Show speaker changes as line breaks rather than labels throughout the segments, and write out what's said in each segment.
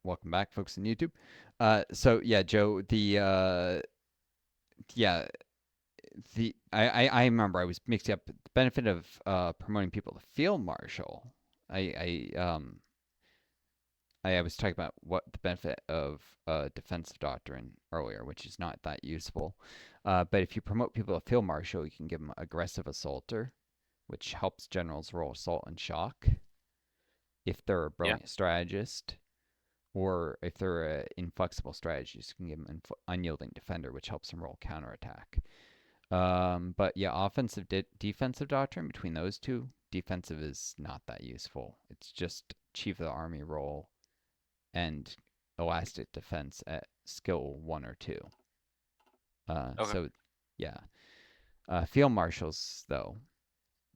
welcome back, folks on YouTube. So yeah, Joe, yeah, I remember I was mixing up the benefit of promoting people to field marshal. I was talking about what the benefit of defensive doctrine earlier, which is not that useful. But if you promote people to field marshal, you can give them aggressive assaulter, which helps generals roll assault and shock if they're a
Yeah.
brilliant strategist. Or if they're an inflexible strategist, you can give them unyielding defender, which helps them roll counterattack. But yeah, offensive defensive doctrine between those two, defensive is not that useful. It's just chief of the army roll and elastic defense at skill 1 or 2.
Okay.
So yeah, field marshals though,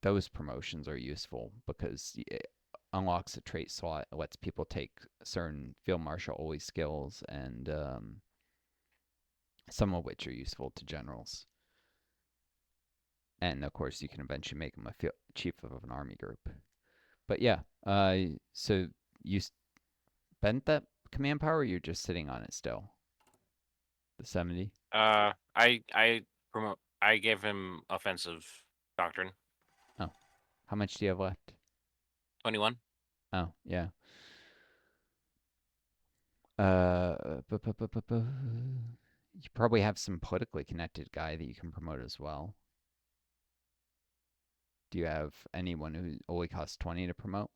those promotions are useful because it unlocks a trait slot, lets people take certain field marshal always skills, and some of which are useful to generals. And of course, you can eventually make them a chief of an army group. But yeah, so you spent that command power, or you're just sitting on it still? The 70?
I gave him offensive doctrine.
Oh, how much do you have left?
21.
Oh, yeah. You probably have some politically connected guy that you can promote as well. Do you have anyone who only costs 20 to promote?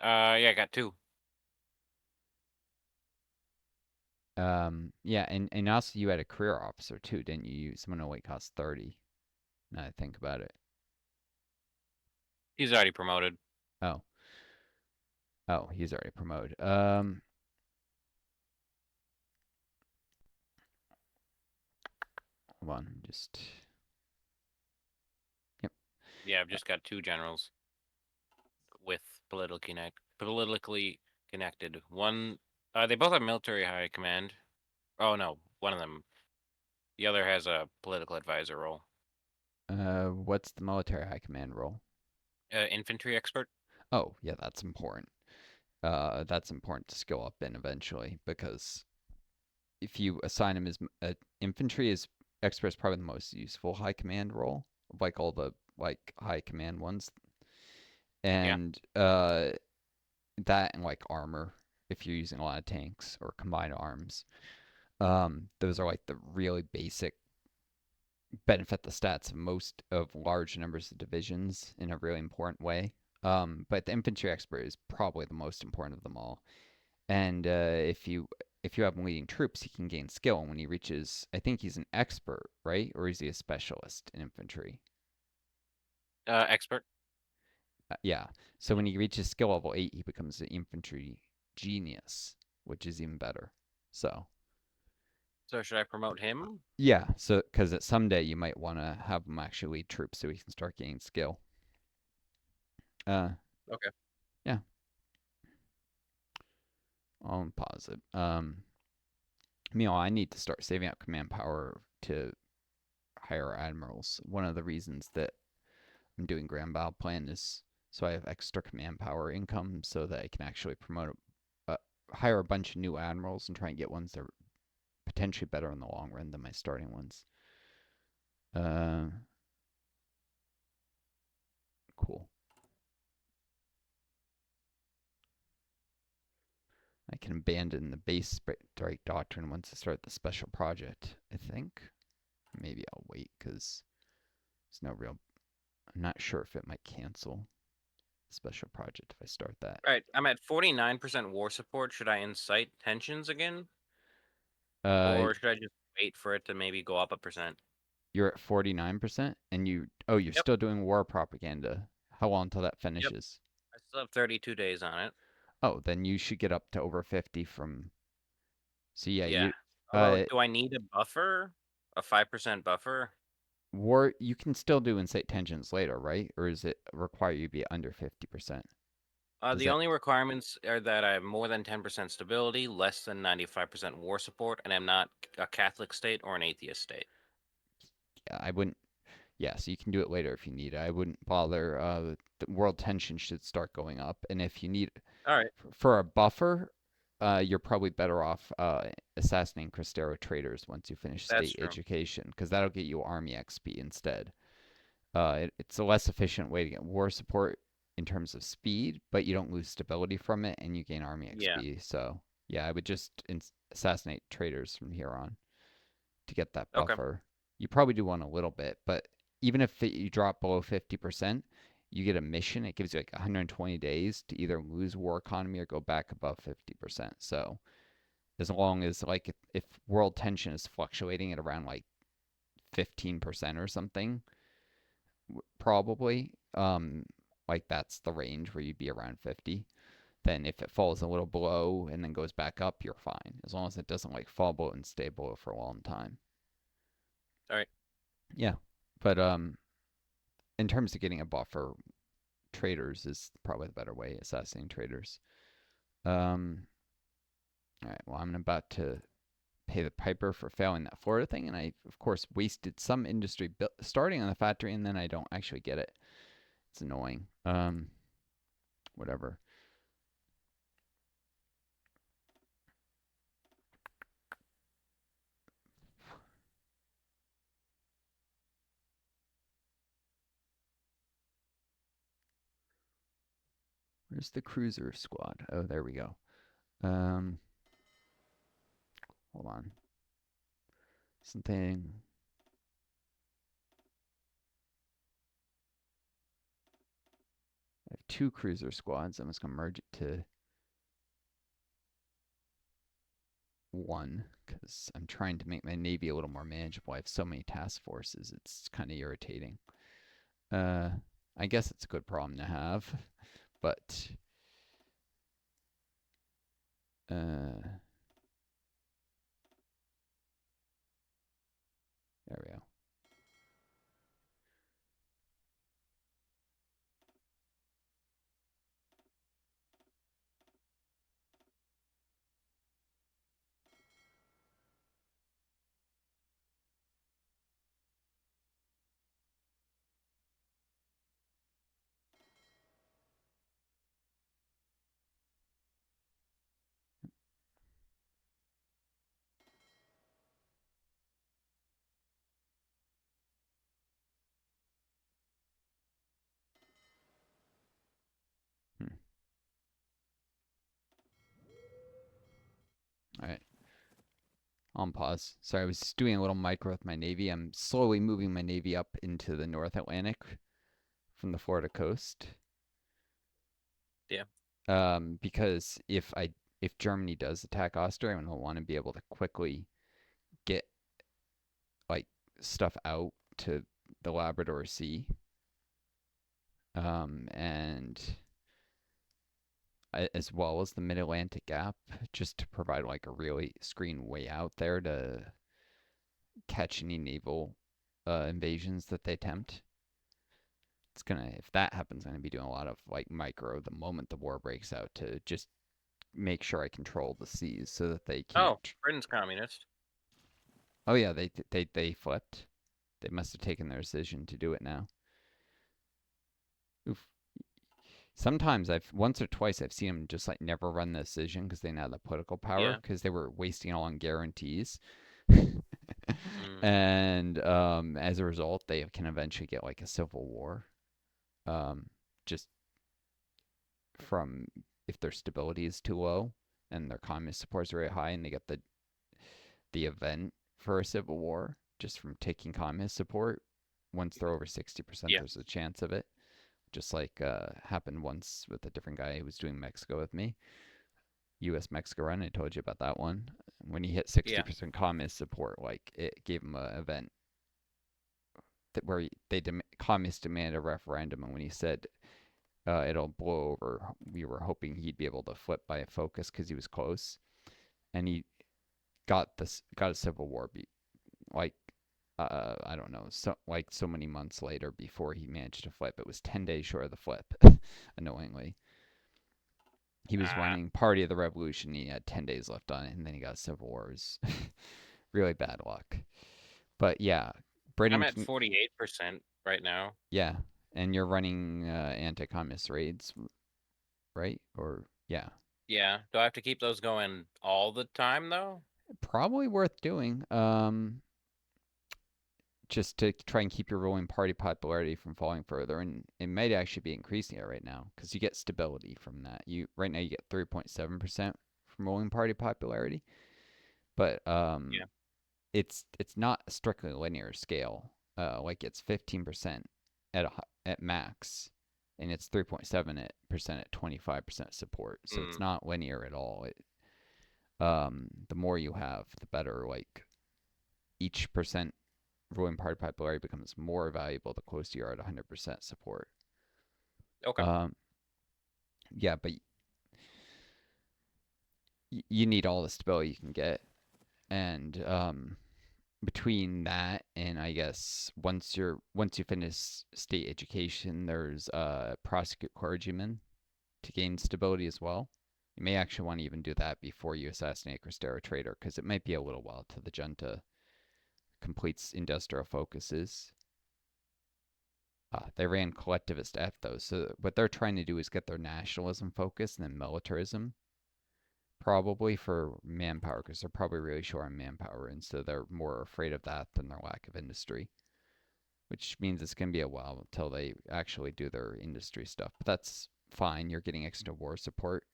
Yeah, I got 2.
Yeah, and also you had a career officer too, didn't you? Someone who only costs 30. Now I think about it.
He's already promoted.
Oh, oh, he's already promoted. Hold on, just yep.
Yeah, I've just got 2 generals with politically connected. One, they both have military high command. Oh no, one of them. The other has a political advisor role.
What's the military high command role?
Infantry expert.
Oh, yeah, that's important. That's important to skill up in eventually because if you assign him as infantry is expert is probably the most useful high command role of like all the like high command ones,
Yeah.
and that and like armor if you're using a lot of tanks or combined arms. Those are like the really basic benefit the stats of most of large numbers of divisions in a really important way. But the infantry expert is probably the most important of them all. And if you have him leading troops, he can gain skill. And when he reaches, I think he's an expert, right? Or is he a specialist in infantry?
Expert.
Yeah. So when he reaches skill level 8, he becomes an infantry genius, which is even better. So
So should I promote him?
yeah. So because someday you might want to have him actually lead troops so he can start gaining skill. Uh,
Okay.
yeah. I'll pause it. Meanwhile, I need to start saving up command power to hire admirals. One of the reasons that I'm doing Grand Battle Plan is so I have extra command power income so that I can actually hire a bunch of new admirals and try and get ones that are potentially better in the long run than my starting ones. Uh, cool. I can abandon the base strike doctrine once I start the special project, I think. Maybe I'll wait because there's no real. I'm not sure if it might cancel the special project if I start that.
All right. I'm at 49% war support. Should I incite tensions again,
Uh,
or should I just wait for it to maybe go up a percent?
you're at 49%, and you're
Yep.
still doing war propaganda. How long until that
Yep.
finishes?
I still have 32 days on it.
Oh, then you should get up to over 50 from. So yeah,
Yeah.
you
Although,
uh
do I need a buffer? A 5% buffer?
war you can still do incite tensions later, right? Or does it require you to be under 50%? Does
The
that
only requirements are that I have more than 10% stability, less than 95% war support, and I'm not a Catholic state or an atheist state.
yeah, I wouldn't Yeah, so you can do it later if you need it. I wouldn't bother. The world tension should start going up, and if you need
All right,
for a buffer, you're probably better off assassinating Cristero traders once you finish
that's
state
true.
education, because that'll get you army XP instead. It's a less efficient way to get war support in terms of speed, but you don't lose stability from it, and you gain army
Yeah.
XP. So yeah, I would just assassinate traders from here on to get that
Okay.
buffer. You probably do want a little bit, but even if you drop below 50%, you get a mission. It gives you like 120 days to either lose war economy or go back above 50%. So as long as like if world tension is fluctuating at around like 15% or something, probably like that's the range where you'd be around 50. Then if it falls a little below and then goes back up, you're fine as long as it doesn't like fall below and stay below for a long time.
All right.
Yeah, but in terms of getting a buffer, traders is probably the better way, assessing traders. Um, all right, well, I'm about to pay the piper for failing that Florida thing, and I, of course, wasted some industry starting on the factory, and then I don't actually get it. It's annoying. Whatever. Where's the cruiser squad? Oh, there we go. Um, hold on. Something. I have two cruiser squads. I'm just gonna merge it to one because I'm trying to make my navy a little more manageable. I have so many task forces. It's kind of irritating. Uh, I guess it's a good problem to have, but there we go. Hmm. All right, on pause. Sorry, I was doing a little micro with my navy. I'm slowly moving my navy up into the North Atlantic from the Florida coast.
Yeah.
Because if Germany does attack Austria, I'm gonna want to be able to quickly get like stuff out to the Labrador Sea, and as well as the Mid Atlantic Gap, just to provide like a really screen way out there to catch any naval invasions that they attempt. It's gonna if that happens, I'm gonna be doing a lot of like micro the moment the war breaks out to just make sure I control the seas so that they
Oh,
can't.
Britain's communist.
Oh yeah, they flipped. They must have taken their decision to do it now. Oof. Sometimes I've once or twice I've seen them just like never run the decision because they now have the political power
Yeah.
because they were wasting it all on guarantees.
Mm.
And as a result, they can eventually get like a civil war. Um, just from if their stability is too low and their communist support is very high, and they get the event for a civil war just from taking communist support. Once they're over 60%,
Yeah.
there's a chance of it. Just like happened once with a different guy who was doing Mexico with me. U.S. Mexico run. I told you about that one. When he hit
Yeah.
60% communist support, like it gave him an event that where communists demanded a referendum, and when he said it'll blow over, we were hoping he'd be able to flip by a focus because he was close, and he got a civil war like I don't know, so many months later before he managed to flip. It was 10 days short of the flip, annoyingly. He was
Ah.
running Party of the Revolution. He had 10 days left on it, and then he got civil wars. Really bad luck. But yeah,
I'm
Braden,
at 48% right now.
yeah, and you're running anti-communist raids, right? Or yeah,
Yeah. Do I have to keep those going all the time though?
probably worth doing. Just to try and keep your ruling party popularity from falling further, and it might actually be increasing it right now because you get stability from that. You right now you get 3.7% from ruling party popularity, but
Yeah.
it's not a strictly linear scale. Like it's 15% at at max, and it's 3.7% at 25% support. So it's
Mm,
not linear at all. The more you have, the better. Like each percent ruling party popularity becomes more valuable the closer you are at 100% support.
okay.
Um, yeah, but you need all the stability you can get, and between that and I guess once you finish state education, there's prosecute clergymen to gain stability as well. You may actually want to even do that before you assassinate Cristero Trader because it might be a little while till the junta completes industrial focuses. They ran collectivist F though, so what they're trying to do is get their nationalism focus and then militarism, probably for manpower, because they're probably really short on manpower, and so they're more afraid of that than their lack of industry, which means it's going to be a while until they actually do their industry stuff. But that's fine. You're getting extra war support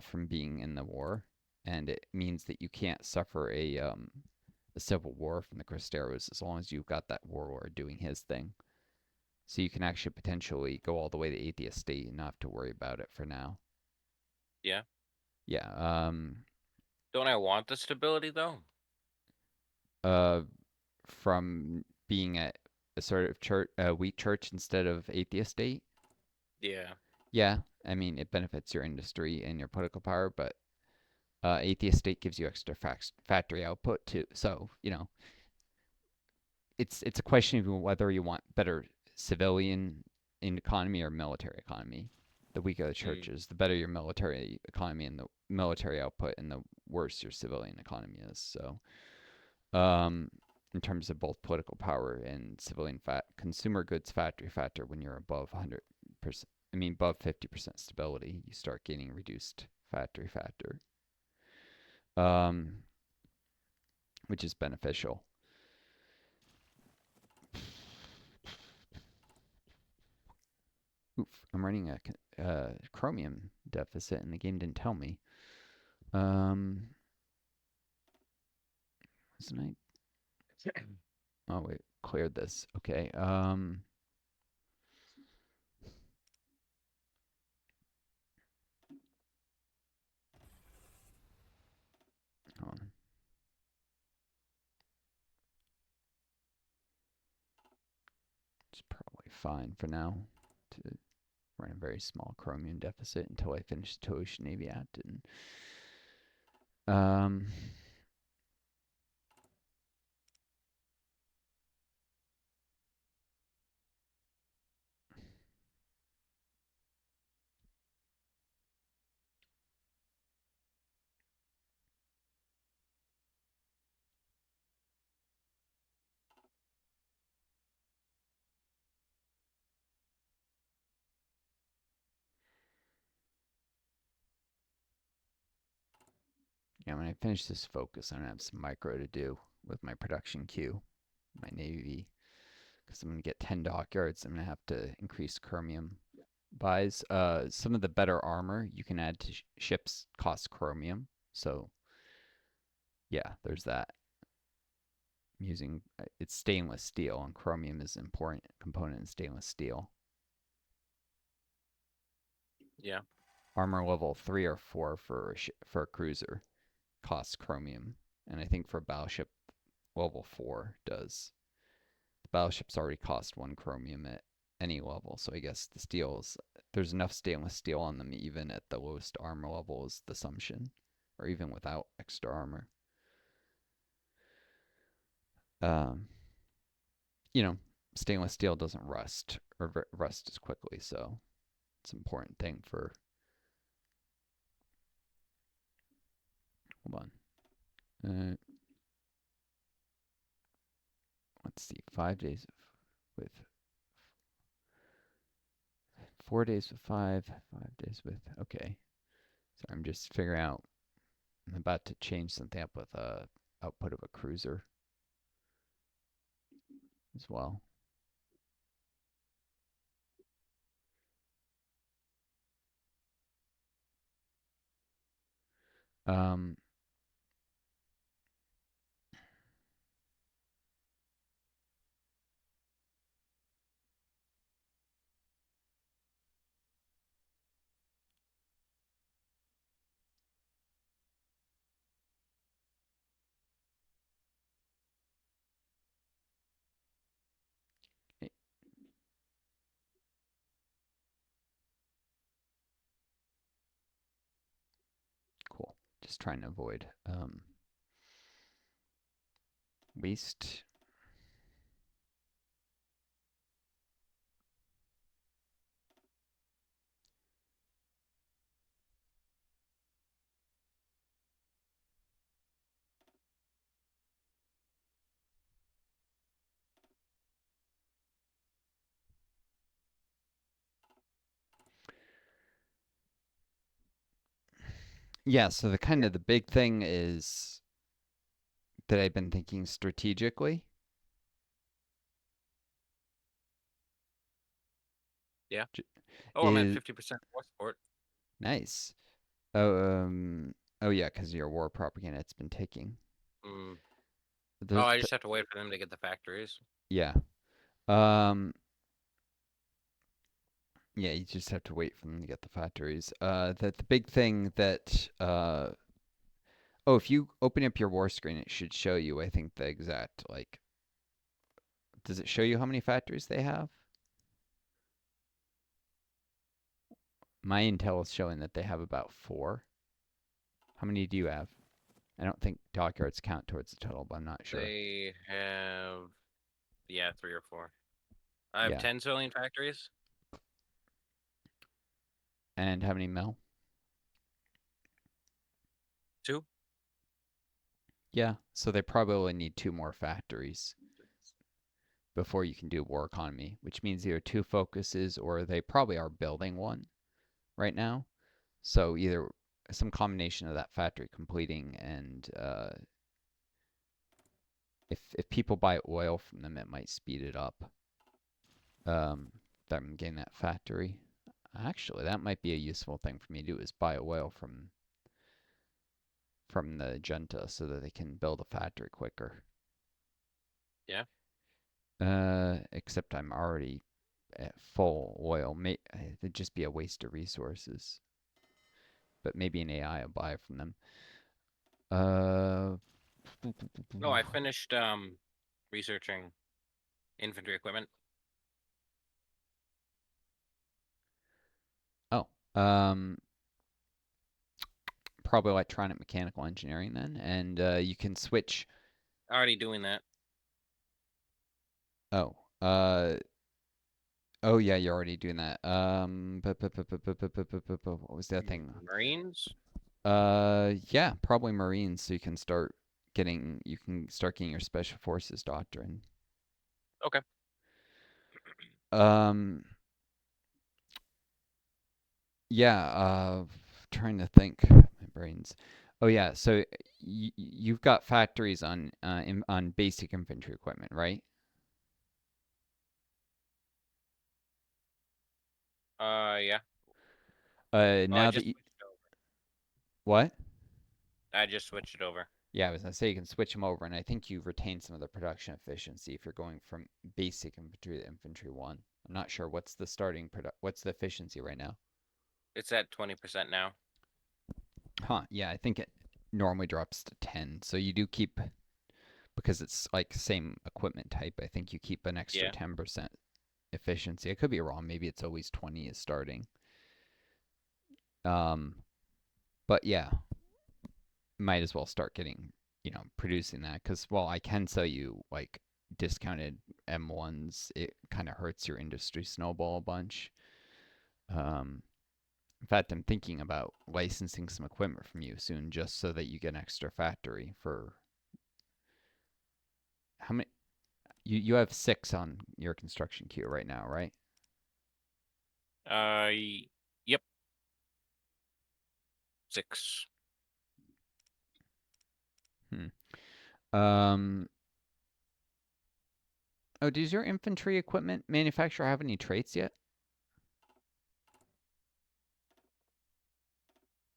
from being in the war, and it means that you can't suffer a civil war from the Cristeros as long as you've got that warlord doing his thing. So you can actually potentially go all the way to atheist state and not have to worry about it for now.
Yeah.
Yeah.
Don't I want the stability though?
Uh, from being at a sort of church, a weak church instead of atheist state.
Yeah.
Yeah, I mean it benefits your industry and your political power, but atheist state gives you extra factory output too. So it's a question of whether you want better civilian economy or military economy. The weaker the
Mm,
churches, the better your military economy and the military output, and the worse your civilian economy is. So, um, in terms of both political power and civilian consumer goods factory factor, when you're above 100%, I mean above 50% stability, you start gaining reduced factory factor, um, which is beneficial. Oof, I'm running a chromium deficit, and the game didn't tell me. Um, wasn't I? Oh wait, cleared this. Okay. Hold on. It's probably fine for now to run a very small chromium deficit until I finish the Tosh Navy Act. And um, yeah, when I finish this focus, I'm gonna have some micro to do with my production queue, my Navy, because I'm gonna get 10 dockyards. I'm gonna have to increase chromium buys. Some of the better armor you can add to ships cost chromium. So yeah, there's that. I'm using it's stainless steel, and chromium is an important component in stainless steel.
yeah.
Armor level 3 or 4 for for a cruiser costs chromium, and I think for a battleship level 4 does. The battleships already cost 1 chromium at any level, so I guess the steels there's enough stainless steel on them even at the lowest armor level is the assumption, or even without extra armor. Um, you know, stainless steel doesn't rust or rust as quickly, so it's an important thing for. Hold on. let's see, 5 days with 4 days with 5 days with. Okay, so I'm just figuring out. I'm about to change something up with output of a cruiser as well. Um, eh, cool. Just trying to avoid waste. Yeah, so the kind
Yeah.
of the big thing is that I've been thinking strategically
Yeah. Oh, I'm at
is
50% war support.
nice. Oh, oh yeah, because your war propaganda it's been taking.
Mm. Oh,
The,
I
the
just have to wait for them to get the factories.
yeah. Um, yeah, you just have to wait for them to get the factories. The big thing that oh, if you open up your war screen, it should show you. I think the exact like. Does it show you how many factories they have? My intel is showing that they have about 4. How many do you have? I don't think dockyards count towards the total, but I'm not sure.
They have, yeah, 3 or 4. I have
Yeah.
10 civilian factories.
And how many mil?
2.
Yeah. So they probably need 2 more factories before you can do war economy, which means either 2 focuses or they probably are building one right now. So either some combination of that factory completing and if people buy oil from them, it might speed it up. Them getting that factory. Actually, that might be a useful thing for me to do is buy oil from the junta so that they can build a factory quicker.
Yeah.
Except I'm already at full oil. It'd just be a waste of resources. But maybe an AI will buy from them. Uh,
No, I finished researching infantry equipment.
oh, um, probably electronic mechanical engineering then, and you can switch.
Already doing that.
Oh, oh yeah, you're already doing that. What was that thing?
Marines.
Yeah, probably Marines, so you can start getting your special forces doctrine.
Okay.
Um, yeah, trying to think. My brain's. Oh yeah, so you've got factories on basic infantry equipment, right?
Yeah. Oh, I
Now that
just
you
switched over.
what?
I just switched it over.
Yeah, I was gonna say you can switch them over, and I think you retain some of the production efficiency if you're going from basic infantry to infantry one. I'm not sure what's the efficiency right now.
It's at 20% now.
Huh? Yeah, I think it normally drops to 10. So you do keep because it's like same equipment type. I think you keep an extra
Yeah.
10% efficiency. I could be wrong. Maybe it's always 20 is starting. Um, but yeah, might as well start getting producing that because while I can sell you like discounted M1s, it kind of hurts your industry snowball a bunch. Um, in fact, I'm thinking about licensing some equipment from you soon just so that you get an extra factory for how many You have 6 on your construction queue right now, right?
Yep, 6.
Hmm. Um. Oh, does your infantry equipment manufacturer have any traits yet?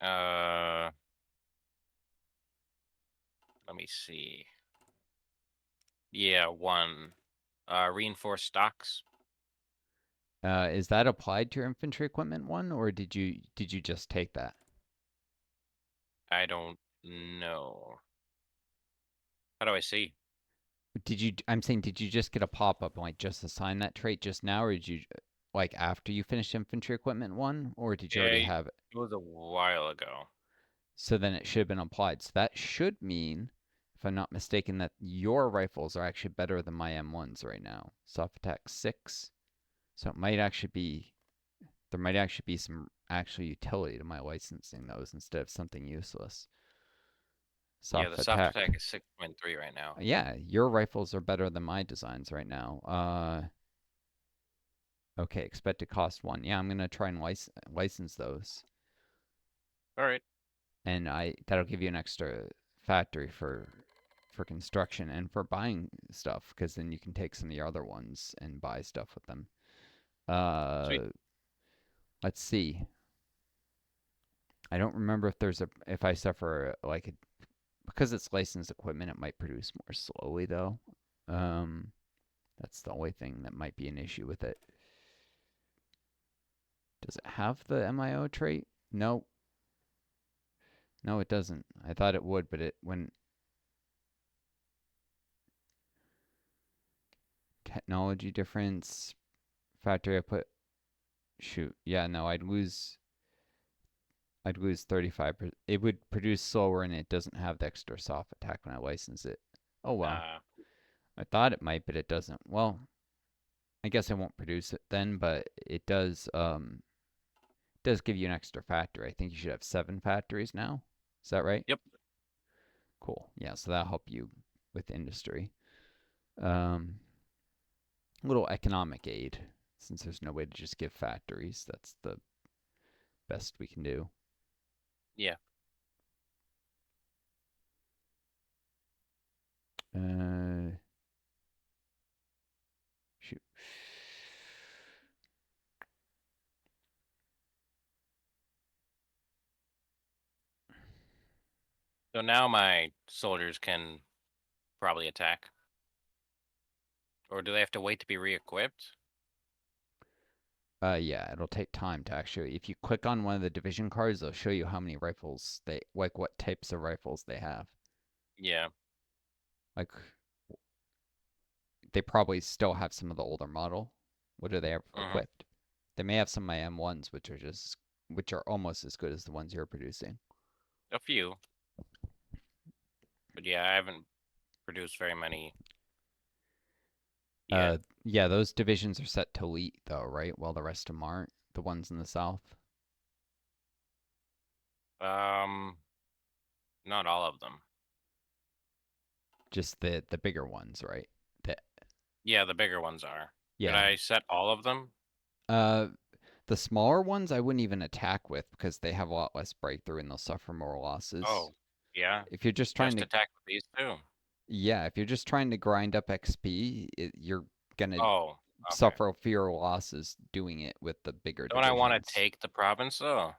Uh, Let me see. Yeah, 1. Reinforced stocks.
Is that applied to your infantry equipment one, or did you just take that?
I don't know. How do I see?
Did you? I'm saying, did you just get a pop up and like just assign that trait just now, or did you like after you finished infantry equipment one, or did you
Yeah,
already
it
have it?
was a while ago.
So then it should have been applied. So that should mean, if I'm not mistaken, that your rifles are actually better than my M1s right now. Soft attack 6. So it might actually be there might actually be some actual utility to my licensing those instead of something useless.
Yeah, the
Soft
soft
attack.
attack is 6.3 right now.
Yeah, your rifles are better than my designs right now. Okay, expected cost 1. Yeah, I'm gonna try and license those,
All right.
and I that'll give you an extra factory for construction and for buying stuff, because then you can take some of the other ones and buy stuff with them.
Sweet.
Uh, let's see. I don't remember if I suffer like because it's licensed equipment, it might produce more slowly though. Um, that's the only thing that might be an issue with it. Does it have the MIO trait? No, no, it doesn't. I thought it would, but it when technology difference, factory output. Shoot, yeah, no, I'd lose 35%. It would produce slower, and it doesn't have the extra soft attack when I license it. Oh well.
Uh,
I thought it might, but it doesn't. Well, I guess I won't produce it then, but it does give you an extra factory. I think you should have 7 factories now. Is that right?
yep.
Cool. Yeah, so that'll help you with industry. Um, little economic aid, since there's no way to just give factories. That's the best we can do.
Yeah.
Uh, shoot.
So now my soldiers can probably attack. Or do they have to wait to be re-equipped?
Yeah, it'll take time to actually. If you click on one of the division cards, they'll show you how many rifles they like, what types of rifles they have.
Yeah.
Like, they probably still have some of the older model. What do they have
Mm-hmm.
equipped? They may have some of my M1s, which are almost as good as the ones you're producing.
A few. But yeah, I haven't produced very many yet.
Yeah, those divisions are set to elite though, right? While the rest of them aren't. The ones in the south,
Um, Not all of them.
just the bigger ones, right? The,
Yeah, the bigger ones are. Did
yeah.
I set all of them?
Uh, the smaller ones I wouldn't even attack with because they have a lot less breakthrough and they'll suffer more losses.
Oh, yeah.
If you're just trying
Just
to,
attack with these two.
yeah, if you're just trying to grind up XP, you're gonna
Oh, okay.
suffer fewer losses doing it with the bigger
Don't I want to
divisions.
take the province though?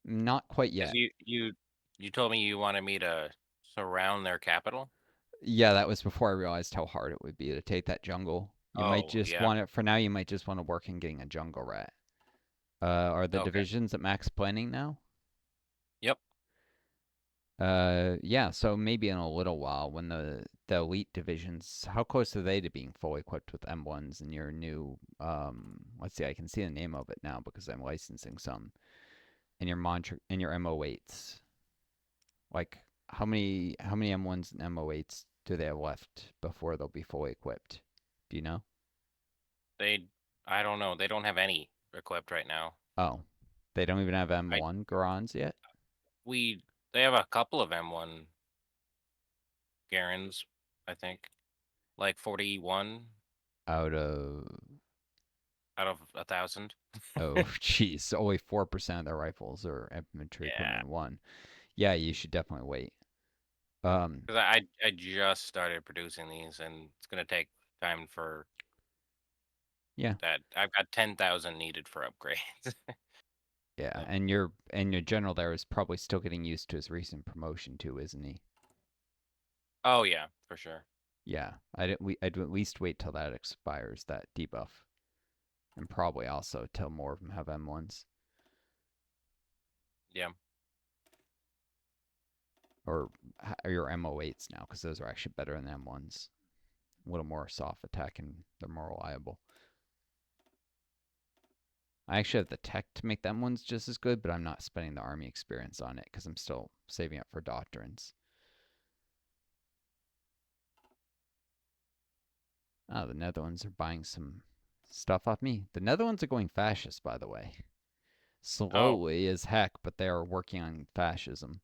Not quite
Because
yet.
you told me you wanted me to surround their capital.
Yeah, that was before I realized how hard it would be to take that jungle. You might
Oh,
just
yeah.
want it for now. You might just want to work in getting a jungle rat. Are the
Okay.
divisions at max planning now?
Yep.
Yeah. So maybe in a little while, when the elite divisions, how close are they to being fully equipped with M1s and your new? Let's see. I can see the name of it now because I'm licensing some. And your MO8s. Like how many M1s and MO8s do they have left before they'll be fully equipped? Do you know?
They, I don't know. They don't have any equipped right now.
Oh, they don't even have
I
M1 Garans yet?
we They have a couple of M1 Garens, I think. like 41
out of
out of 1,000.
oh jeez, only 4% of their rifles or infantry
Yeah,
equipment one. Yeah, you should definitely wait. Um,
because I just started producing these, and it's gonna take time for
yeah,
that. I've got 10,000 needed for upgrades.
yeah,
So,
and your general there is probably still getting used to his recent promotion too, isn't he?
oh yeah, for sure.
Yeah, I'd at least wait till that expires, that debuff, and probably also till more of them have M1s
Yeah.
or your MO8s now, because those are actually better than M1s. A little more soft attack and they're more reliable. I actually have the tech to make them ones just as good, but I'm not spending the army experience on it because I'm still saving up for doctrines. Oh, the Netherlands are buying some stuff off me. The Netherlands are going fascist, by the way.
Oh
Slowly as heck, but they are working on fascism.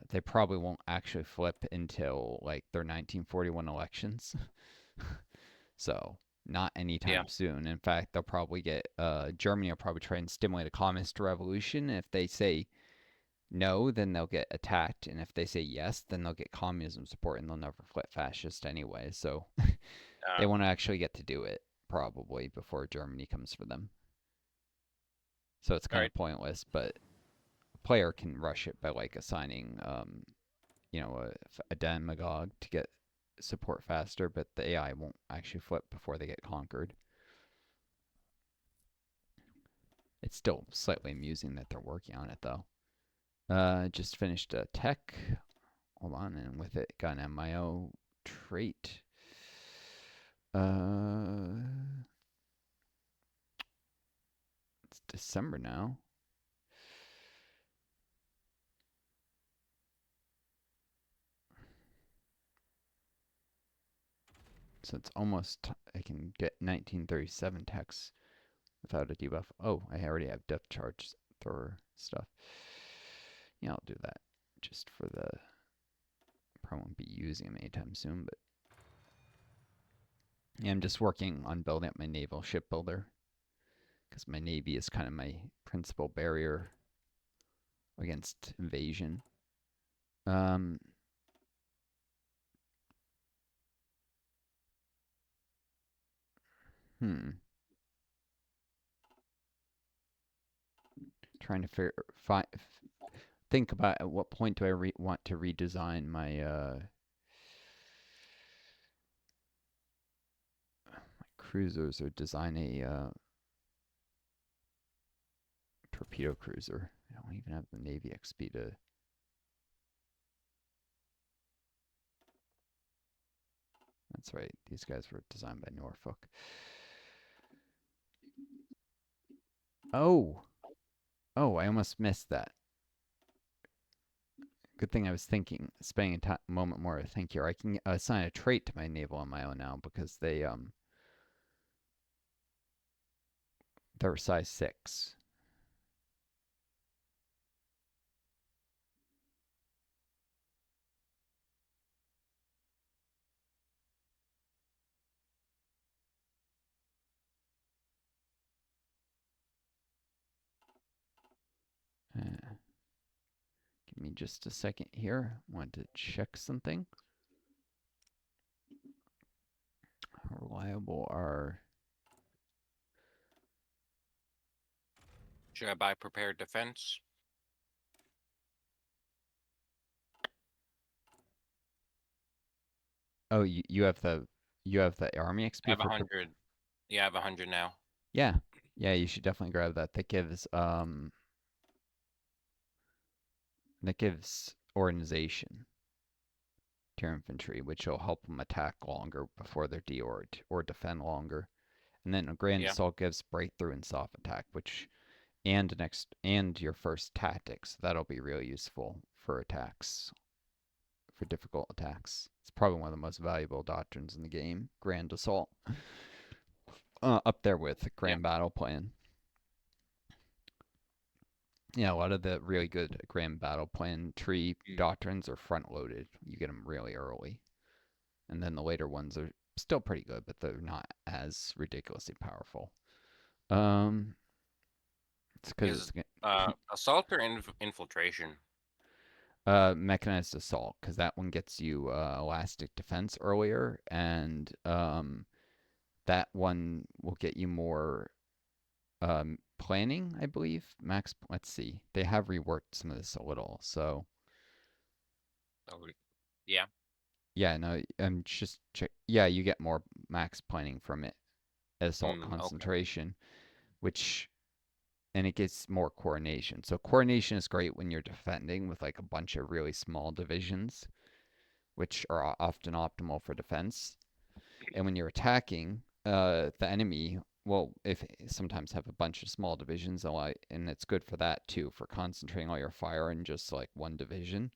They probably won't actually flip until like their 1941 elections. So not
yeah.
anytime soon. In fact, they'll probably get Germany will probably try and stimulate a communist revolution. If they say no, then they'll get attacked, and if they say yes, then they'll get communism support, and they'll never flip fascist anyway. So they
Uh,
won't actually get to do it probably before Germany comes for them. So it's
all
kind
right.
of pointless, but a player can rush it by like assigning, a demagogue to get support faster, but the AI won't actually flip before they get conquered. It's still slightly amusing that they're working on it though. Just finished a tech. Hold on, and with it got an MIO trait. Uh, it's December now, so it's almost. I can get 1937 techs without a debuff. Oh, I already have depth charge thrower stuff. Yeah, I'll do that just for the. Probably won't be using them anytime soon, but yeah, I'm just working on building up my naval shipbuilder because my navy is kind of my principal barrier against invasion. Um, hmm. Trying to think about at what point do I want to redesign my cruisers or design a torpedo cruiser. I don't even have the Navy XP to. That's right. These guys were designed by Norfolk. Oh, oh! I almost missed that. Good thing I was thinking, spending a moment more to think here. I can assign a trait to my naval on my own now because they're size 6. Uh, Give me just a second here. Want to check something. How reliable are.
Should I buy prepared defense?
Oh, you have the army
I
XP
have a
for.
hundred. Yeah, I have 100 now.
Yeah, yeah, you should definitely grab that. That gives organization to your infantry, which will help them attack longer before they're deorged or defend longer. And then a grand
Yeah.
assault gives breakthrough and soft attack, which and your first tactics. That'll be really useful for attacks, for difficult attacks. It's probably one of the most valuable doctrines in the game. Grand assault, up there with
Yeah.
grand battle plan. Yeah, a lot of the really good grand battle plan tree
Mm.
doctrines are front loaded. You get them really early. and then the later ones are still pretty good, but they're not as ridiculously powerful. Um, it's because
Is
it's
assault or infiltration?
mechanized assault, because that one gets you elastic defense earlier, and that one will get you more planning, I believe. Max, let's see, they have reworked some of this a little, so
Oh, yeah.
yeah, no, I'm just check. Yeah, you get more max planning from it, assault
Okay.
concentration, which and it gets more coordination. So coordination is great when you're defending with like a bunch of really small divisions, which are often optimal for defense. And when you're attacking the enemy, well, if sometimes have a bunch of small divisions, and it's good for that too, for concentrating all your fire in just like one division.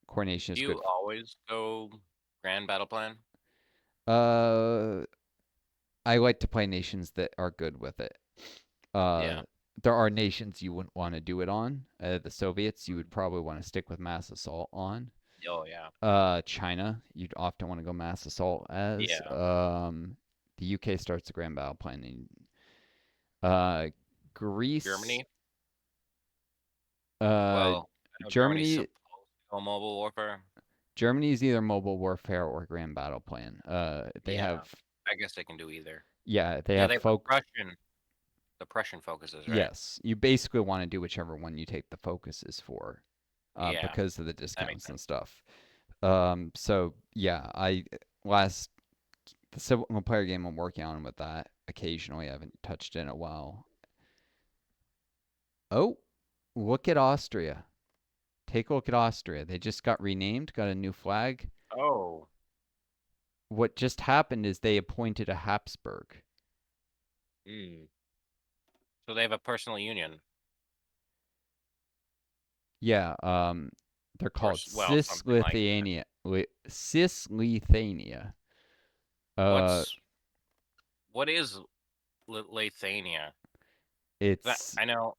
Coordination
Do
is
you
good.
always go grand battle plan?
Uh, I like to play nations that are good with it. Uh,
Yeah.
there are nations you wouldn't want to do it on. The Soviets, you
Mm.
would probably want to stick with mass assault on.
Oh yeah.
China, you'd often want to go mass assault as.
Yeah.
The UK starts the grand battle planning. Uh, Greece,
Germany?
uh,
Well, I know Germany's
Germany,
supposed to go mobile warfare.
Germany is either mobile warfare or grand battle plan. They
Yeah.
have,
I guess they can do either.
yeah, they
Yeah,
have
they have the
folk.
Prussian focuses, right?
Yes, you basically want to do whichever one you take the focuses for,
Yeah,
because of the
that makes
discounts and
sense.
stuff. So yeah, I last the single player game I'm working on with that occasionally. I haven't touched it in a while. Oh, look at Austria. Take a look at Austria. They just got renamed, got a new flag.
Oh.
What just happened is they appointed a Habsburg.
Mm. So they have a personal union,
Yeah, they're
or
called
well, something like that.
Cisleithania. Cisleithania. Uh,
What's what is Lithuania? That
it's
I know,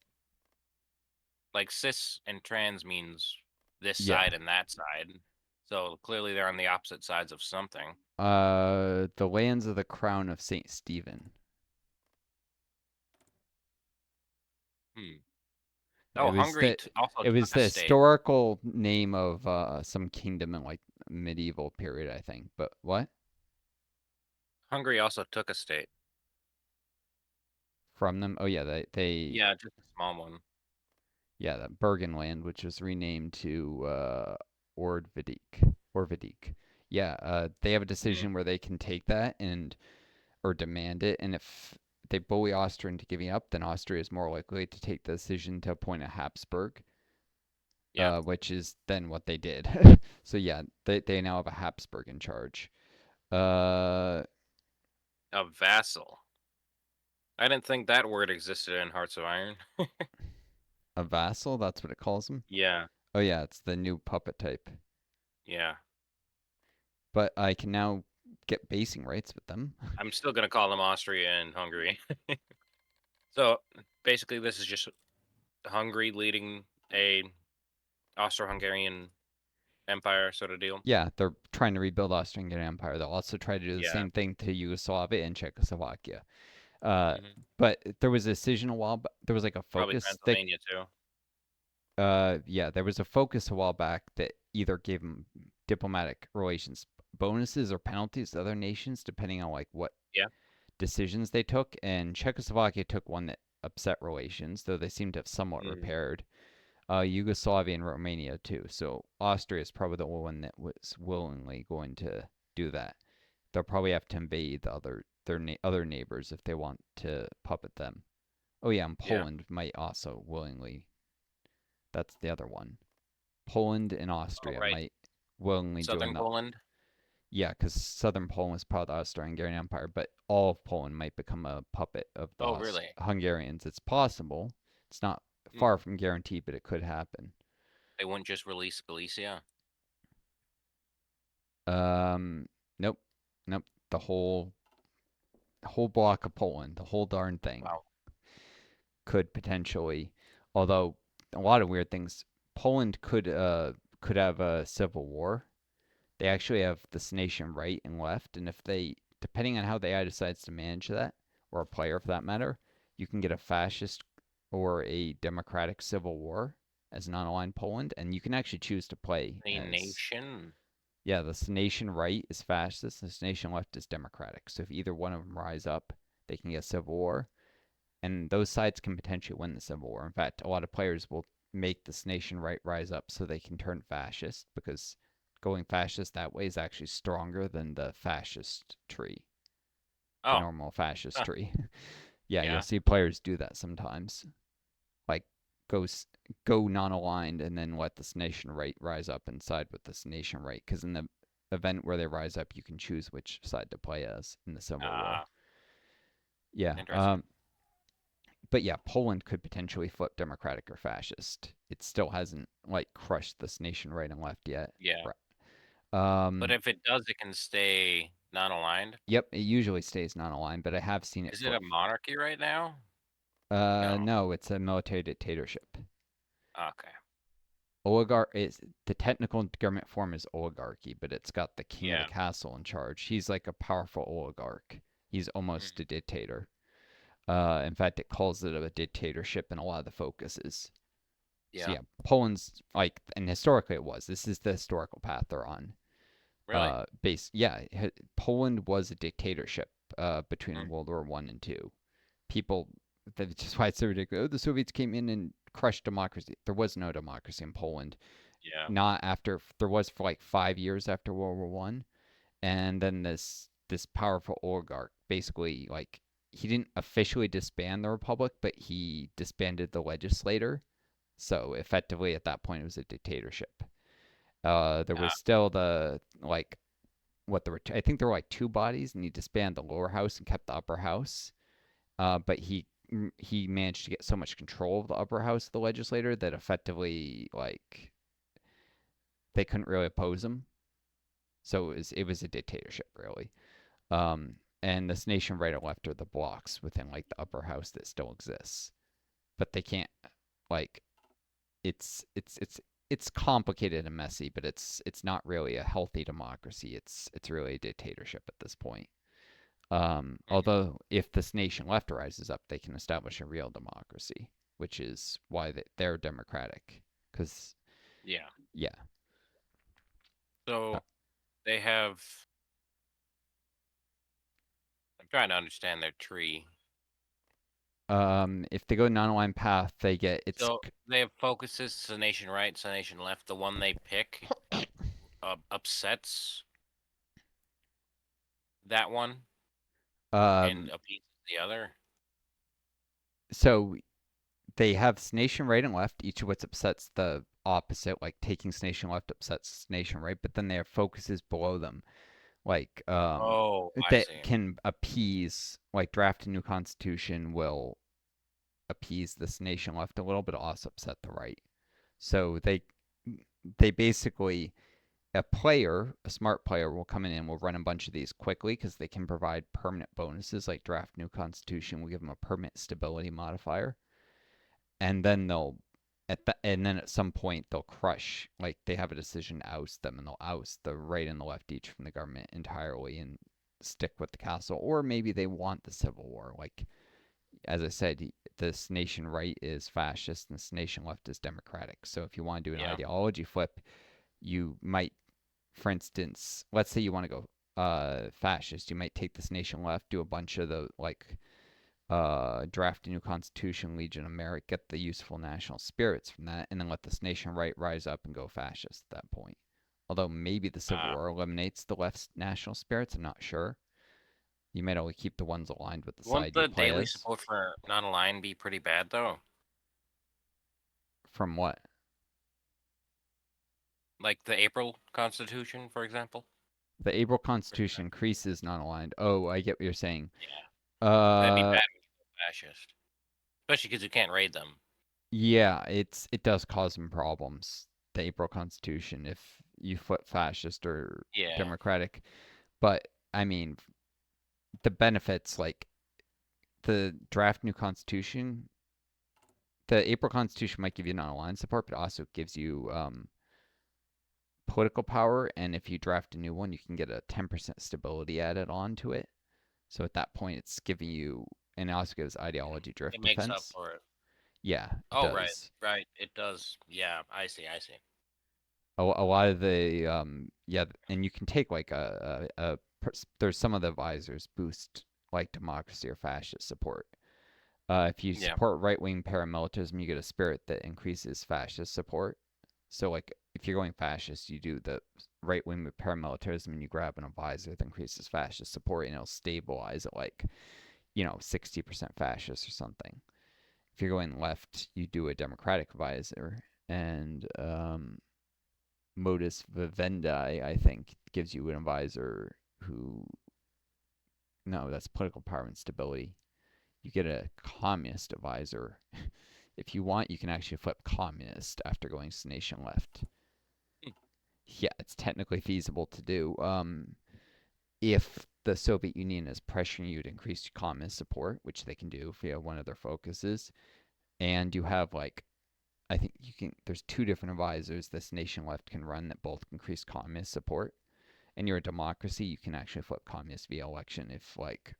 like cis and trans means this
yeah.
side and that side. So clearly they're on the opposite sides of something.
The lands of the crown of Saint Stephen.
Hmm.
It
Oh,
was
Hungary
the
also
it was
took a
the
state.
historical name of some kingdom in like medieval period, I think. But what?
Hungary also took a state.
From them? Oh yeah, they
Yeah, just a small one.
yeah, that Bergenland, which was renamed to Ordvidik. Orvidik. Yeah, they have a
Mm.
decision where they can take that and or demand it, and if they bully Austria into giving up, then Austria is more likely to take the decision to appoint a Habsburg,
Yeah,
which is then what they did. So yeah, they now have a Habsburg in charge. Uh,
a vassal. I didn't think that word existed in Hearts of Iron.
a vassal, that's what it calls them.
Yeah,
Oh yeah, it's the new puppet type.
yeah.
But I can now get basing rights with them.
I'm still gonna call them Austria and Hungary. So basically, this is just Hungary leading a Austro-Hungarian empire sort of deal.
Yeah, they're trying to rebuild Austrian Empire. They'll also try to do the
Yeah.
same thing to Yugoslavia and Czechoslovakia. Uh,
Hmm.
but there was a decision a while. There was like a
Probably
focus that
Pennsylvania too.
yeah, there was a focus a while back that either gave them diplomatic relations bonuses or penalties to other nations depending on like what
Yeah.
decisions they took. And Czechoslovakia took one that upset relations, though they seem to have somewhat
Mm.
repaired. Yugoslavia and Romania too. So Austria is probably the one that was willingly going to do that. They'll probably have to invade other neighbors if they want to puppet them. Oh yeah, and
Yeah.
Poland might also willingly. That's the other one. Poland and
Oh,
Austria
right.
might willingly join
Southern
the.
Poland.
Yeah, because southern Poland was part of the Austro-Hungarian Empire, but all of Poland might become a puppet of the
Oh, really?
Hungarians. It's possible. It's not
Mm.
far from guaranteed, but it could happen.
They wouldn't just release Galicia.
Um, nope, nope. The whole block of Poland, the whole darn thing,
Wow.
could potentially. Although a lot of weird things, Poland could have a civil war They actually have this nation right and left, and if they, depending on how the AI decides to manage that, or a player for that matter, you can get a fascist or a democratic civil war as non-aligned Poland, and you can actually choose to play
A
as,
nation.
yeah, this nation right is fascist, this nation left is democratic. So if either one of them rise up, they can get a civil war, and those sides can potentially win the civil war. In fact, a lot of players will make this nation right rise up so they can turn fascist because going fascist that way is actually stronger than the fascist tree, the
Oh,
normal fascist
huh,
tree. Yeah, you'll
yeah.
see players do that sometimes, like go go non-aligned and then let this nation right rise up and side with this nation right. Because in the event where they rise up, you can choose which side to play as in the civil war.
Ah,
Yeah.
interesting.
But yeah, Poland could potentially flip democratic or fascist. It still hasn't like crushed this nation right and left yet.
Yeah.
Right.
But if it does, it can stay non-aligned.
Yep, it usually stays non-aligned, but I have seen it
Is it a
flip.
monarchy right now? No.
No, it's a military dictatorship.
Okay.
Oligarch is the technical government form is oligarchy, but it's got the king of the
Yeah.
castle in charge. He's like a powerful oligarch. He's almost
Mhm.
a dictator. In fact, it calls it a dictatorship in a lot of the focuses. So
Yeah.
yeah, Poland's like, and historically it was. This is the historical path they're on.
Really?
Yeah, Poland was a dictatorship between
Mm.
World War One and Two. People, that's just why it's so ridiculous. Oh, the Soviets came in and crushed democracy. There was no democracy in Poland.
Yeah.
Not after there was for like 5 years after World War One, and then this powerful oligarch basically like he didn't officially disband the republic, but he disbanded the legislator. So effectively, at that point, it was a dictatorship. There was
Ah.
still the like what the I think there were like two bodies, and he disbanded the lower house and kept the upper house. But he managed to get so much control of the upper house of the legislator that effectively like they couldn't really oppose him. So it was a dictatorship really. And this nation right and left are the blocks within like the upper house that still exists, but they can't like it's complicated and messy, but it's not really a healthy democracy. It's really a dictatorship at this point.
Mhm.
Although if this nation left rises up, they can establish a real democracy, which is why they're democratic. Because
Yeah.
yeah, uh,
So they have. I'm trying to understand their tree.
if they go non-aligned path, they get it's
So they have focuses. So nation right, so nation left. The one they pick upsets that one and
um
appeases the other.
so they have nation right and left, each of which upsets the opposite, like taking nation left upsets nation right, but then they have focuses below them, like
Oh, I
that
see.
can appease, like draft a new constitution will appease this nation left a little, but also upset the right. So they basically a smart player will come in and will run a bunch of these quickly because they can provide permanent bonuses like draft new constitution will give them a permanent stability modifier, and then and then at some point they'll crush, like they have a decision to oust them, and they'll oust the right and the left each from the government entirely and stick with the castle, or maybe they want the civil war. Like as I said, this nation right is fascist and this nation left is democratic. So if you want to do an
Yeah.
ideology flip, you might, for instance, let's say you want to go fascist, you might take this nation left, do a bunch of the like draft a new constitution, Legion of Merit, get the useful national spirits from that, and then let this nation right rise up and go fascist at that point. Although maybe the Civil
Uh,
War eliminates the left's national spirits, I'm not sure. You might only keep the ones aligned with the
wouldn't
side you
the
play
daily
as.
support for non-aligned be pretty bad though?
From what?
Like the April Constitution, for example.
The April Constitution increases non-aligned. Oh, I get what you're saying.
Yeah, that'd be
Uh,
bad when you go fascist, especially because you can't raid them.
yeah, it does cause some problems. The April Constitution, if you flip fascist or
Yeah.
democratic, but I mean the benefits like the draft new constitution, the April Constitution might give you non-aligned support, but also gives you political power, and if you draft a new one, you can get a 10% stability added on to it. So at that point, it's giving you, and it also gives ideology drift
It makes up
defense.
for it.
Yeah, it
Oh, right,
does.
right. It does. Yeah, I see. I see.
A lot of the yeah, and you can take like there's some of the advisors boost like democracy or fascist support. If you
Yeah.
support right-wing paramilitarism, you get a spirit that increases fascist support. So like if you're going fascist, you do the right-wing paramilitarism and you grab an advisor that increases fascist support and it'll stabilize at like 60% fascist or something. If you're going left, you do a democratic advisor and modus vivendi, I think, gives you an advisor who, no, that's political power and stability. You get a communist advisor. If you want, you can actually flip communist after going to nation left.
Hmm.
Yeah, it's technically feasible to do. If the Soviet Union is pressuring you to increase communist support, which they can do if you have one of their focuses, and you have like I think you can. There's two different advisors this nation left can run that both increase communist support. And you're a democracy, you can actually flip communist via election if like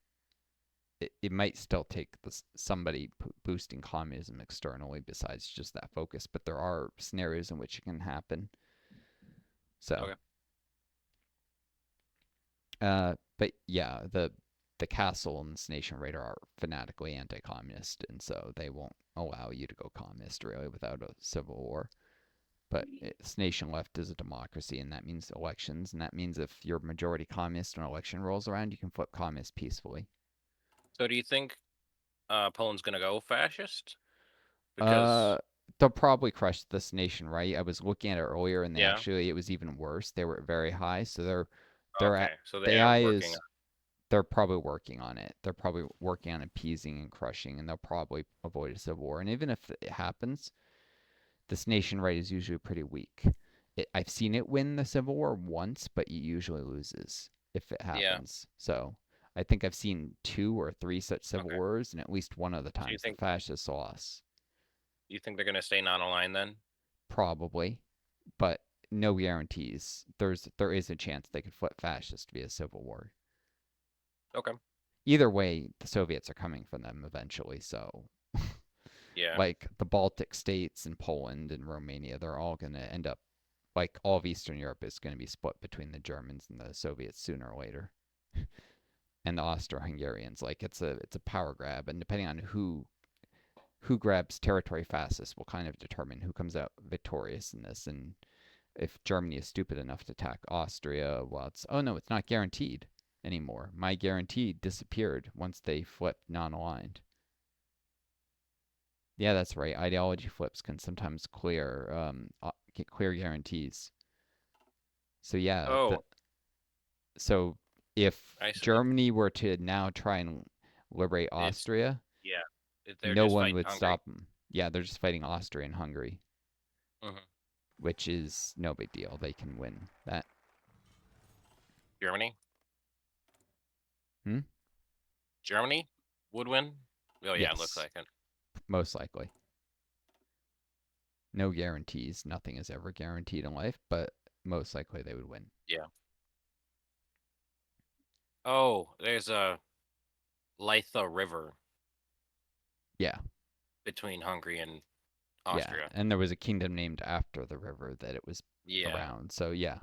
it might still take somebody boosting communism externally besides just that focus, but there are scenarios in which it can happen. So,
Okay.
but yeah, the castle and this nation raider are fanatically anti-communist, and so they won't allow you to go communist really without a civil war. But it's nation left is a democracy, and that means elections, and that means if you're majority communist when an election rolls around, you can flip communist peacefully.
So, do you think Poland's gonna go fascist?
Uh,
Because
they'll probably crush this nation, right? I was looking at it earlier, and they
yeah.
actually it was even worse. They were very high, so they're at
Okay, so
the
they are
AI
working on.
is they're probably working on it. They're probably working on appeasing and crushing, and they'll probably avoid a civil war. And even if it happens, this nation right is usually pretty weak. I've seen it win the civil war once, but it usually loses if it
Yeah.
happens. So I think I've seen two or three such civil
Okay.
wars, and at least one of the
So
times the fascists lost.
you think they're gonna stay non-aligned then?
Probably, but no guarantees. There is a chance they could flip fascist via civil war.
Okay.
Either way, the Soviets are coming from them eventually. So,
Yeah.
like the Baltic states and Poland and Romania, they're all going to end up like all of Eastern Europe is going to be split between the Germans and the Soviets sooner or later, and the Austro-Hungarians. Like it's a power grab, and depending on who grabs territory fastest will kind of determine who comes out victorious in this. And if Germany is stupid enough to attack Austria, well, it's oh no, it's not guaranteed anymore. My guarantee disappeared once they flipped non-aligned. Yeah, that's right. Ideology flips can sometimes clear guarantees. So yeah,
Oh,
so if
I see.
Germany were to now try and liberate
It's
Austria,
yeah. They're
no
just
one
fighting
would
Hungary.
stop them. Yeah, they're just fighting Austria and Hungary,
Hmm.
which is no big deal. They can win that.
Germany.
Hmm?
Germany would win. Oh yeah, it looks
Yes,
like it.
most likely. No guarantees. Nothing is ever guaranteed in life, but most likely they would win.
Yeah. Oh, there's a Litha River
Yeah,
between Hungary and
yeah.
Austria.
And there was a kingdom named after the river that it was
Yeah,
around. So yeah.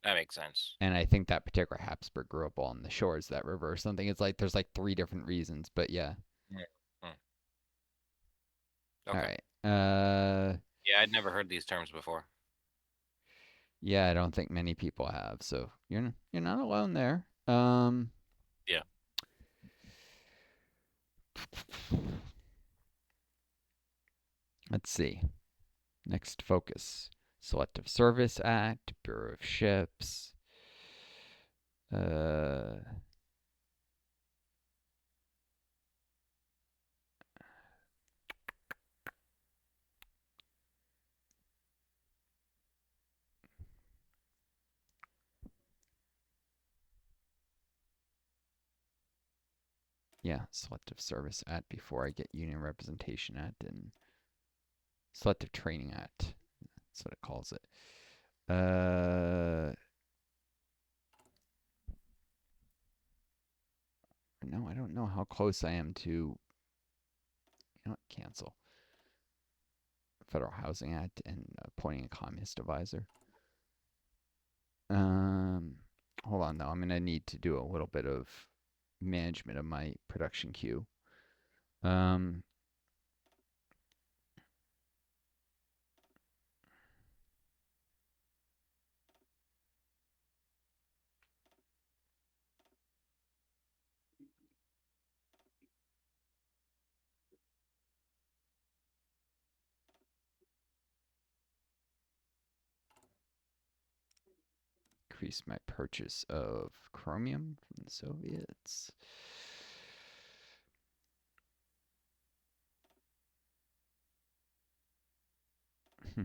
that makes sense.
And I think that particular Habsburg grew up on the shores of that river or something. It's like there's like three different reasons, but yeah.
Yeah. Hmm.
All
Okay.
right.
Yeah, I'd never heard these terms before.
Yeah, I don't think many people have. So you're not alone there.
Yeah.
Let's see. Next focus. Selective Service Act, Bureau of Ships. Uh, yeah, Selective Service Act before I get Union Representation Act and Selective Training Act. That's what it calls it. Uh, no, I don't know how close I am to. You know what? Cancel Federal Housing Act and appointing a communist advisor. Um, hold on though. I'm gonna need to do a little bit of management of my production queue. Um, increase my purchase of chromium from the Soviets. Hmm.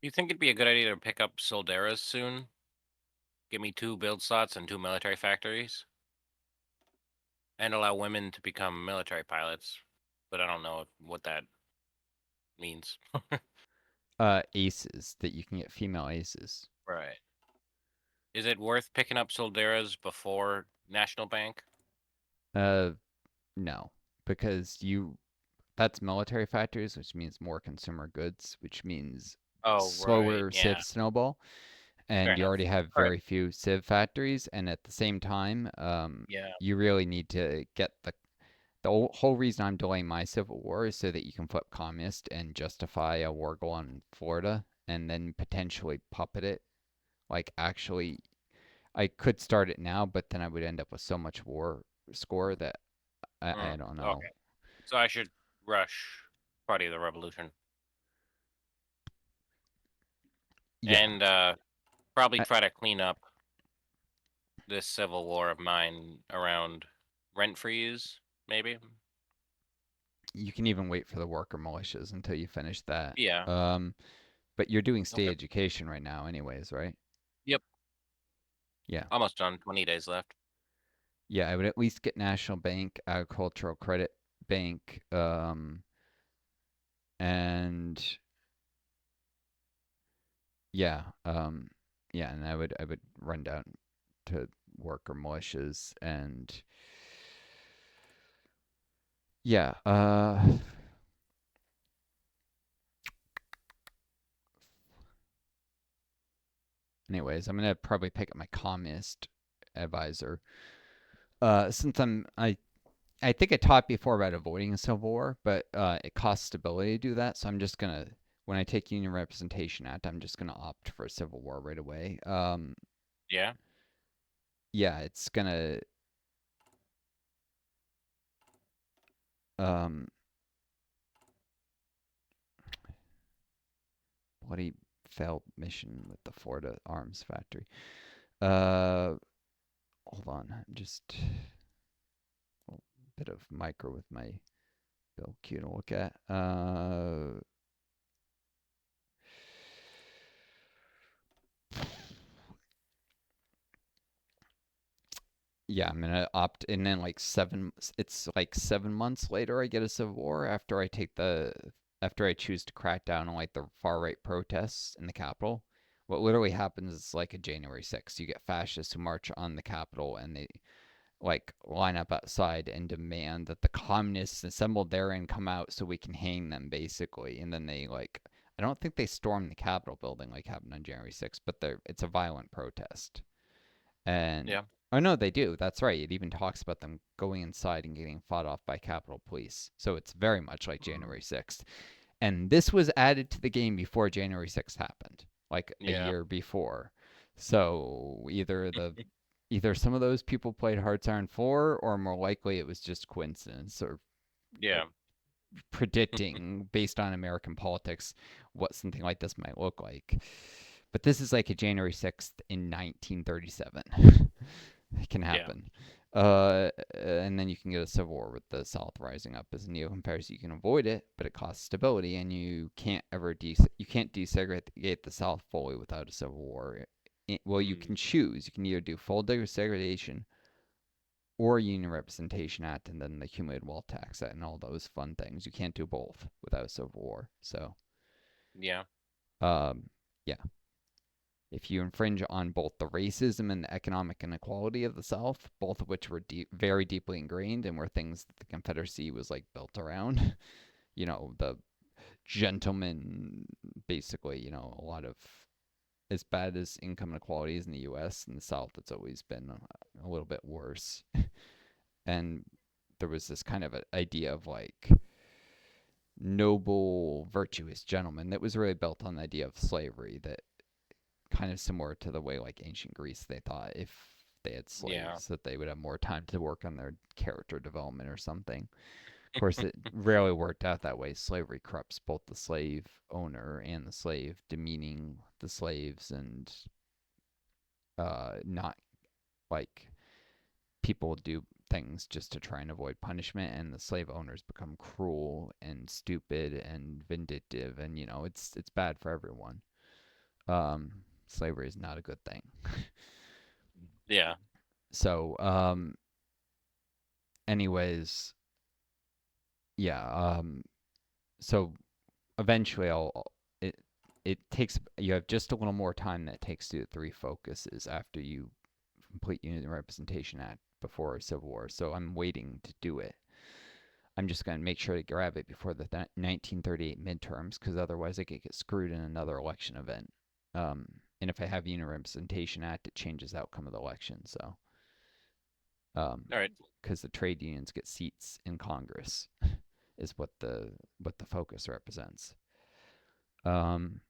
You think it'd be a good idea to pick up Solderas soon? Give me 2 build slots and 2 military factories, and allow women to become military pilots. But I don't know what that means.
Aces that you can get female aces.
Right. Is it worth picking up Solderas before National Bank?
Uh, no, because that's military factories, which means more consumer goods, which means
Oh, right.
slower
Yeah.
Civ snowball,
Fair
and you
enough.
already have
All right.
very few Civ factories, and at the same time,
Yeah.
you really need to get the whole reason I'm delaying my civil war is so that you can flip communist and justify a war goal on Florida, and then potentially puppet it. Like actually, I could start it now, but then I would end up with so much war score that I don't know.
Okay. So I should rush Party of the Revolution
Yeah,
and probably
I,
try to clean up this civil war of mine around rent freeze, maybe.
you can even wait for the worker militias until you finish that.
Yeah.
But you're doing state
Okay.
education right now, anyways, right?
Yep.
Yeah,
Almost done. 20 days left.
yeah. I would at least get National Bank, Agricultural Credit Bank, and yeah, yeah, and I would run down to worker militias and yeah. Anyways, I'm gonna probably pick up my communist advisor. Since I think I taught before about avoiding a civil war, but it costs stability to do that. So I'm just gonna, when I take Union Representation Act, I'm just gonna opt for a civil war right away.
Yeah.
Yeah, it's gonna um, bloody failed mission with the Florida arms factory. Uh, hold on, just a bit of micro with my bill queue to look at. Yeah, I'm gonna opt, and then like it's like 7 months later I get a civil war after I choose to crack down on like the far right protests in the Capitol. What literally happens is like a January 6th. You get fascists who march on the Capitol and they like line up outside and demand that the communists assembled therein come out so we can hang them basically. And then they like I don't think they storm the Capitol building like happened on January 6th, but it's a violent protest. And
Yeah.
oh no, they do. That's right. It even talks about them going inside and getting fought off by Capitol Police. So it's very much like
Mm.
January 6th. And this was added to the game before January 6th happened, like a
Yeah.
year before. So either some of those people played Hearts Iron 4 or more likely it was just coincidence or
Yeah.
predicting based on American politics what something like this might look like. But this is like a January 6th in 1937. It can
Yeah.
happen. And then you can get a civil war with the South rising up as neo compares. You can avoid it, but it costs stability, and you can't desegregate the South fully without a civil war. well, you
Mm,
can choose. You can either do full desegregation or Union Representation Act, and then the Accumulated Wealth Tax Act, and all those fun things. You can't do both without a civil war. So,
yeah.
um, yeah, if you infringe on both the racism and the economic inequality of the South, both of which were very deeply ingrained and were things that the Confederacy was like built around, the gentleman, basically, a lot of as bad as income inequality is in the U.S. in the South, it's always been a little bit worse. And there was this kind of idea of like noble, virtuous gentleman that was really built on the idea of slavery, that kind of similar to the way like ancient Greece, they thought if they had
Yeah.
slaves that they would have more time to work on their character development or something. Of course, it rarely worked out that way. Slavery corrupts both the slave owner and the slave, demeaning the slaves and not like people do things just to try and avoid punishment, and the slave owners become cruel and stupid and vindictive, and it's bad for everyone. Slavery is not a good thing.
Yeah.
So, anyways, yeah. So eventually, it it takes you have just a little more time than it takes to do three focuses after you complete Union Representation Act before a Civil War. So I'm waiting to do it. I'm just going to make sure to grab it before the 1938 midterms, because otherwise I could get screwed in another election event. And if I have Union Representation Act, it changes the outcome of the election. So,
All right.
because the trade unions get seats in Congress, is what the focus represents. Um,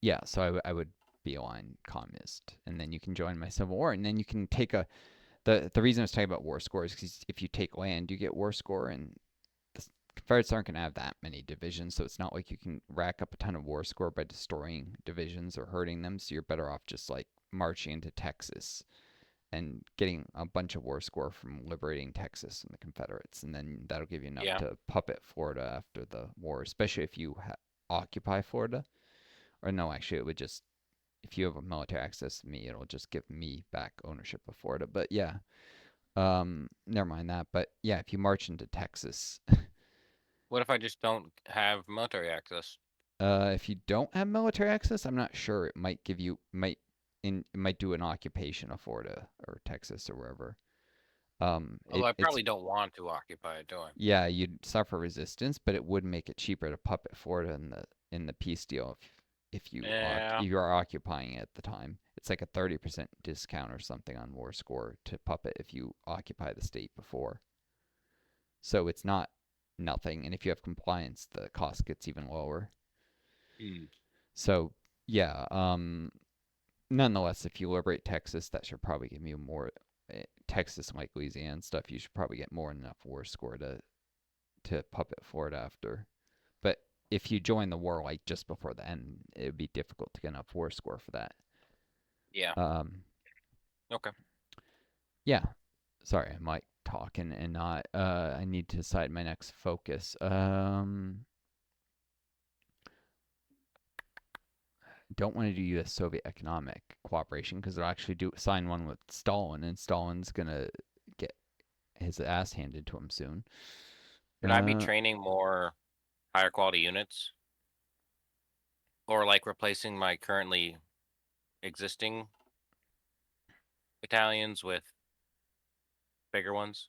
yeah, so I would be a line communist, and then you can join my Civil War, and then you can take the reason I was talking about war score is because if you take land, you get war score, and the Confederates aren't going to have that many divisions, so it's not like you can rack up a ton of war score by destroying divisions or hurting them. So you're better off just like marching into Texas and getting a bunch of war score from liberating Texas and the Confederates, and then that'll give you enough
Yeah.
to puppet Florida after the war, especially if you occupy Florida. Or no, actually, it would just if you have a military access to me, it'll just give me back ownership of Florida. But yeah, never mind that. But yeah, if you march into Texas,
What if I just don't have military access?
if you don't have military access, I'm not sure. It might give you it might do an occupation of Florida or Texas or wherever.
Although I
It's
probably don't want to occupy it, do I?
yeah, you'd suffer resistance, but it would make it cheaper to puppet Florida in the peace deal if
Yeah.
you are occupying it at the time. It's like a 30% discount or something on war score to puppet if you occupy the state before. So it's not nothing, and if you have compliance, the cost gets even lower.
Hmm.
So yeah, nonetheless, if you liberate Texas, that should probably give you more. Texas, like Louisiana and stuff, you should probably get more than enough war score to puppet Florida after. But if you join the war like just before the end, it would be difficult to get enough war score for that.
Yeah.
Um,
Okay.
yeah. Sorry, I'm like talking and not. I need to decide my next focus. Don't want to do U.S. Soviet economic cooperation because they'll actually do sign one with Stalin, and Stalin's gonna get his ass handed to him soon.
Should I be
Uh,
training more higher quality units? Or like replacing my currently existing battalions with bigger ones?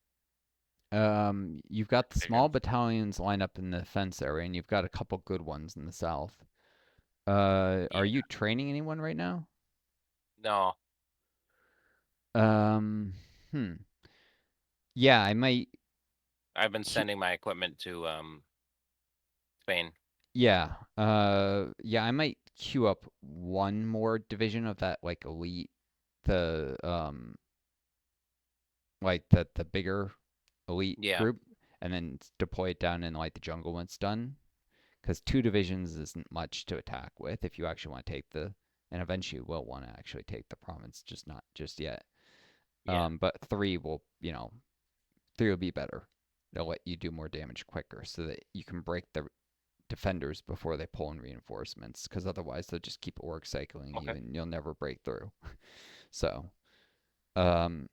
you've got the small
Divisions?
battalions lined up in the fence area, and you've got a couple good ones in the south. Are
Yeah.
you training anyone right now?
No.
Um, hmm. Yeah, I might.
I've been sending my equipment to Spain.
Yeah. Yeah, I might queue up one more division of that like elite, the like the bigger elite
Yeah.
group, and then deploy it down in like the jungle when it's done. Because two divisions isn't much to attack with if you actually want to take and eventually you will want to actually take the province, just not just yet.
Yeah.
But three will be better. They'll let you do more damage quicker, so that you can break the defenders before they pull in reinforcements, because otherwise they'll just keep org cycling you
Okay.
and you'll never break through. So, um,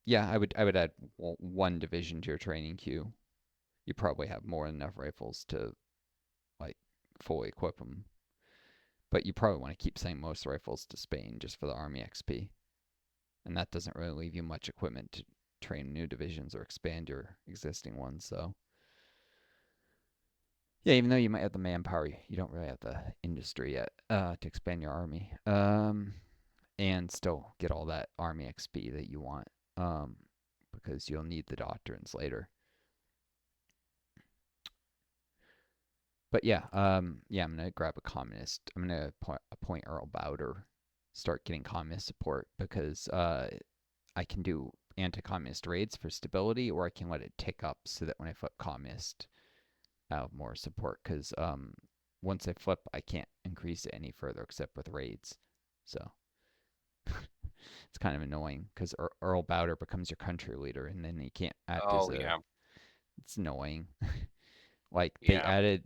yeah, I would add one division to your training queue. You probably have more than enough rifles to like fully equip them, but you probably want to keep sending most rifles to Spain just for the army XP, and that doesn't really leave you much equipment to train new divisions or expand your existing ones. So yeah, even though you might have the manpower, you don't really have the industry yet to expand your army, and still get all that army XP that you want, um, because you'll need the doctrines later. But yeah, yeah, I'm gonna grab a communist. I'm gonna appoint Earl Bowder, start getting communist support because I can do anti-communist raids for stability, or I can let it tick up so that when I flip communist, I'll have more support. Because once I flip, I can't increase it any further except with raids. So it's kind of annoying because Earl Bowder becomes your country leader, and then he can't act as
Oh
a.
yeah,
It's annoying. Like
yeah,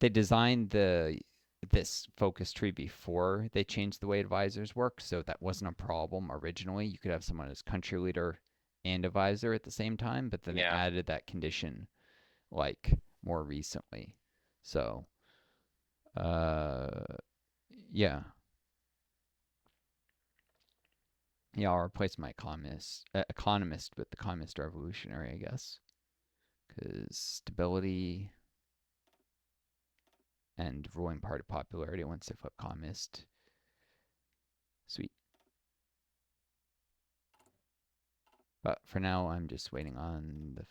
they designed this focus tree before they changed the way advisors work, so that wasn't a problem originally. You could have someone as country leader and advisor at the same time, but then they
yeah.
added that condition like more recently. So, uh, yeah, yeah, I'll replace my economist with the communist revolutionary, I guess, because stability and ruling party popularity once they flip communist. Sweet. But for now, I'm just waiting on the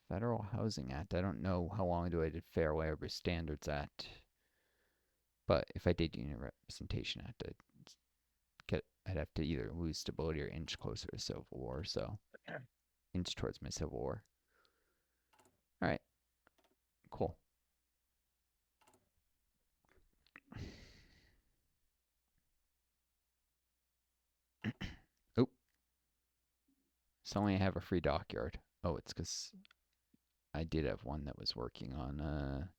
Federal Housing Act. I don't know how long ago I did Fair Labor Standards Act, but if I did Union Representation Act, I'd have to either lose stability or inch closer to civil war. So inch towards my civil war. All right, cool. Oh, suddenly I have a free dockyard. Oh, it's because I did have one that was working on.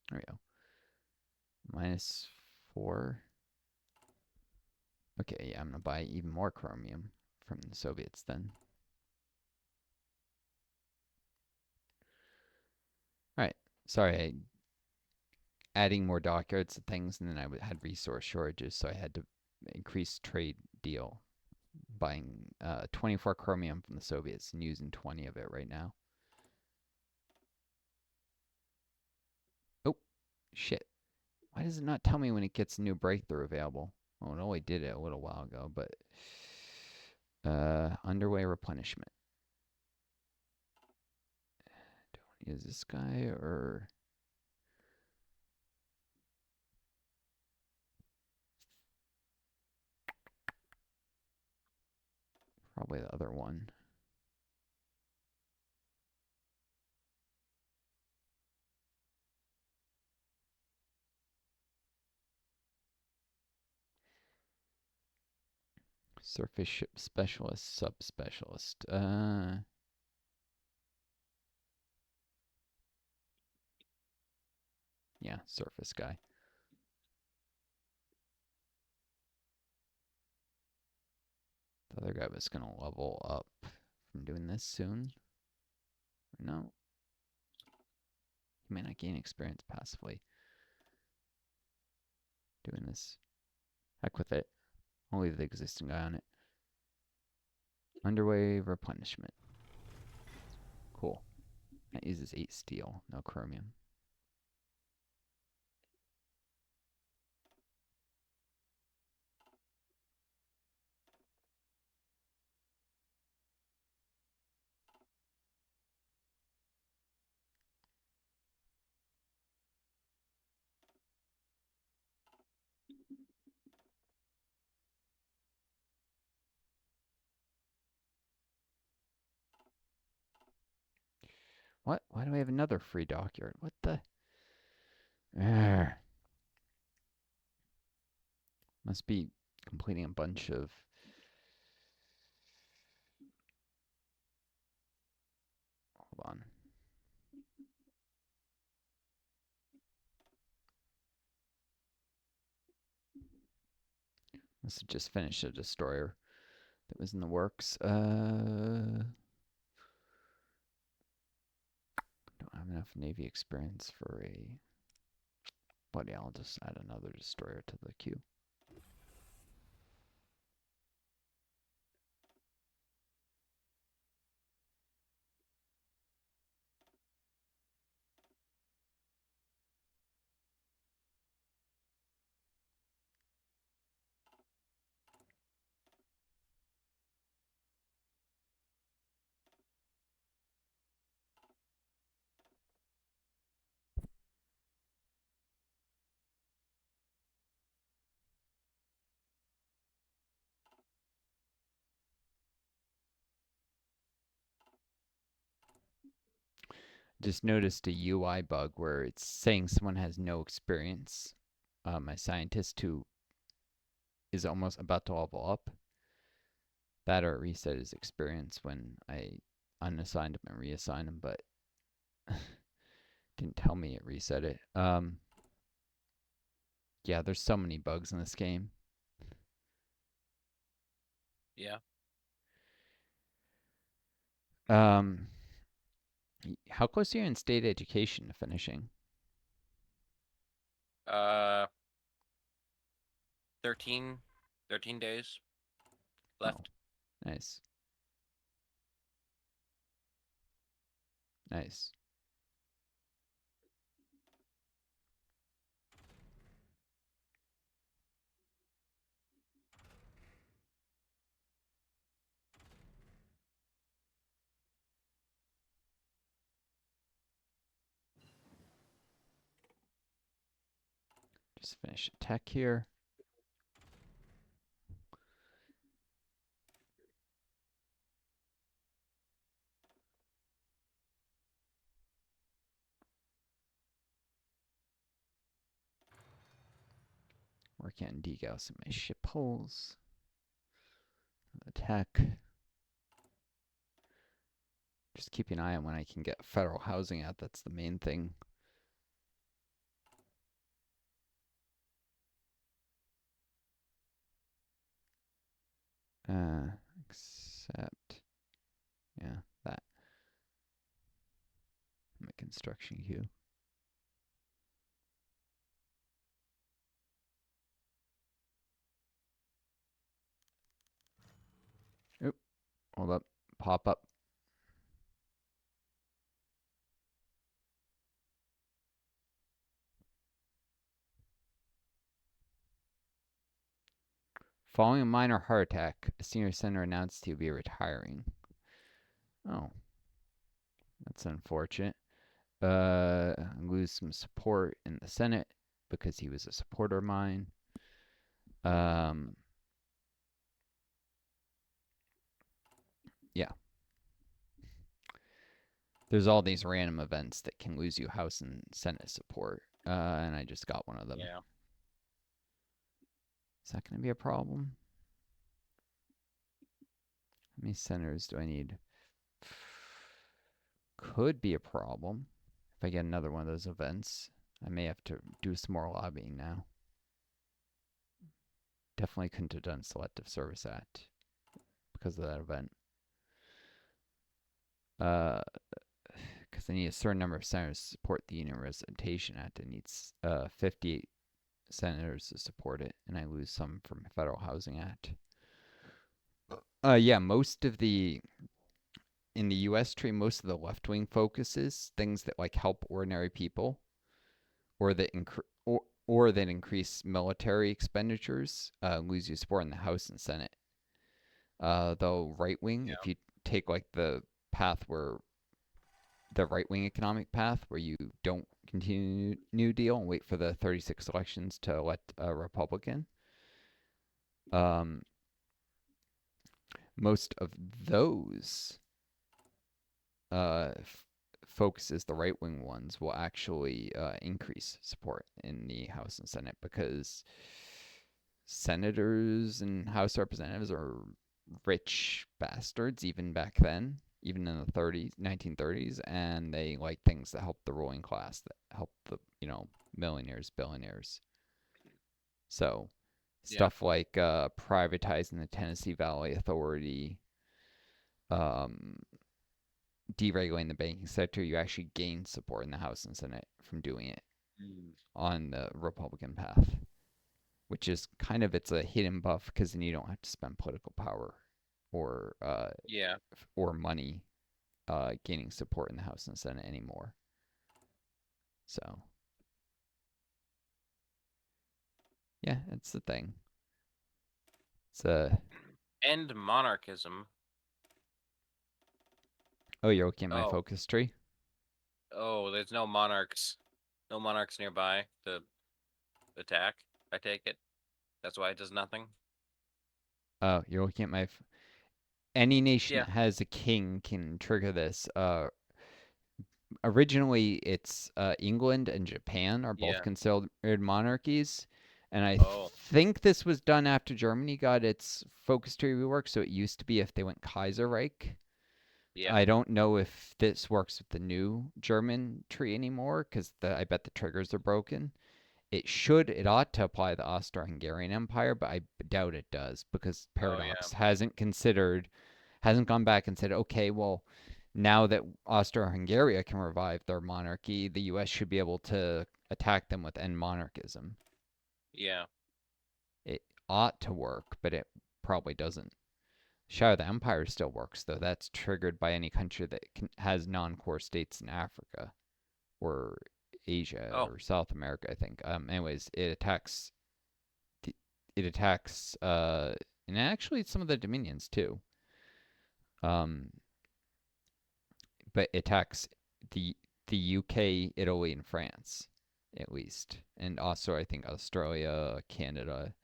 There we go. -4. Okay, yeah, I'm gonna buy even more chromium from the Soviets then. All right. Sorry, adding more dockyards to things, and then I had resource shortages, so I had to increase trade deal, buying 24 chromium from the Soviets and using 20 of it right now. Oh, shit. Why does it not tell me when it gets a new breakthrough available? Well, it only did it a little while ago, but underway replenishment. Do I use this guy or probably the other one? Surface ship specialist, subspecialist. Yeah, surface guy. The other guy was gonna level up from doing this soon. No, he may not gain experience passively doing this. Heck with it. I'll leave the existing guy on it. Underway replenishment. Cool. That uses 8 steel, no chromium. What? Why do I have another free dockyard? What the? Urgh. Must be completing a bunch of This just finished a destroyer that was in the works. Don't have enough Navy experience for a. But yeah, I'll just add another destroyer to the queue. Just noticed a UI bug where it's saying someone has no experience. My scientist who is almost about to level up, that or reset his experience when I unassigned him and reassigned him, but didn't tell me it reset it. Yeah, there's so many bugs in this game.
Yeah.
Um, how close are you in state education to finishing?
Uh, 13, 13 days
Oh,
left.
nice, nice. Just finish a tech here. Working on degaussing my ship holes. Attack. Just keeping an eye on when I can get federal housing out. That's the main thing. Except, yeah, that. My construction queue. Oop, hold up. Pop up. Following a minor heart attack, a senior senator announced he would be retiring. Oh, that's unfortunate. Lose some support in the Senate because he was a supporter of mine. Um, yeah. There's all these random events that can lose you House and Senate support, and I just got one of them.
Yeah.
Is that going to be a problem? How many senators do I need? Could be a problem if I get another one of those events. I may have to do some more lobbying now. Definitely couldn't have done Selective Service Act because of that event. Because I need a certain number of senators to support the Union Representation Act. It needs 58 senators to support it, and I lose some from Federal Housing Act. Yeah, most of the in the U.S. tree, most of the left wing focuses things that like help ordinary people, or that or that increase military expenditures, lose you support in the House and Senate. Though right wing, if
Yeah.
you take like the path where the right wing economic path, where you don't continue New Deal and wait for the 36 elections to elect a Republican, um, most of those focuses, the right wing ones, will actually increase support in the House and Senate because senators and House representatives are rich bastards even back then, even in the 1930s, and they like things that help the ruling class, that help the millionaires, billionaires. So
Yeah.
Stuff like privatizing the Tennessee Valley Authority, um, deregulating the banking sector, you actually gain support in the House and Senate from doing it
Mm.
on the Republican path, which is kind of it's a hidden buff because then you don't have to spend political power or
Yeah.
money gaining support in the House and Senate anymore. So yeah, it's the thing. It's a
End monarchism.
oh, you're looking at my
Oh.
focus tree.
Oh, there's no monarchs. No monarchs nearby to attack. I take it. That's why it does nothing.
Oh, you're looking at my. Any nation
Yeah.
that has a king can trigger this. Originally, it's England and Japan are both
Yeah.
considered monarchies, and I
Oh.
think this was done after Germany got its focus tree reworked. So it used to be if they went Kaiserreich.
Yeah.
I don't know if this works with the new German tree anymore because I bet the triggers are broken. It ought to apply to the Austro-Hungarian Empire, but I doubt it does because
Oh yeah.
Paradox hasn't gone back and said, okay, well, now that Austro-Hungary can revive their monarchy, the U.S. should be able to attack them with end monarchism.
Yeah.
It ought to work, but it probably doesn't. Shadow of the Empire still works, though. That's triggered by any country that has non-core states in Africa or Asia
Oh.
or South America, I think. Anyways, it attacks and actually some of the dominions too. Um, but it attacks the UK, Italy, and France at least, and also I think Australia, Canada.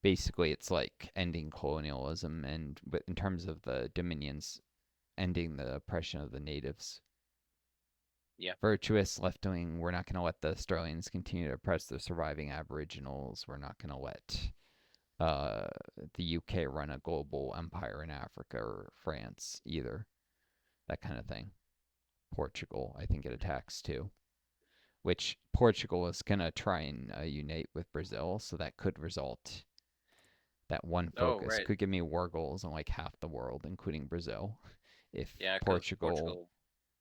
Basically, it's like ending colonialism and, in terms of the dominions, ending the oppression of the natives.
Yeah.
Virtuous left wing. We're not going to let the Australians continue to oppress the surviving Aboriginals. We're not going to let uh, the UK run a global empire in Africa or France either. That kind of thing. Portugal, I think it attacks too. Which Portugal is going to try and unite with Brazil, so that could result. That one
Oh
focus
right.
could give me war goals in like half the world, including Brazil. If
Yeah, because
Portugal,
Portugal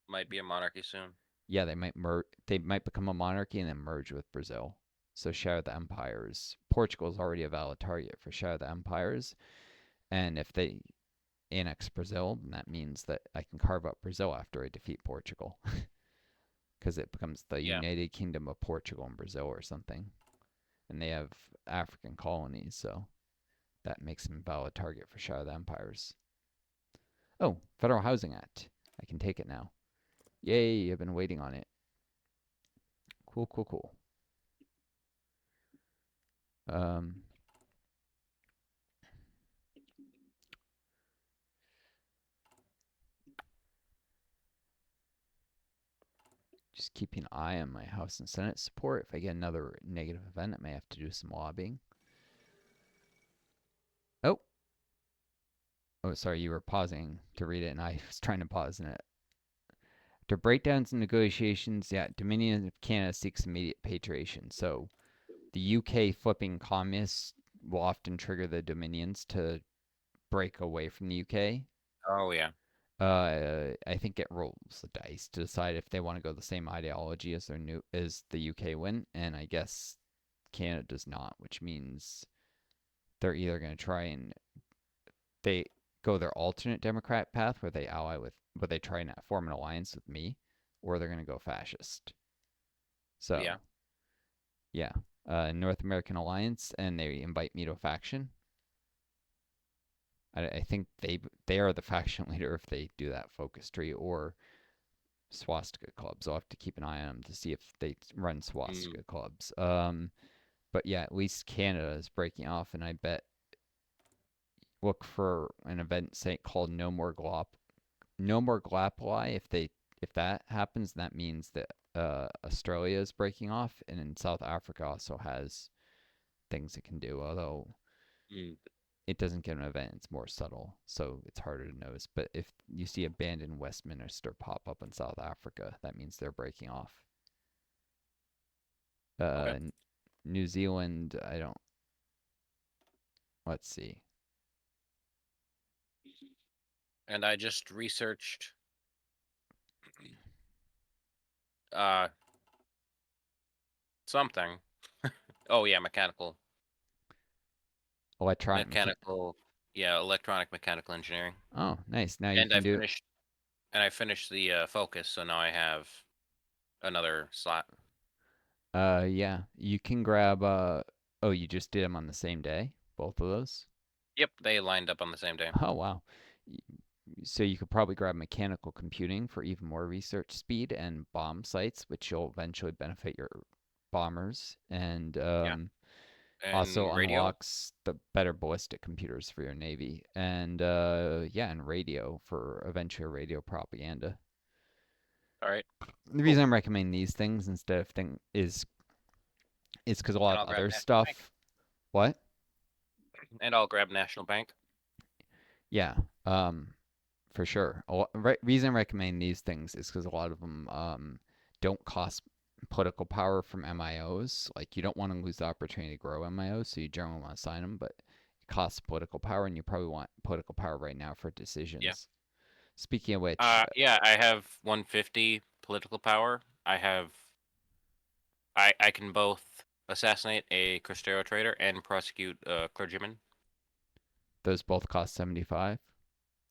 might be a monarchy soon.
yeah, they might become a monarchy and then merge with Brazil. So share the empires. Portugal is already a valid target for share the empires, and if they annex Brazil, then that means that I can carve up Brazil after I defeat Portugal, because it becomes the
Yeah.
United Kingdom of Portugal and Brazil or something, and they have African colonies, so that makes them a valid target for share the empires. Oh, Federal Housing Act. I can take it now. Yay! I've been waiting on it. Cool, cool, cool. Um, just keeping an eye on my House and Senate support. If I get another negative event, I may have to do some lobbying. Oh, oh, sorry, you were pausing to read it, and I was trying to pause in it. After breakdowns in negotiations, yeah, Dominion of Canada seeks immediate patriation. So the UK flipping communists will often trigger the Dominions to break away from the UK.
Oh yeah.
I think it rolls the dice to decide if they want to go the same ideology as the UK win, and I guess Canada does not, which means they're either going to try and they go their alternate Democrat path where they try and form an alliance with me, or they're going to go fascist. So
Yeah.
yeah, North American alliance, and they invite me to a faction. I think they are the faction leader if they do that focus tree or swastika clubs. I'll have to keep an eye on them to see if they run
Mm.
swastika clubs. But yeah, at least Canada is breaking off, and I bet look for an event say called No More Glapoli. If that happens, that means that Australia is breaking off, and then South Africa also has things it can do. Although
Mm.
it doesn't get an event, it's more subtle, so it's harder to notice. But if you see abandoned Westminster pop up in South Africa, that means they're breaking off.
Okay.
Uh, New Zealand, I don't. let's see.
And I just researched uh something. Oh yeah,
Electronic mechanic.
mechanical, yeah, electronic mechanical engineering.
Oh, nice. Now you
And
can do.
I finished the focus, so now I have another slot.
Yeah, you can grab. Oh, you just did them on the same day, both of those.
Yep, they lined up on the same day.
Oh wow. So you could probably grab mechanical computing for even more research speed and bomb sites, which will eventually benefit your bombers, and
Yeah,
also
and radio.
unlocks the better ballistic computers for your navy, and yeah, and radio for eventual radio propaganda.
All right,
The
cool.
reason I'm recommending these things instead of is because a lot
And
of
I'll grab
other
National Bank.
stuff. What?
And I'll grab National Bank.
Yeah. For sure. Reason I recommend these things is because a lot of them don't cost political power from MIOs. Like you don't want to lose the opportunity to grow MIOs, so you generally want to sign them, but it costs political power, and you probably want political power right now for
Yeah.
decisions. Speaking of which,
Yeah, I have 150 political power. I can both assassinate a Cristero trader and prosecute a clergyman.
those both cost 75.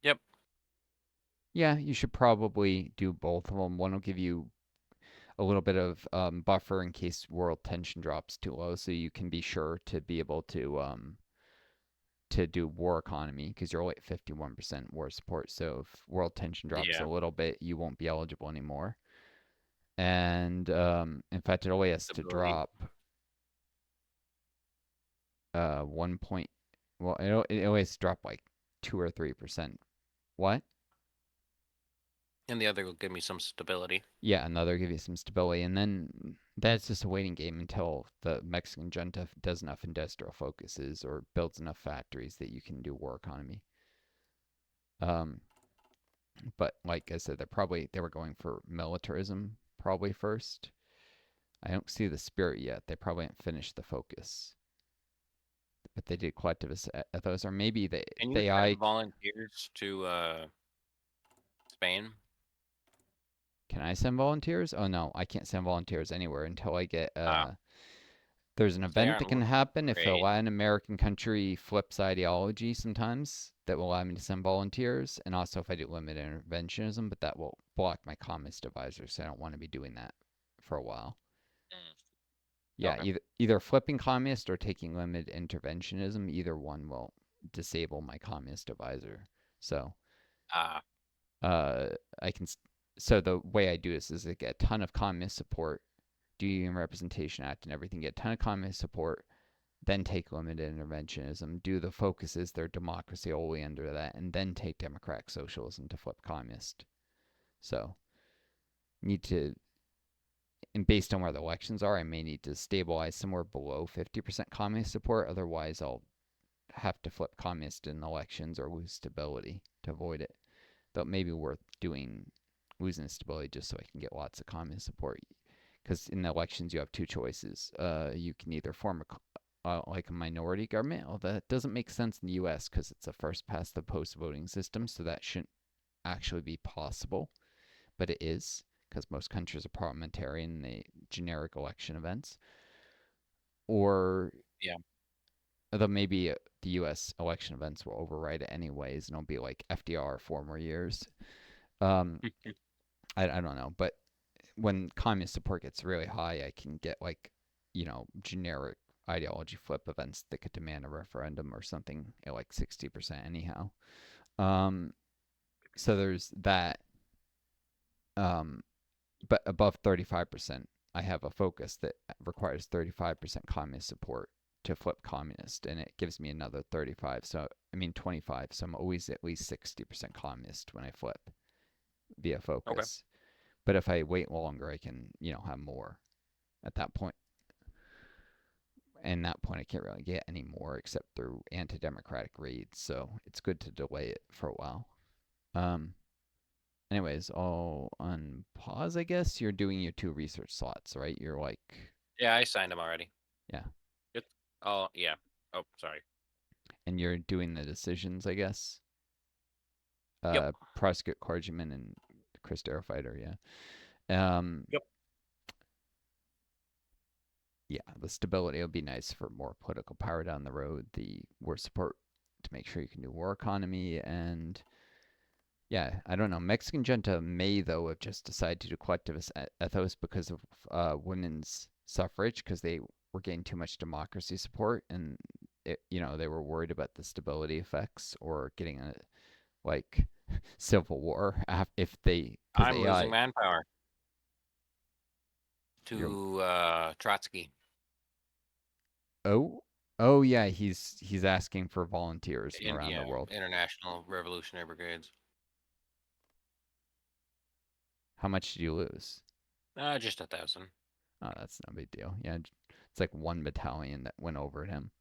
Yep.
Yeah, you should probably do both of them. One will give you a little bit of buffer in case world tension drops too low, so you can be sure to be able to do war economy because you're only at 51% war support. So if world tension drops a
Yeah.
little bit, you won't be eligible anymore. And in fact, it only has to
Stability.
drop 1 point. Well, it only has to drop like 2 or 3%. What?
And the other will give me some stability.
Yeah, another give you some stability, and then that's just a waiting game until the Mexican junta does enough industrial focuses or builds enough factories that you can do war economy. Um, but like I said, they were going for militarism probably first. I don't see the spirit yet. They probably haven't finished the focus, but they did collectivist ethos, or maybe
Can you
the
send
AI.
volunteers to Spain?
Can I send volunteers? Oh no, I can't send volunteers anywhere until I get
Ah,
there's an
they
event that
aren't
can
looking
happen if a
great.
Latin American country flips ideology sometimes that will allow me to send volunteers, and also if I do limited interventionism, but that will block my communist advisor, so I don't want to be doing that for a while.
Mm,
Yeah,
okay.
either flipping communist or taking limited interventionism, either one will disable my communist advisor. So,
Ah,
uh, I can. So the way I do this is I get a ton of communist support, do Union Representation Act and everything, get a ton of communist support, then take limited interventionism, do the focuses, their democracy all the way under that, and then take democratic socialism to flip communist. So need to, and based on where the elections are, I may need to stabilize somewhere below 50% communist support. Otherwise, I'll have to flip communist in elections or lose stability to avoid it. Though it may be worth doing losing stability just so I can get lots of communist support. Because in the elections, you have two choices. You can either form like a minority government. Well, that doesn't make sense in the U.S. because it's a first past the post voting system, so that shouldn't actually be possible, but it is because most countries are parliamentarian in the generic election events. Or
yeah.
though maybe the U.S. election events will override it anyways, and it'll be like FDR 4 more years. Um, I don't know, but when communist support gets really high, I can get like, generic ideology flip events that could demand a referendum or something at like 60% anyhow. Um, so there's that. Um, but above 35%, I have a focus that requires 35% communist support to flip communist, and it gives me another 35. So, I mean, 25. So I'm always at least 60% communist when I flip via
Okay.
focus. But if I wait longer, I can, have more at that point. And that point, I can't really get any more except through anti-democratic raids. So it's good to delay it for a while. Um, anyways, I'll unpause. I guess you're doing your 2 research slots, right? You're like,
Yeah, I signed them already.
yeah.
It, oh, yeah. Oh, sorry.
and you're doing the decisions, I guess.
Yep.
Prosecute clergyman and Chris Fighter, yeah.
Yep.
Yeah, the stability will be nice for more political power down the road. The war support to make sure you can do war economy and yeah, I don't know. Mexican junta may though have just decided to do collectivist ethos because of women's suffrage because they were getting too much democracy support and they were worried about the stability effects or getting a like civil war if they because
I'm
AI
losing manpower
you're
to Trotsky.
oh oh yeah he's asking for volunteers from
In
around the
yeah,
world.
International Revolutionary Brigades.
How much did you lose?
Just 1,000.
Oh, that's no big deal. Yeah, it's like one battalion that went over at him.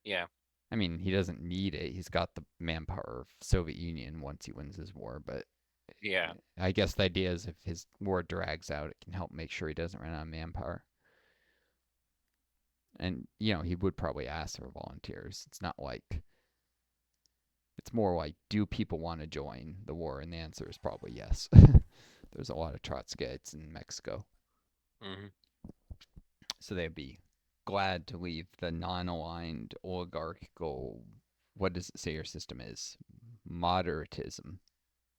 Yeah.
I mean, he doesn't need it. He's got the manpower of Soviet Union once he wins his war, but
Yeah.
I guess the idea is if his war drags out, it can help make sure he doesn't run out of manpower. And he would probably ask for volunteers. It's more like, do people want to join the war? And the answer is probably yes. There's a lot of Trotskyites in Mexico,
Hmm.
so they'd be glad to leave the non-aligned oligarchical. What does it say your system is? Moderatism.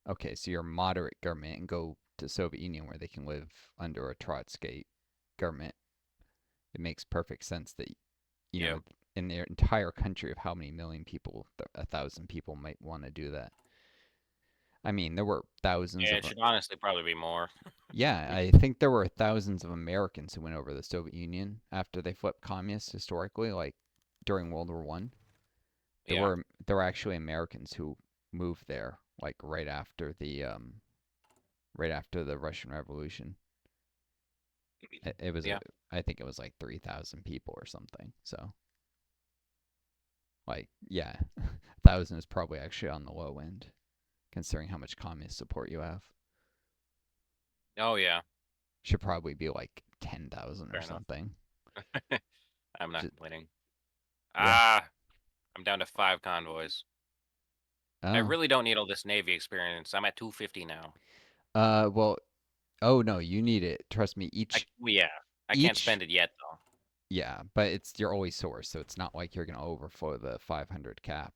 Okay, so you're a moderate government and go to Soviet Union where they can live under a Trotsky government. It makes perfect sense that you
Yeah.
know in their entire country of how many million people, 1,000 people might want to do that. I mean, there were thousands
Yeah,
of
it should honestly probably be more.
yeah, I think there were thousands of Americans who went over to the Soviet Union after they flipped communist historically, like during World War One. There
Yeah.
actually Americans who moved there, like right after the Russian Revolution. It was
Yeah.
I think it was like 3,000 people or something. So like yeah, 1,000 is probably actually on the low end considering how much communist support you have.
Oh yeah.
Should probably be like 10,000 or
Fair enough.
something.
I'm not
Just,
complaining.
yeah.
Ah, I'm down to 5 convoys. I
Oh.
really don't need all this Navy experience. I'm at 250 now.
Well, oh no, you need it. Trust me.
Well, yeah. I can't
Each
spend it yet though.
yeah, but it's your always source, so it's not like you're gonna overflow the 500 cap.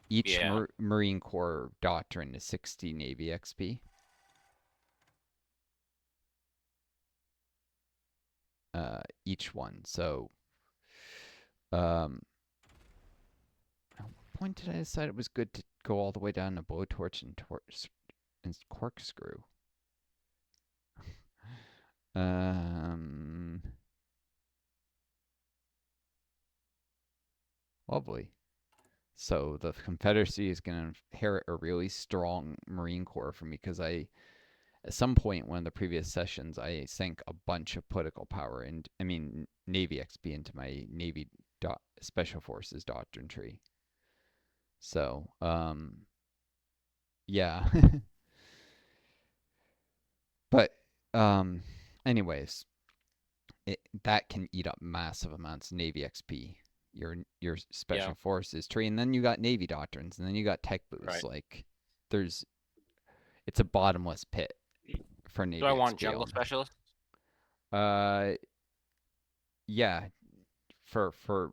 Each
Yeah.
Marine Corps doctrine is 60 Navy XP. Each one. So, at what point did I decide it was good to go all the way down to blowtorch and corkscrew? Um, Lovely. So the Confederacy is going to inherit a really strong Marine Corps from me because at some point, in one of the previous sessions, I sank a bunch of political power and I mean Navy XP into my Navy Special Forces doctrine tree. So, yeah, but um, anyways, that can eat up massive amounts of Navy XP. Your
Yeah.
Special Forces tree, and then you got Navy doctrines, and then you got tech boosts.
Right.
Like, there's it's a bottomless pit for
Do I
Navy
want
XP
jungle
alone.
specialists?
Uh, yeah, for for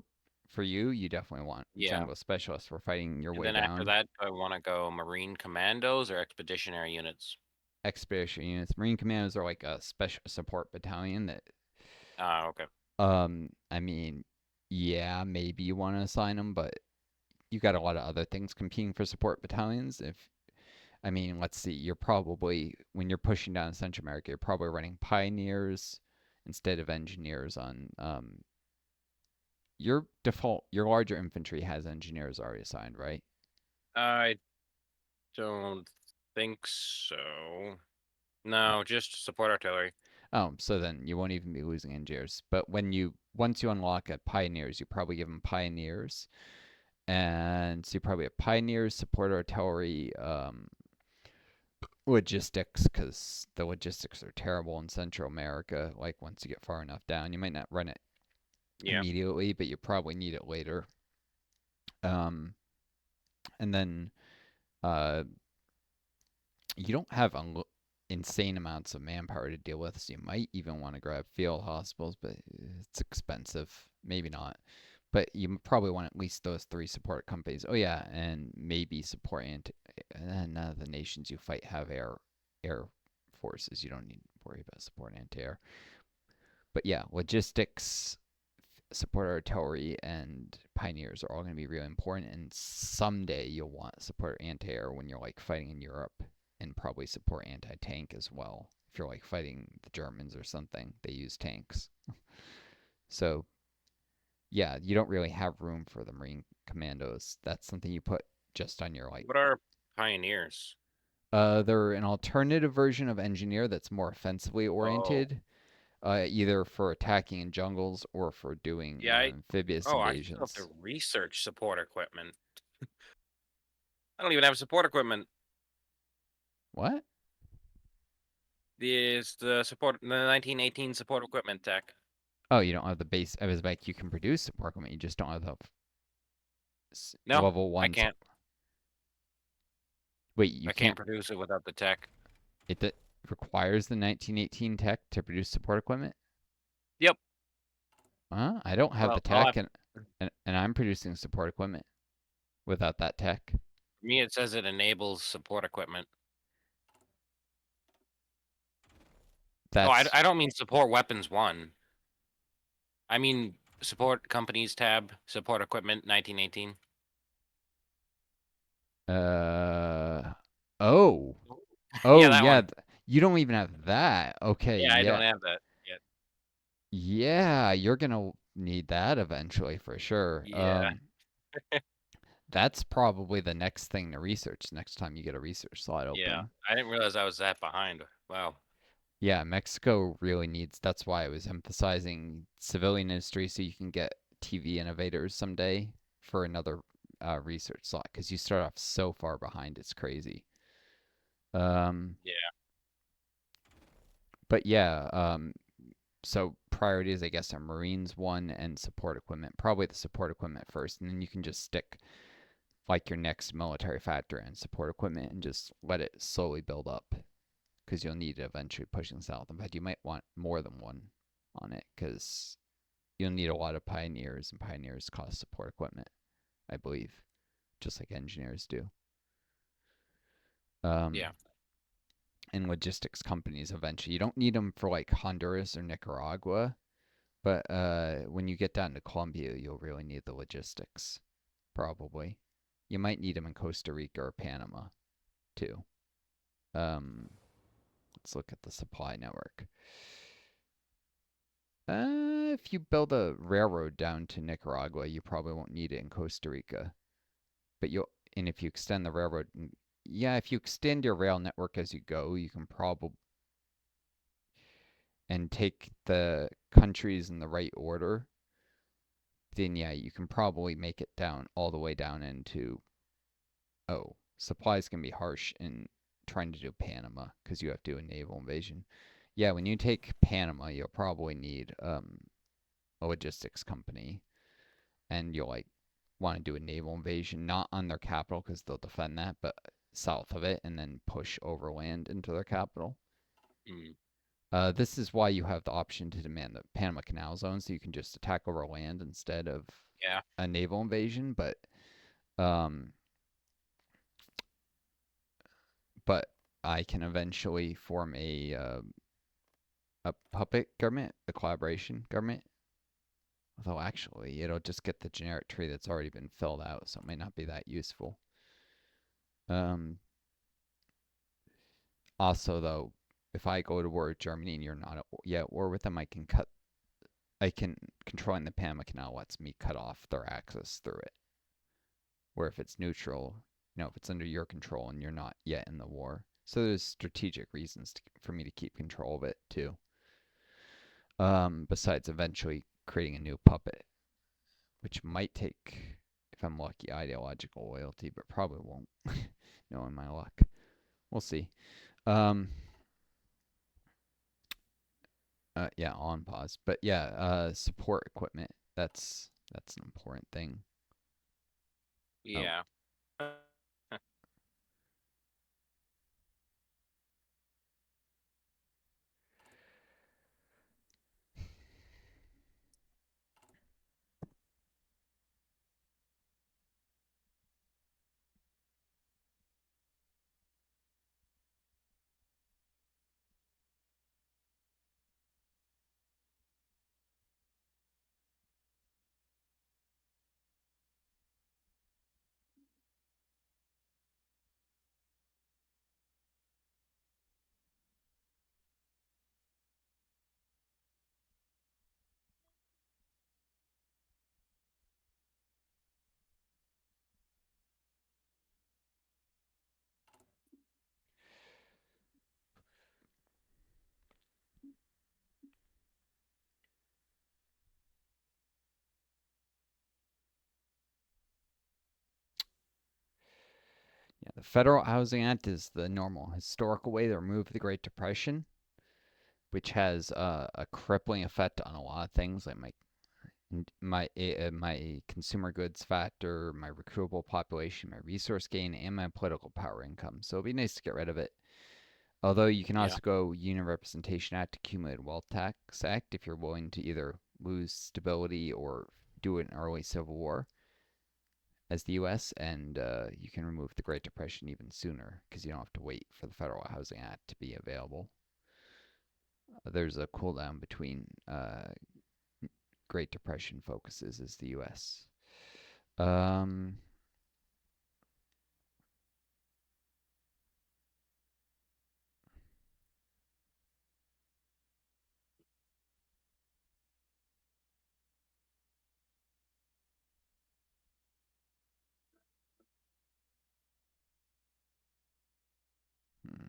for you, you definitely want
Yeah.
jungle specialists for fighting your
And
way
then after
down.
that, do I want to go Marine Commandos or Expeditionary Units?
Expedition units, Marine Commandos are like a special support battalion that,
Ah, okay.
I mean, yeah, maybe you want to assign them, but you got a lot of other things competing for support battalions. I mean, let's see, you're probably when you're pushing down Central America, you're probably running pioneers instead of engineers on your larger infantry has engineers already assigned, right?
I don't think so.
Uh,
No, just support artillery.
oh, so then you won't even be losing engineers. But once you unlock at pioneers, you probably give them pioneers, and so you probably have pioneers, support artillery, logistics, because the logistics are terrible in Central America. Like once you get far enough down, you might not run it
Yeah.
immediately, but you probably need it later. Um, and then uh, you don't have insane amounts of manpower to deal with, so you might even want to grab field hospitals, but it's expensive. Maybe not. But you probably want at least those three support companies. Oh yeah, and maybe support none of the nations you fight have air forces. You don't need to worry about support anti-air. But yeah, logistics, support artillery, and pioneers are all going to be really important. And someday you'll want support anti-air when you're like fighting in Europe, and probably support anti-tank as well. If you're like fighting the Germans or something, they use tanks. So yeah, you don't really have room for the Marine Commandos. That's something you put just on your like.
What are pioneers?
They're an alternative version of engineer that's more offensively
Oh,
oriented, either for attacking in jungles or for doing
yeah.
amphibious
Oh, I still have
invasions.
to research support equipment. I don't even have support equipment.
What?
Is the support the 1918 support equipment tech?
Oh, you don't have the base. I was like, you can produce support equipment. You just don't have the
No,
level
I
one.
can't.
Wait, you
I can't
can't.
produce it without the tech.
It requires the 1918 tech to produce support equipment.
Yep.
I don't have the
Well, I'll
tech,
have.
and I'm producing support equipment without that tech.
For me, it says it enables support equipment. Oh,
That's
I don't mean support weapons one. I mean support companies tab, support equipment 1918.
uh oh
Yeah,
oh
that
yeah.
one.
You don't even have that. Okay,
Yeah, I
yeah,
don't have that yet.
yeah. You're gonna need that eventually for sure.
Yeah.
That's probably the next thing to research next time you get a research slot
Yeah.
open.
I didn't realize I was that behind. Wow.
Yeah, Mexico really needs. That's why I was emphasizing civilian industry so you can get TV innovators someday for another research slot because you start off so far behind. It's crazy. Um,
Yeah.
but yeah, so priorities, I guess, are Marines one and support equipment. Probably the support equipment first, and then you can just stick like your next military factor in support equipment and just let it slowly build up because you'll need it eventually pushing south. In fact, you might want more than one on it because you'll need a lot of pioneers, and pioneers cost support equipment, I believe, just like engineers do. Um,
Yeah.
and logistics companies eventually. You don't need them for like Honduras or Nicaragua, but when you get down to Colombia, you'll really need the logistics, probably. You might need them in Costa Rica or Panama, too. Um, let's look at the supply network. If you build a railroad down to Nicaragua, you probably won't need it in Costa Rica. But you'll, and if you extend the railroad, yeah, if you extend your rail network as you go, you can probably and take the countries in the right order. Then yeah, you can probably make it down all the way down into supplies can be harsh in trying to do Panama because you have to do a naval invasion. Yeah, when you take Panama, you'll probably need a logistics company, and you'll like want to do a naval invasion, not on their capital because they'll defend that, but south of it, and then push overland into their capital.
Mm.
This is why you have the option to demand the Panama Canal Zone, so you can just attack over land instead of
Yeah.
a naval invasion. Um, but I can eventually form a puppet government, a collaboration government. Although actually, it'll just get the generic tree that's already been filled out, so it might not be that useful. Um, Also, though, if I go to war with Germany and you're not yet at war with them, I can controlling the Panama Canal lets me cut off their access through it. Where if it's neutral, if it's under your control and you're not yet in the war. So there's strategic reasons for me to keep control of it too. Besides eventually creating a new puppet, which might take, if I'm lucky, ideological loyalty, but probably won't, knowing my luck. We'll see. Um, yeah, on pause. But yeah, support equipment. That's an important thing. Oh,
Yeah.
yeah. The Federal Housing Act is the normal historical way to remove the Great Depression, which has a crippling effect on a lot of things like my consumer goods factor, my recruitable population, my resource gain, and my political power income. So it'd be nice to get rid of it. Although you can
Yeah.
also go Union Representation Act, Accumulated Wealth Tax Act if you're willing to either lose stability or do an early civil war as the U.S. and you can remove the Great Depression even sooner because you don't have to wait for the Federal Housing Act to be available. There's a cooldown between Great Depression focuses as the U.S. Um, hmm.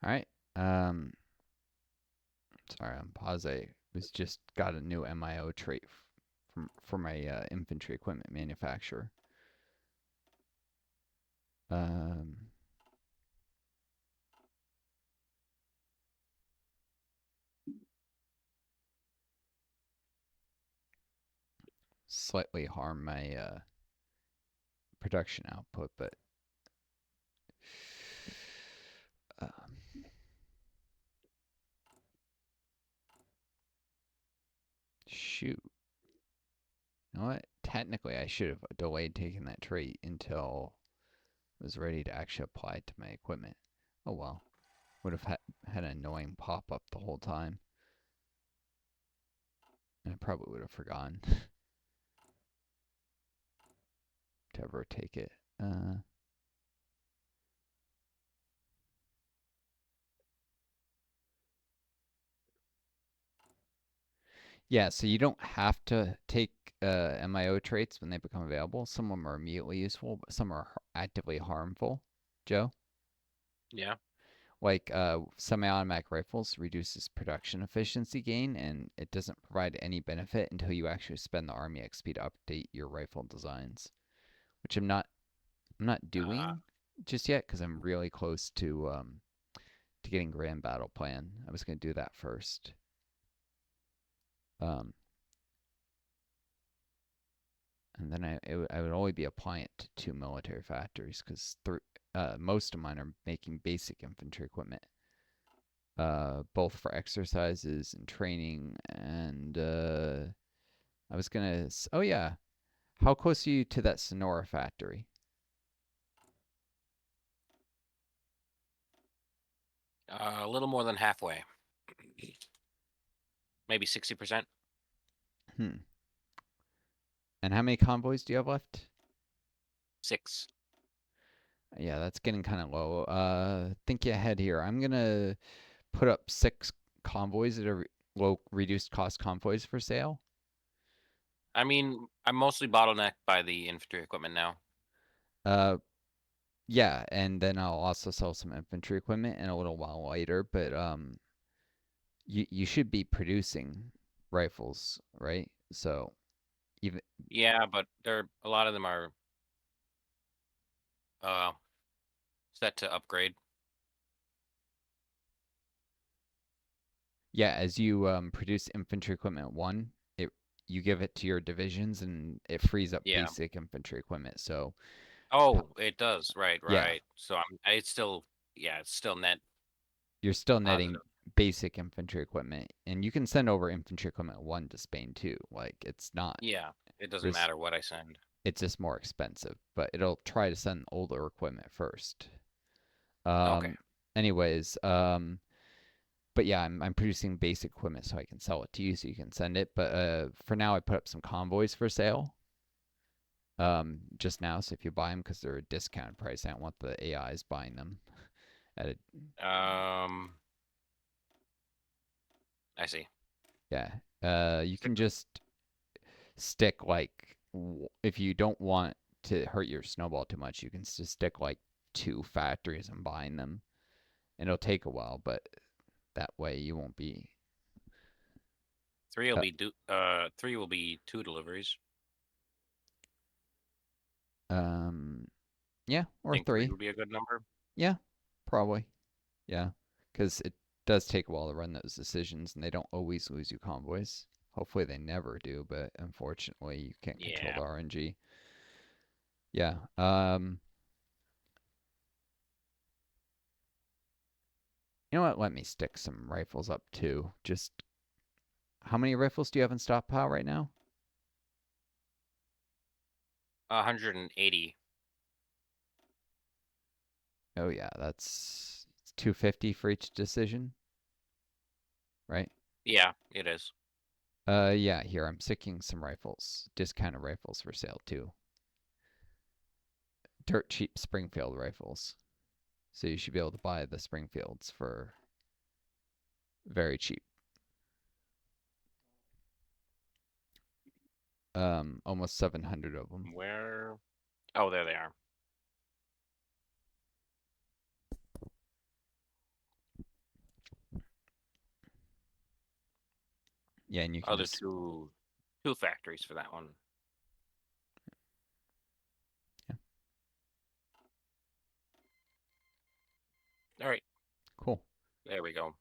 All right. Um, sorry, I'm pause. I was just got a new MIO trait from for my infantry equipment manufacturer. Um, slightly harm my production output, but um, shoot. You know what? Technically, I should have delayed taking that trait until I was ready to actually apply it to my equipment. Oh well. Would have had an annoying pop up the whole time. And I probably would have forgotten to ever take it. Uh, yeah, so you don't have to take MIO traits when they become available. Some of them are immediately useful, but some are actively harmful. Joe?
Yeah.
Like semi-automatic rifles reduces production efficiency gain, and it doesn't provide any benefit until you actually spend the Army XP to update your rifle designs, which I'm not
Uh,
doing just yet because I'm really close to getting Grand Battle Plan. I was going to do that first. Um, and then I would only be applying it to two military factories because most of mine are making basic infantry equipment, both for exercises and training. And I was gonna. Oh yeah, how close are you to that Sonora factory?
a little more than halfway. Maybe 60%.
Hmm. And how many convoys do you have left?
6.
Yeah, that's getting kind of low. Think ahead here. I'm gonna put up 6 convoys that are low reduced cost convoys for sale.
I mean, I'm mostly bottlenecked by the infantry equipment now.
Uh, Yeah, and then I'll also sell some infantry equipment in a little while later. But you should be producing rifles, right? So even
Yeah, but there a lot of them are uh set to upgrade.
yeah, as you produce infantry equipment one, it you give it to your divisions and it frees up
Yeah.
basic infantry equipment. So
Oh, it does. Right,
yeah,
right. So it's still, yeah, it's still net
you're still netting
positive.
basic infantry equipment, and you can send over infantry equipment one to Spain too. Like it's not
Yeah, it doesn't
just
matter what I send.
it's just more expensive, but it'll try to send older equipment first.
Okay.
Um, anyways, but yeah, I'm producing basic equipment so I can sell it to you so you can send it. But for now, I put up some convoys for sale. Just now, so if you buy them because they're a discounted price, I don't want the AIs buying them at a
Um, I see.
yeah. You
Stick
can just stick like if you don't want to hurt your snowball too much, you can just stick like two factories and buying them, and it'll take a while, but that way you won't be. Uh,
three will be two deliveries.
um, yeah, or
Think three
three.
would be a good number.
Yeah, probably. Yeah, because it does take a while to run those decisions, and they don't always lose you convoys. Hopefully they never do, but unfortunately you can't control
Yeah.
the RNG. Yeah. You know what? Let me stick some rifles up too. Just how many rifles do you have in stockpile right now?
180.
Oh yeah, that's 250 for each decision, right?
Yeah, it is.
Yeah, here I'm sticking some rifles, discounted rifles for sale too. Dirt cheap Springfield rifles. So you should be able to buy the Springfields for very cheap. Almost 700 of them.
Where? Oh, there they are.
Yeah, and you can
Other
just
two factories for that one.
yeah,
All right,
cool.
there we go.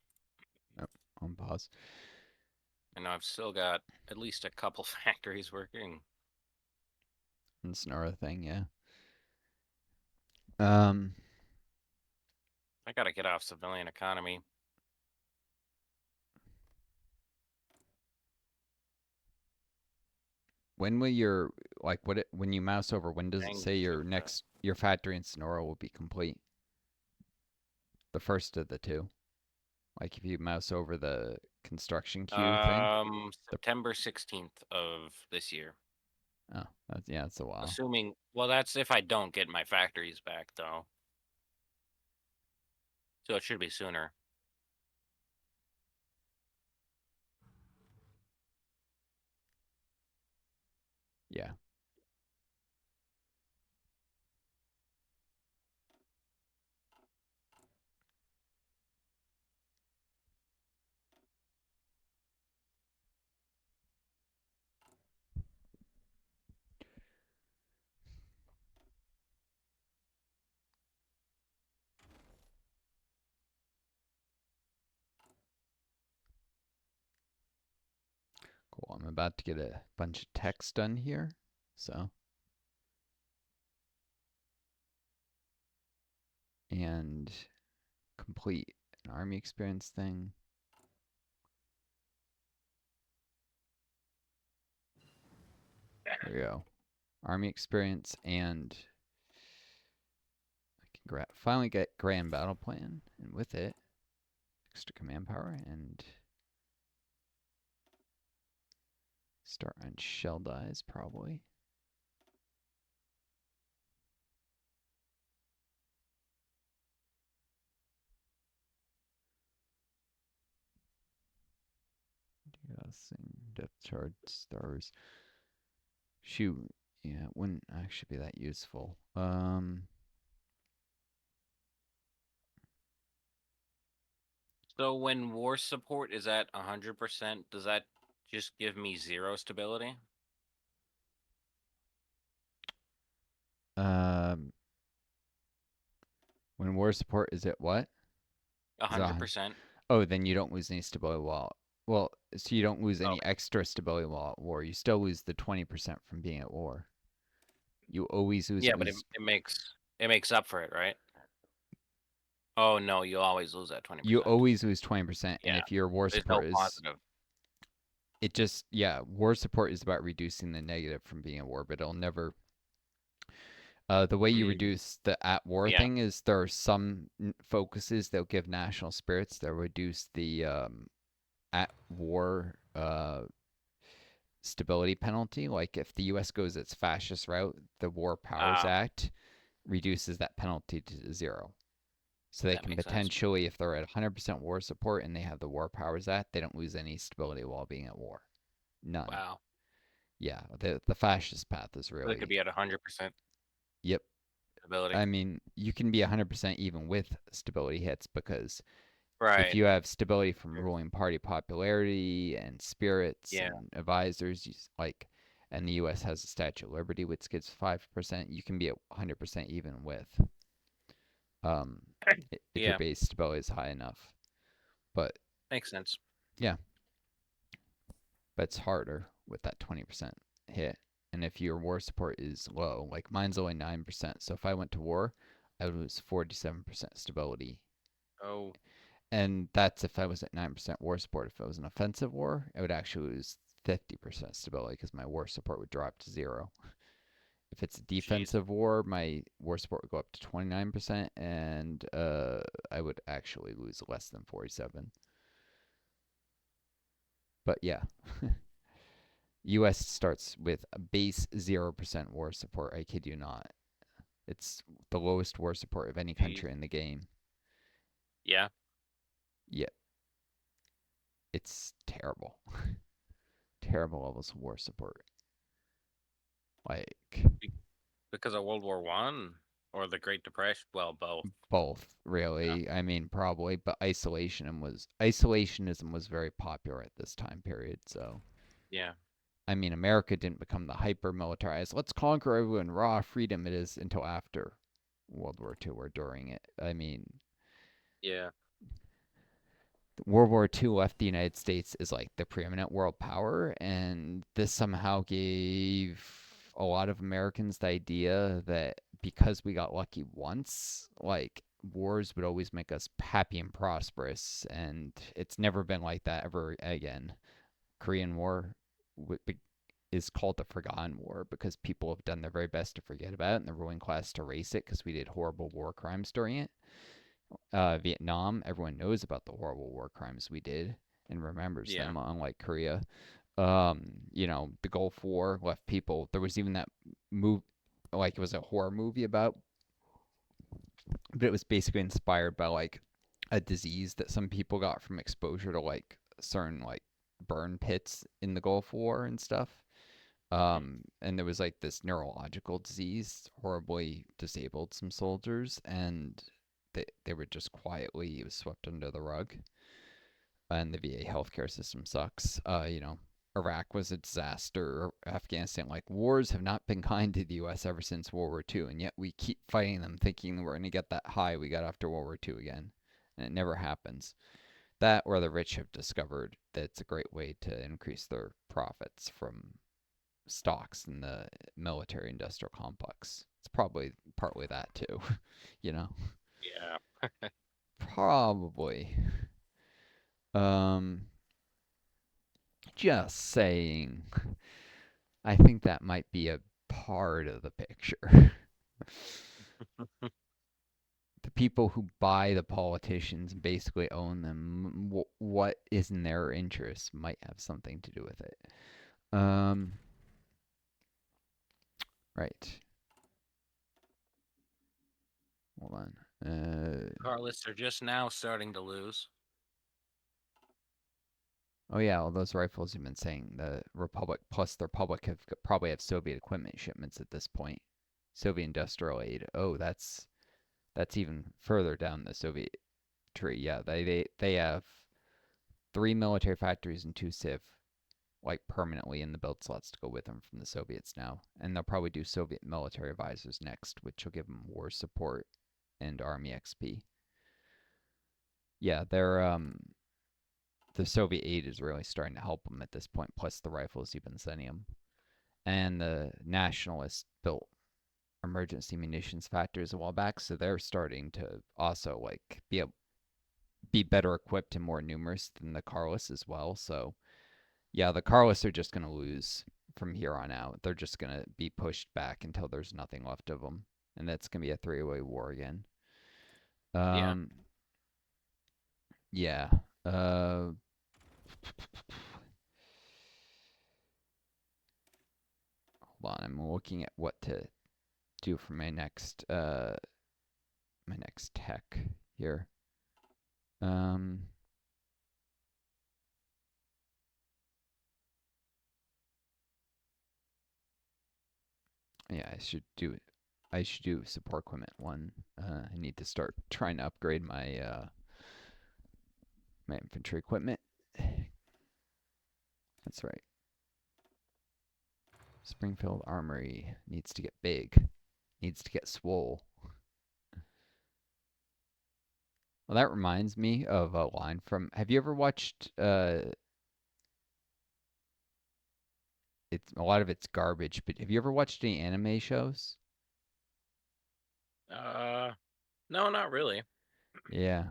Oh, on pause.
And I've still got at least a couple factories working.
That's another thing, yeah. Um,
I gotta get off civilian economy.
when will your when you mouse over, when does it
Dang,
say your
Stuka.
next your factory in Sonora will be complete? The first of the two. Like if you mouse over the construction queue thing. The
September 16th of this year.
oh, that's yeah, it's a while.
Assuming, well, that's if I don't get my factories back, though. So it should be sooner.
Yeah, cool. I'm about to get a bunch of text done here, so and complete an army experience thing. There we go. Army experience, and I can finally get grand battle plan, and with it, extra command power, and start on shell dies probably. Depth charge stars. Shoot, yeah, it wouldn't actually be that useful.
So when war support is at 100%, does that just give me zero stability?
Um, when war support is at what? Is it
100%?
oh, then you don't lose any stability well, so you don't lose any
Okay.
extra stability while at war. You still lose the 20% from being at war. You always lose
Yeah,
at
but it,
least
it makes up for it, right? Oh no, you always lose that
you
20%.
always lose 20%, and
Yeah.
if your war
There's no
support is
positive.
it just yeah, war support is about reducing the negative from being at war, but it'll never the way you
Mm,
reduce the at war
yeah.
thing is there are some focuses that'll give national spirits that reduce the at war stability penalty. Like if the U.S. goes its fascist route, the War Powers
Ah,
Act reduces that penalty to zero. So they
that
can
makes sense.
potentially, if they're at 100% war support and they have the War Powers Act, they don't lose any stability while being at war. None.
Wow.
Yeah, the fascist path is
So they could
really.
be at 100%
Yep.
ability.
I mean, you can be 100% even with stability hits because if
Right.
you have stability from ruling party popularity and spirits
Yeah.
and advisors, like, and the U.S. has a Statue of Liberty which gives 5%, you can be at 100% even with, um, if your
Yeah.
base stability is high enough. But
Makes sense.
yeah, but it's harder with that 20% hit. And if your war support is low, like mine's only 9%, so if I went to war, I would lose 47% stability.
Oh,
And that's if I was at 9% war support. If it was an offensive war, I would actually lose 50% stability because my war support would drop to zero. If it's a
jeez.
defensive war, my war support would go up to 29%, and I would actually lose less than 47. But yeah, U.S. starts with a base 0% war support. I kid you not. It's the lowest war support of any
Jeez.
country in the game.
Yeah.
Yet it's terrible. Terrible levels of war support. Like,
Be- Because of World War One or the Great Depression. Well, both.
both,
Yeah.
really. I mean, probably, but isolationism was very popular at this time period. So,
Yeah.
I mean, America didn't become the hyper militarized, let's conquer everyone, raw freedom it is until after World War II or during it. I mean,
Yeah.
World War II left the United States as like the preeminent world power, and this somehow gave a lot of Americans the idea that because we got lucky once, like wars would always make us happy and prosperous, and it's never been like that ever again. Korean War is called the Forgotten War because people have done their very best to forget about it, and the ruling class to erase it because we did horrible war crimes during it. Vietnam, everyone knows about the horrible war crimes we did and remembers
Yeah.
them, unlike Korea. The Gulf War left people. There was even that move, like it was a horror movie about, but it was basically inspired by like a disease that some people got from exposure to like certain like burn pits in the Gulf War and stuff.
Hmm.
And there was like this neurological disease horribly disabled some soldiers, and they were just quietly, it was swept under the rug. And the VA healthcare system sucks. Iraq was a disaster. Afghanistan, like wars have not been kind to the U.S. ever since World War II, and yet we keep fighting them, thinking we're going to get that high we got after World War II again, and it never happens. That or the rich have discovered that it's a great way to increase their profits from stocks in the military industrial complex. It's probably partly that too, you know.
Yeah.
Probably. Um just saying. I think that might be a part of the picture. The people who buy the politicians and basically own them, what is in their interest might have something to do with it. Um, right. Hold on.
Carlists are just now starting to lose.
Oh yeah, all those rifles you've been saying, the Republic plus the Republic probably have Soviet equipment shipments at this point. Soviet industrial aid. Oh, that's even further down the Soviet. infantry. Yeah, they have three military factories and two civ like permanently in the build slots to go with them from the Soviets now, and they'll probably do Soviet military advisors next, which will give them war support and army XP. Yeah, they're the Soviet aid is really starting to help them at this point. Plus the rifles you've been sending them, and the nationalists built emergency munitions factories a while back, so they're starting to also like be better equipped and more numerous than the Carlists as well. So yeah, the Carlists are just going to lose from here on out. They're just going to be pushed back until there's nothing left of them, and that's going to be a three-way war again.
Yeah.
Um, yeah. Hold on, I'm looking at what to do for my next tech here. Um, yeah, I should do support equipment one. I need to start trying to upgrade my infantry equipment. That's right. Springfield Armory needs to get big. Needs to get swole. Well, that reminds me of a line from. Have you ever watched? It's a lot of it's garbage, but have you ever watched any anime shows?
Uh, no, not really.
Yeah.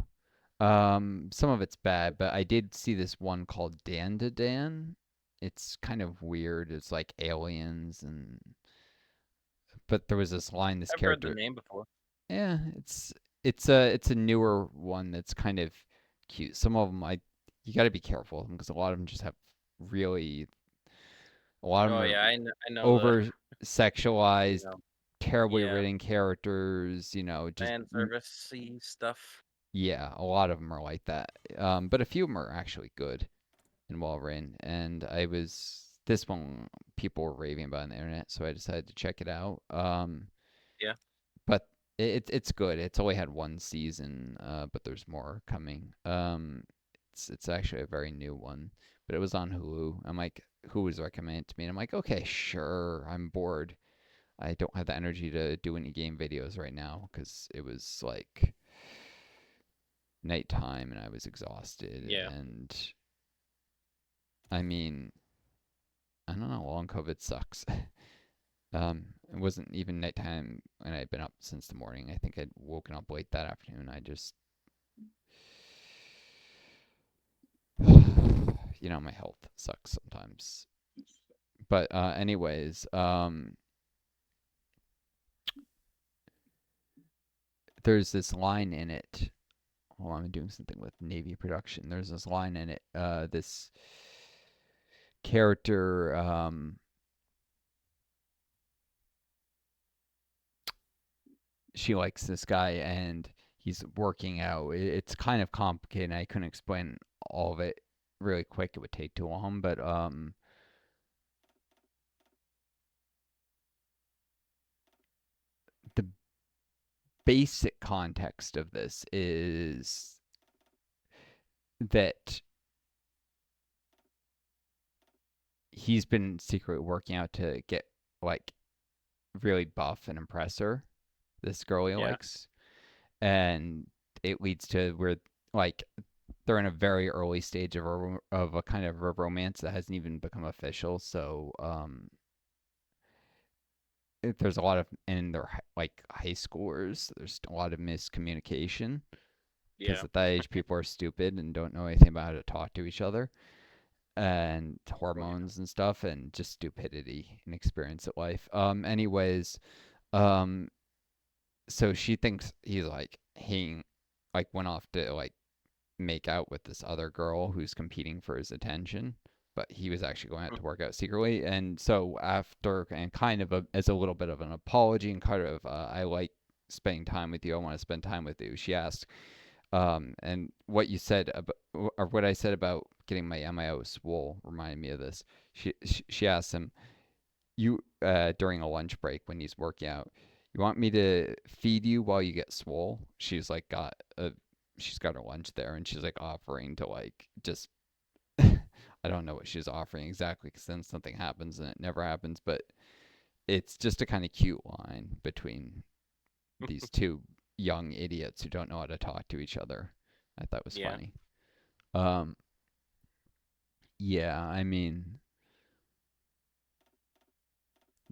Some of it's bad, but I did see this one called Dan to Dan. It's kind of weird. It's like aliens and but there was this line this
I've heard the
character.
name before.
Yeah, it's a newer one that's kind of cute. Some of them I you got to be careful because a lot of them just have really a lot of them
Oh
are
yeah, I know the
over
you
sexualized,
know
terribly
yeah
written characters, just
fan service stuff.
yeah, a lot of them are like that. But a few of them are actually good and well written. And I was this one people were raving about on the internet, so I decided to check it out.
Yeah,
But it's good. It's only had one season, but there's more coming. It's actually a very new one, but it was on Hulu. I'm like, who was recommending it to me? And I'm like, okay, sure. I'm bored. I don't have the energy to do any game videos right now because it was like nighttime and I was exhausted.
yeah.
And I mean, I don't know. Long COVID sucks. It wasn't even nighttime, and I'd been up since the morning. I think I'd woken up late that afternoon. I just, my health sucks sometimes. But anyways, there's this line in it. Well, I'm doing something with Navy production. There's this line in it. This character, she likes this guy, and he's working out. It's kind of complicated. And I couldn't explain all of it really quick. It would take too long. But the basic context of this is that he's been secretly working out to get like really buff and impress her, this girl he
Yeah.
likes, and it leads to where like they're in a very early stage of a kind of a romance that hasn't even become official. So there's a lot of in their like high schoolers. There's a lot of miscommunication because
Yeah.
at that age people are stupid and don't know anything about how to talk to each other and
Oh yeah.
hormones and stuff and just stupidity and experience at life. Anyways, um, so she thinks he's like like went off to like make out with this other girl who's competing for his attention, but he was actually going out
Mm.
to work out secretly. And so after and kind of as a little bit of an apology and kind of I like spending time with you. I want to spend time with you. She asked, and what you said about or what I said about getting my MIO swole reminded me of this. She asked him, you during a lunch break when he's working out, you want me to feed you while you get swole? She's like got a she's got her lunch there, and she's like offering to like just I don't know what she's offering exactly because then something happens and it never happens, but it's just a kind of cute line between these two young idiots who don't know how to talk to each other. I thought was
Yeah.
funny. Um, yeah, I mean,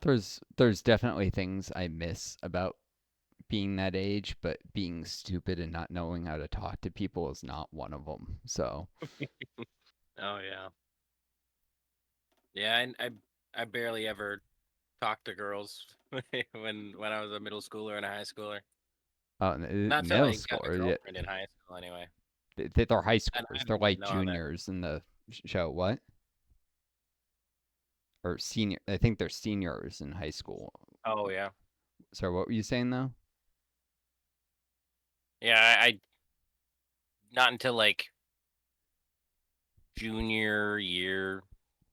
there's definitely things I miss about being that age, but being stupid and not knowing how to talk to people is not one of them. So,
Oh yeah. Yeah, I barely ever talked to girls when I was a middle schooler and a high schooler. Not till
middle
I got a
school, yeah,
girlfriend in high school, anyway.
they're high
I
schoolers.
didn't
They're
even
like
know that.
juniors in the show. What? Or senior? I think they're seniors in high school.
Oh yeah,
So, what were you saying though?
yeah. I not until like junior year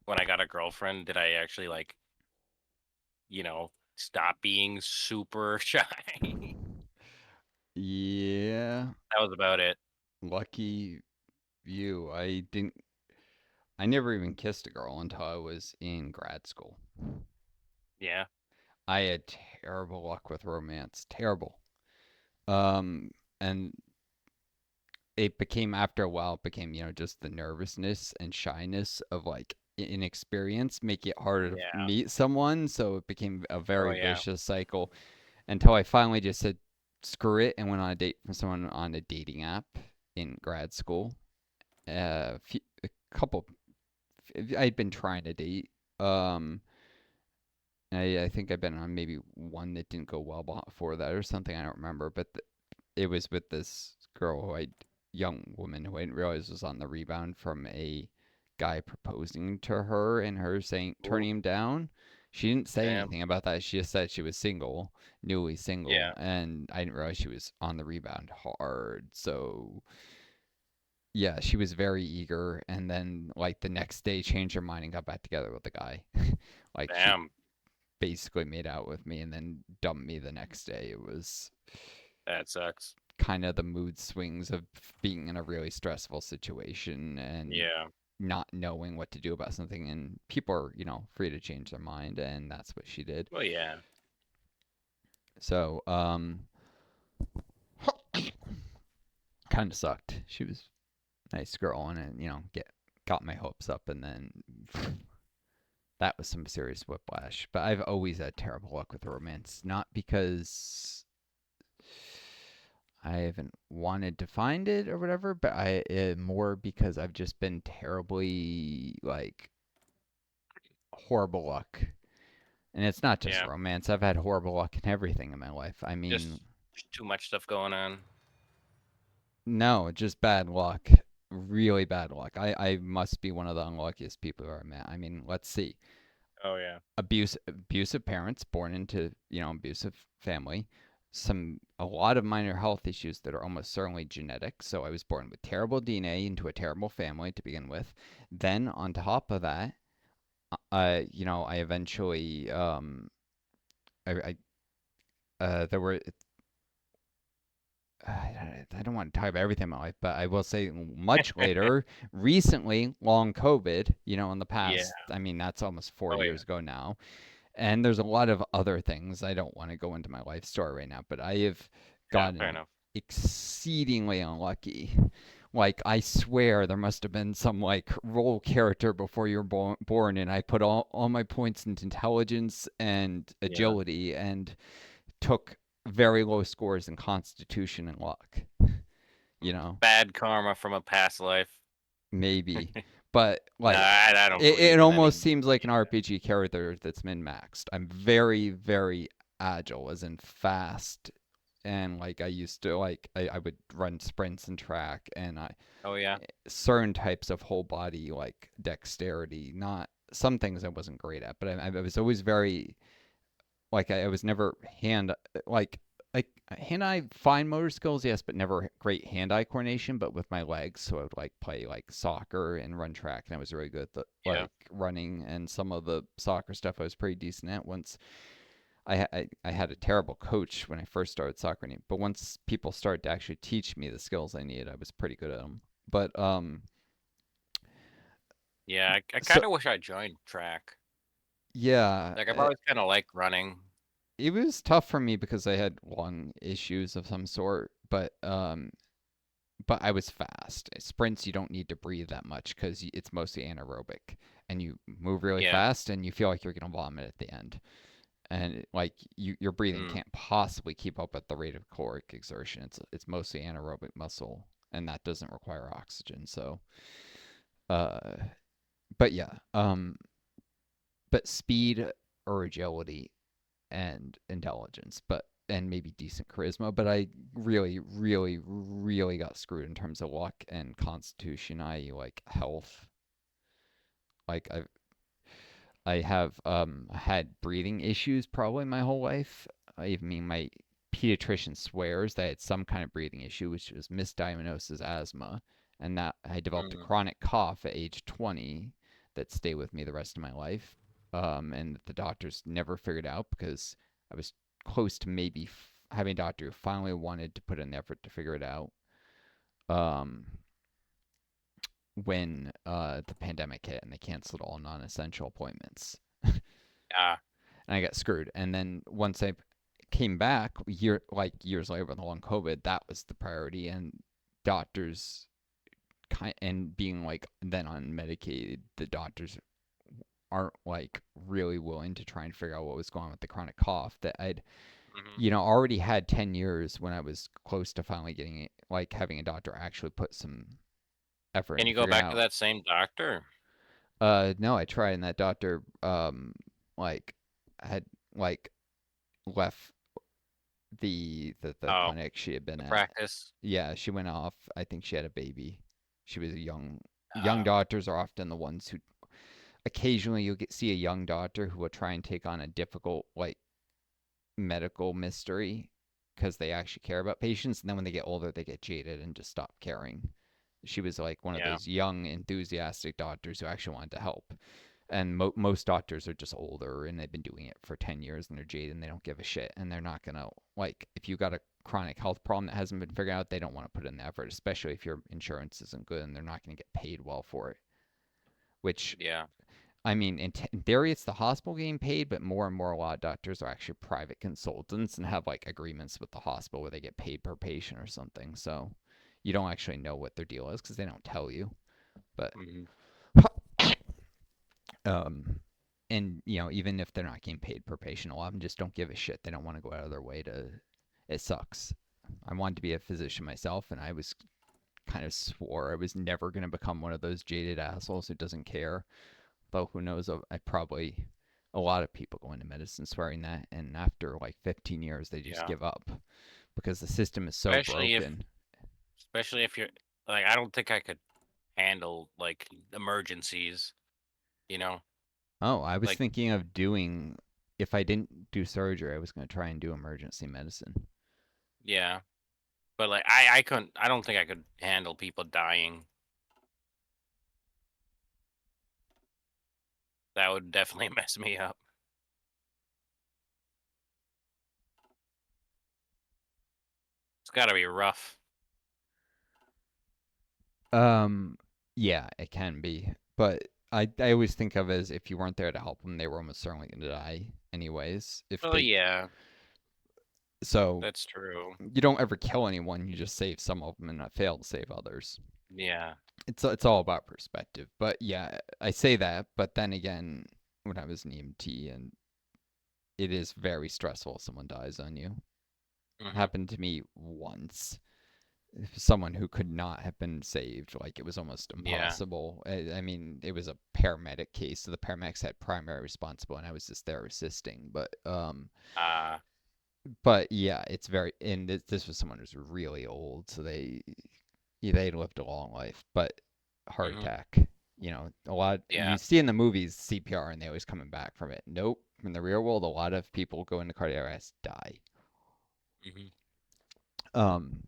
when I got a girlfriend did I actually like stop being super shy.
Yeah,
That was about it.
lucky you. I never even kissed a girl until I was in grad school.
Yeah,
I had terrible luck with romance. Terrible. Um, and it became after a while, it became, just the nervousness and shyness of like inexperience make it harder to
yeah.
meet someone. So it became a
Oh
very
yeah,
vicious cycle until I finally just said, screw it, and went on a date from someone on a dating app in grad school. A couple, I'd been trying to date. Um, I think I've been on maybe one that didn't go well before that or something. I don't remember, but it was with this girl young woman who I didn't realize was on the rebound from a guy proposing to her and her saying
ooh,
turning him down. She didn't say
damn,
anything about that. She just said she was single, newly
yeah,
single, and I didn't realize she was on the rebound hard. So yeah, she was very eager, and then like the next day changed her mind and got back together with the guy. Like she
damn,
basically made out with me and then dumped me the next day. It was
that sucks.
kind of the mood swings of being in a really stressful situation and
Yeah,
not knowing what to do about something. And people are, free to change their mind, and that's what she did.
well, yeah,
So, kind of sucked. She was a nice girl, and it, got my hopes up, and then that was some serious whiplash. But I've always had terrible luck with romance, not because I haven't wanted to find it or whatever, but more because I've just been terribly like horrible luck. And it's not just
yeah.
romance. I've had horrible luck in everything in my life. I mean,
Just too much stuff going on.
no, just bad luck. Really bad luck. I must be one of the unluckiest people who I met. I mean, let's see.
Oh yeah,
Abusive parents born into, abusive family. A lot of minor health issues that are almost certainly genetic. So I was born with terrible DNA into a terrible family to begin with. Then on top of that, I eventually I there were I don't want to talk about everything in my life, but I will say much later, recently, long COVID, in the
yeah,
past, I mean, that's almost four
oh yeah,
years ago now. And there's a lot of other things. I don't want to go into my life story right now, but I have
yeah. Fair
gotten
enough.
exceedingly unlucky. Like, I swear there must have been some, like, role character before you were born, and I put all my points into intelligence and
Yeah,
agility and took very low scores in constitution and luck, you know,
bad karma from a past life.
maybe. But
No,
like
I don't
it
believe in
almost
any.
seems like an RPG character that's min maxed. I'm very, very agile, as in fast. And like I used to I would run sprints and track and I
Oh yeah,
certain types of whole body like dexterity, not some things I wasn't great at, but I was always very like I was never like like hand-eye fine motor skills, yes, but never great hand-eye coordination. But with my legs, so I would like play like soccer and run track, and I was really good at
yeah,
like running and some of the soccer stuff. I was pretty decent at once. I had a terrible coach when I first started soccer, but once people started to actually teach me the skills I needed, I was pretty good at them. But
Yeah, I
so
kind of wish I joined track.
yeah,
Like I've always kind of liked running.
it was tough for me because I had lung issues of some sort, but I was fast. Sprints, you don't need to breathe that much because it's mostly anaerobic, and you move really
Yeah.
fast, and you feel like you're gonna vomit at the end. And like your breathing
Mm.
can't possibly keep up with the rate of caloric exertion. It's mostly anaerobic muscle, and that doesn't require oxygen. So, uh, but yeah, but speed or agility and intelligence, but and maybe decent charisma. But I really, really, really got screwed in terms of luck and constitution. I like health. Like I have had breathing issues probably my whole life. I mean, my pediatrician swears that I had some kind of breathing issue, which was misdiagnosed as asthma, and that I developed a
Mm.
chronic cough at age 20 that stayed with me the rest of my life, and that the doctors never figured out because I was close to maybe having a doctor who finally wanted to put in the effort to figure it out. Um, when the pandemic hit and they canceled all non-essential appointments.
Yeah.
And I got screwed. And then once I came back years later with the long COVID, that was the priority. And doctors and being like then on medicated, the doctors aren't like really willing to try and figure out what was going on with the chronic cough that I'd
Hmm.
already had 10 years when I was close to finally getting it, like having a doctor actually put some effort
Can
into
you go
figuring
back to
out.
that same doctor?
No, I tried, and that doctor like had like left the
Oh,
clinic she had been
the
at.
practice.
Yeah, she went off. I think she had a baby. She was a young
Uh,
doctors are often the ones who occasionally you'll see a young doctor who will try and take on a difficult like medical mystery because they actually care about patients, and then when they get older they get jaded and just stop caring. She was like one of
yeah.
those young enthusiastic doctors who actually wanted to help. And most doctors are just older and they've been doing it for 10 years and they're jaded and they don't give a shit and they're not gonna like if you got a chronic health problem that hasn't been figured out, they don't want to put in the effort, especially if your insurance isn't good and they're not going to get paid well for it. Which
Yeah.
I mean, in theory, it's the hospital getting paid, but more and more, a lot of doctors are actually private consultants and have like agreements with the hospital where they get paid per patient or something. So you don't actually know what their deal is because they don't tell you. But
Hmm.
um, and even if they're not getting paid per patient, a lot of them just don't give a shit. They don't want to go out of their way to. It sucks. I wanted to be a physician myself, and I was kind of swore I was never going to become one of those jaded assholes who doesn't care. Though who knows? I probably a lot of people go into medicine swearing that, and after like 15 years, they just
Yeah.
give up because the system is so
Especially if,
broken.
especially if you're like, I don't think I could handle like emergencies. You know,
Oh, I was
like
thinking of doing. If I didn't do surgery, I was going to try and do emergency medicine.
yeah. But like, I couldn't. I don't think I could handle people dying. That would definitely mess me up. It's got to be rough.
Um, yeah, it can be, but I always think of it as if you weren't there to help them, they were almost certainly going to die anyways. If
Oh
they
yeah,
so
that's true.
you don't ever kill anyone, you just save some of them and not fail to save others.
Yeah.
It's all about perspective. But yeah, I say that, but then again, when I was an EMT, and it is very stressful if someone dies on you. It
Hmm.
happened to me once, someone who could not have been saved. Like it was almost
Yeah.
impossible. I mean, it was a paramedic case, so the paramedics had primary responsible, and I was just there assisting.
Uh.
But yeah, it's very. And this was someone who's really old, so they lived a long life, but heart
Hmm.
attack. A lot you
Yeah.
see in the movies CPR, and they always coming back from it. Nope. In the real world, a lot of people go into cardiac arrest die.
Hmm.
Um,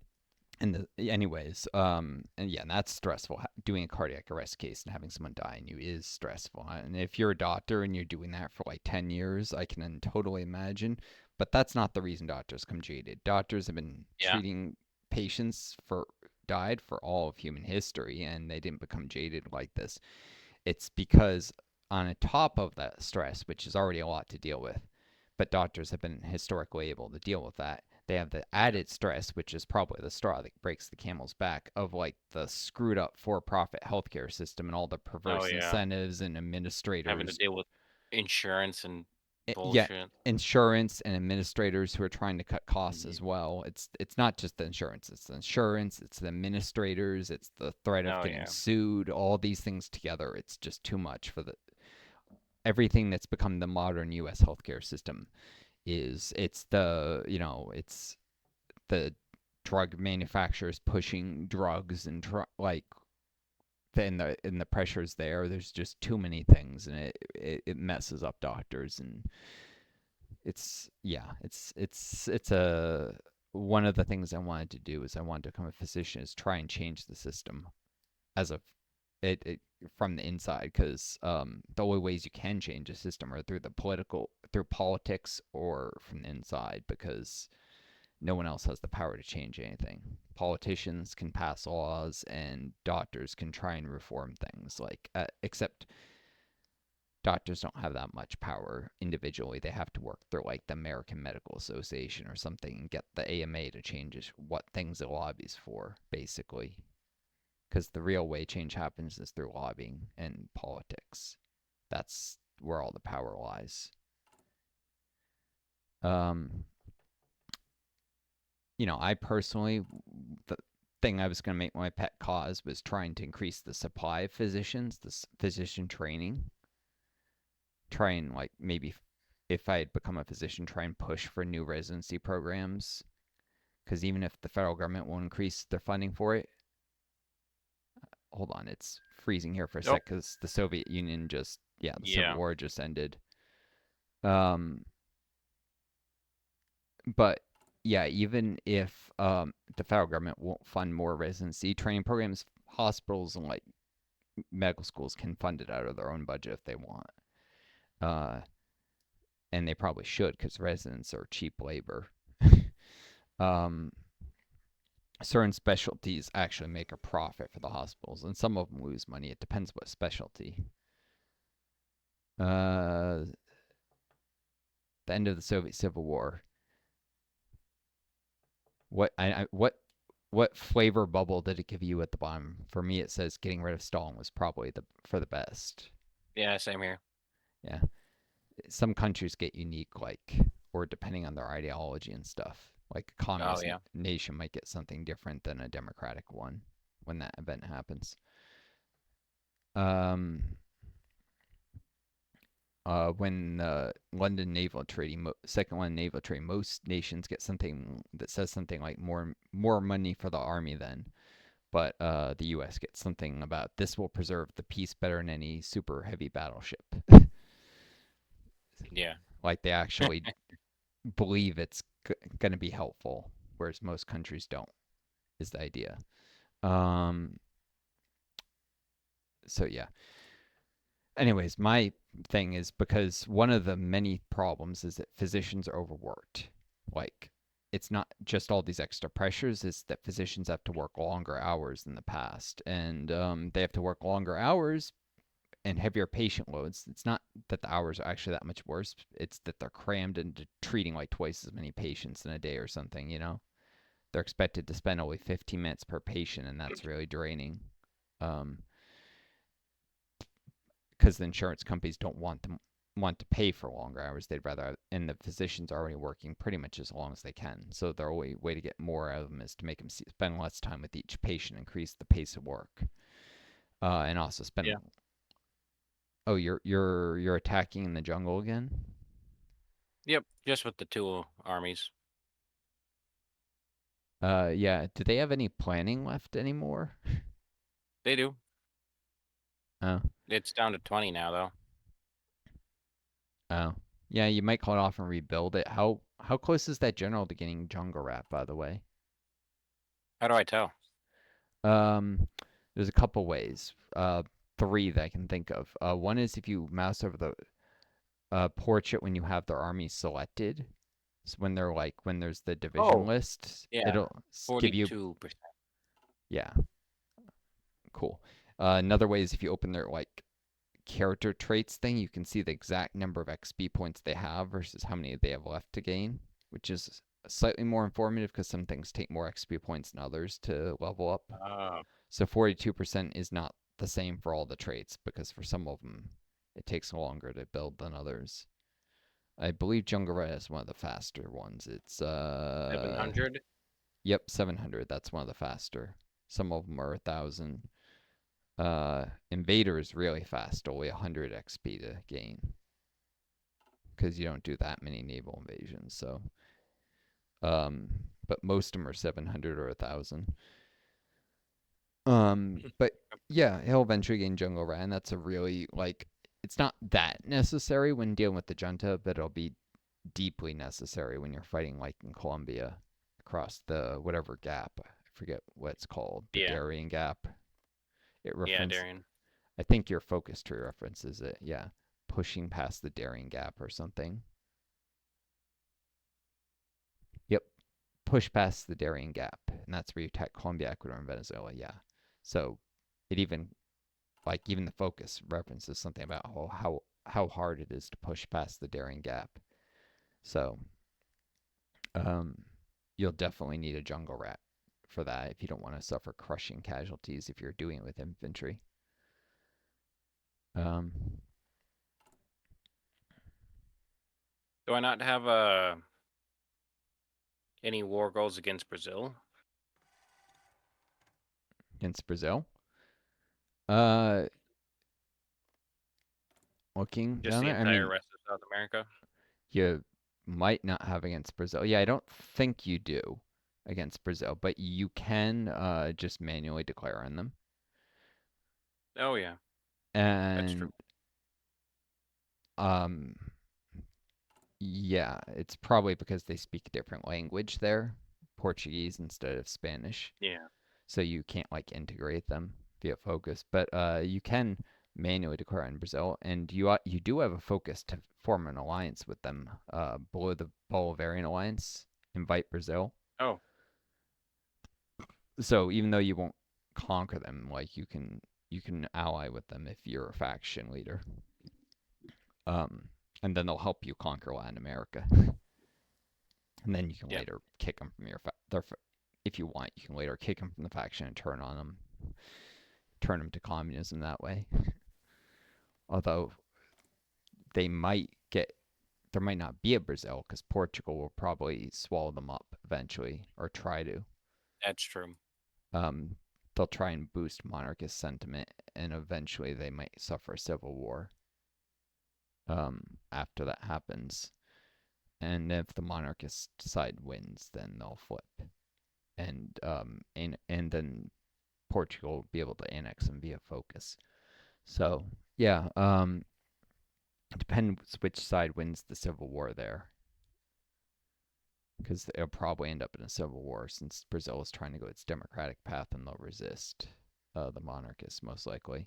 And anyways, and yeah, and that's stressful. Doing a cardiac arrest case and having someone die on you is stressful. And if you're a doctor and you're doing that for like 10 years, I can totally imagine. But that's not the reason doctors come jaded. Doctors have been
Yeah.
treating patients for died for all of human history, and they didn't become jaded like this. It's because on top of that stress, which is already a lot to deal with, but doctors have been historically able to deal with that. They have the
Yeah.
added stress, which is probably the straw that breaks the camel's back, of like the screwed up for profit healthcare system and all the
Oh
perverse
yeah.
incentives and
Having to
administrators.
deal with insurance and
Yeah,
bullshit.
insurance and administrators who are trying to cut costs
Mhm.
as well. It's not just the insurance, it's the administrators, it's the threat of
Oh
getting
yeah.
sued, all these things together. It's just too much for the everything that's become the modern US healthcare system is it's the, it's the drug manufacturers pushing drugs and like the pressures there's just too many things, and it messes up doctors. And it's yeah it's a one of the things I wanted to do is I wanted to become a physician is try and change the system as a it from the inside, because the only ways you can change a system are through politics or from the inside, because no one else has the power to change anything. Politicians can pass laws and doctors can try and reform things, like except doctors don't have that much power individually. They have to work through like the American Medical Association or something and get the AMA to change what things it lobbies for, basically. Because the real way change happens is through lobbying and politics. That's where all the power lies. Um, I personally, the thing I was going to make my pet cause was trying to increase the supply of physicians, this physician training. Try and, like, maybe if I had become a physician, try and push for new residency programs. Because even if the federal government won't increase their funding for it, hold on, it's freezing here for a
Oh
sec because the Soviet Union the Civil
yeah.
War just ended. Um, but yeah, even if the federal government won't fund more residency training programs, hospitals and like medical schools can fund it out of their own budget if they want. Uh, and they probably should because residents are cheap labor. um, Certain specialties actually make a profit for the hospitals, and some of them lose money. It depends what specialty. Uh, the end of the Soviet Civil War. What flavor bubble did it give you at the bottom? For me, it says getting rid of Stalin was probably the best.
Yeah, same here.
Yeah, some countries get unique, like, or depending on their ideology and stuff. Like a
Oh
communist
yeah.
nation might get something different than a democratic one when that event happens. Um, when the London Naval Treaty, Second London Naval Treaty, most nations get something that says something like more money for the army then, but the U.S. gets something about this will preserve the peace better than any super heavy battleship.
Yeah.
Like they actually believe it's going to be helpful, whereas most countries don't. Is the idea. Um, so yeah, anyways, my thing is because one of the many problems is that physicians are overworked. Like, it's not just all these extra pressures, it's that physicians have to work longer hours than the past. And they have to work longer hours and heavier patient loads. It's not that the hours are actually that much worse, it's that they're crammed into treating like twice as many patients in a day or something. They're expected to spend only 15 minutes per patient, and that's really draining. Um, because the insurance companies don't want to pay for longer hours. They'd rather, and the physicians are already working pretty much as long as they can. So their only way to get more out of them is to make them spend less time with each patient, increase the pace of work, and also spend.
Yeah.
Oh, you're attacking in the jungle again?
Yep. Just with the two armies.
Yeah. Do they have any planning left anymore?
They do.
Oh,
It's down to 20 now though.
oh, yeah. You might call it off and rebuild it. How close is that general to getting jungle wrap, by the way?
How do I tell?
Um, there's a couple ways. Three that I can think of. One is if you mouse over the portrait when you have their army selected. So when they're like when there's the division
Oh,
list,
yeah,
it'll give you
42%.
yeah, cool. Another way is if you open their like character traits thing, you can see the exact number of XP points they have versus how many they have left to gain, which is slightly more informative because some things take more XP points than others to level up.
Oh,
So 42% is not the same for all the traits because for some of them it takes longer to build than others. I believe Jungle Red is one of the faster ones. It's
700.
yep, 700. That's one of the faster. Some of them are 1,000. Invader is really fast, only 100 XP to gain because you don't do that many naval invasions. So, um, but most of them are 700 or 1,000. But yeah, he'll eventually gain Jungle Rat, and that's a really like it's not that necessary when dealing with the junta, but it'll be deeply necessary when you're fighting like in Colombia across the whatever gap. I forget what it's called, the
Yeah,
Darien Gap. It
yeah,
reference.
Darian.
I think your focus tree references it. Yeah, pushing past the Darien Gap or something. Yep, push past the Darien Gap, and that's where you attack Colombia, Ecuador, and Venezuela. Yeah, so it even like even the focus references something about how hard it is to push past the Darien Gap. So um, you'll definitely need a jungle rat for that if you don't want to suffer crushing casualties if you're doing it with infantry. Um,
Do I not have any war goals against Brazil?
against Brazil, uh, looking
Just
down
the
there, I
entire
mean,
rest of South America?
you might not have against Brazil. Yeah, I don't think you do against Brazil, but you can just manually declare on them.
Oh yeah, that's true.
And um, yeah, it's probably because they speak a different language there, Portuguese instead of Spanish.
Yeah.
So you can't like integrate them via focus, but you can manually declare in Brazil, and you do have a focus to form an alliance with them below the Bolivarian alliance. Invite Brazil.
Oh,
So even though you won't conquer them, like you can ally with them if you're a faction leader. Um, and then they'll help you conquer Latin America. And then you can
yeah,
later kick them from their if you want, you can later kick them from the faction and turn them to communism that way. Although they might get there might not be a Brazil because Portugal will probably swallow them up eventually or try to.
that's true.
Um, they'll try and boost monarchist sentiment, and eventually they might suffer a civil war. After that happens, and if the monarchist side wins, then they'll flip, and then Portugal will be able to annex them via focus. So yeah, it depends which side wins the civil war there, because it'll probably end up in a civil war since Brazil is trying to go its democratic path and they'll resist the monarchists most likely.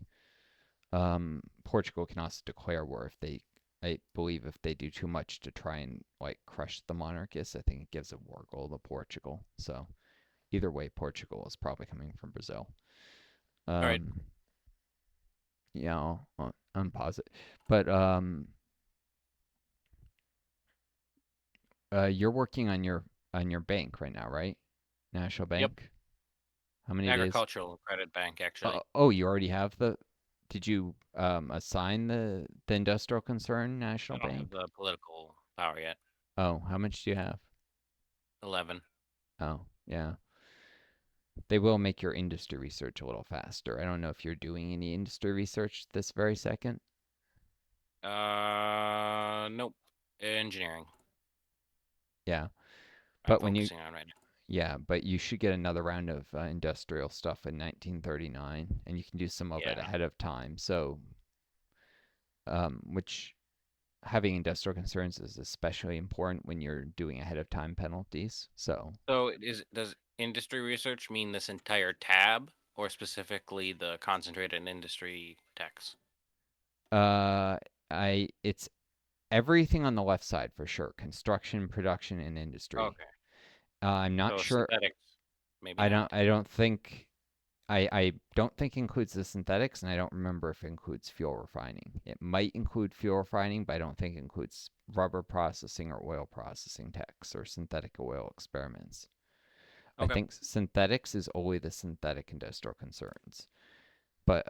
Portugal can also declare war if they, I believe, if they do too much to try and like crush the monarchists. I think it gives a war goal to Portugal. So either way, Portugal is probably coming from Brazil.
All right.
Um, yeah, I'll unpause it. But you're working on your bank right now, right? National
Yep.
Bank. How many days?
Agricultural Credit Bank, actually.
Oh, you already have the. Did you assign the industrial concern
I
National
don't have
Bank?
the political power yet.
Oh, how much do you have?
11.
Oh, yeah. They will make your industry research a little faster. I don't know if you're doing any industry research this very second.
Nope. Engineering.
Yeah,
I'm
but when you
focusing on right now.
yeah, but you should get another round of industrial stuff in 1939, and you can do some of it
Yeah.
ahead of time. So, which having industrial concerns is especially important when you're doing ahead of time penalties. So,
So it is does industry research mean this entire tab, or specifically the concentrated industry text?
Uh, it's everything on the left side for sure. Construction, production, and industry.
Okay.
I'm not
So
sure.
synthetics, maybe
I don't.
not.
I don't think. I don't think it includes the synthetics, and I don't remember if it includes fuel refining. It might include fuel refining, but I don't think it includes rubber processing or oil processing techs or synthetic oil experiments. I
Okay.
think synthetics is only the synthetic industrial concerns. But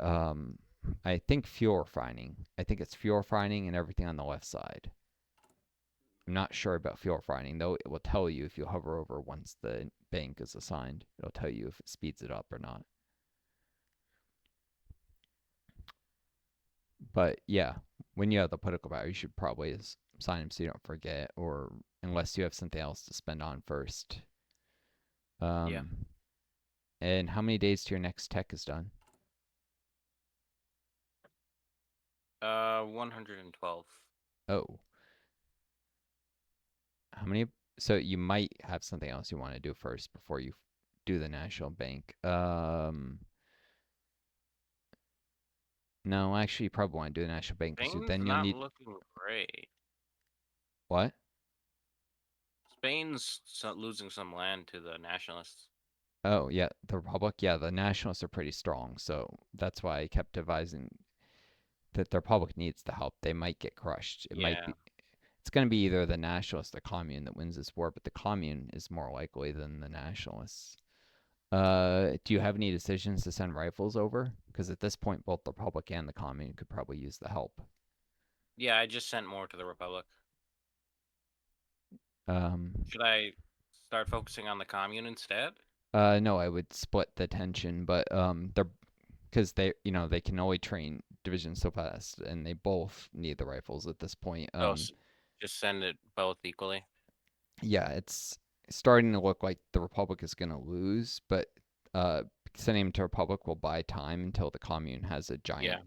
I think fuel refining. I think it's fuel refining and everything on the left side. I'm not sure about fuel refining, though it will tell you if you hover over once the bank is assigned. It'll tell you if it speeds it up or not. But yeah, when you have the political power, you should probably sign them so you don't forget, or unless you have something else to spend on first.
Yeah.
Um, and how many days to your next tech is done?
112.
Oh, how many? So you might have something else you want to do first before you do the national bank. No, actually, you probably want to do the national bank because
Spain's
then you'll
not
need
looking great.
what?
Spain's losing some land to the nationalists.
Oh, yeah, the Republic. Yeah, the nationalists are pretty strong, so that's why I kept advising that the Republic needs the help. They might get crushed. It might
Yeah.
be. It's going to be either the nationalists or the commune that wins this war, but the commune is more likely than the nationalists. Do you have any decisions to send rifles over? Because at this point, both the Republic and the commune could probably use the help.
Yeah, I just sent more to the Republic.
Um,
Should I start focusing on the commune instead?
no, I would split the tension, but they're because they can only train divisions so fast, and they both need the rifles at this point.
Oh, just send it both equally.
Yeah, it's starting to look like the Republic is going to lose, but uh, sending them to Republic will buy time until the Commune has a giant
Yeah.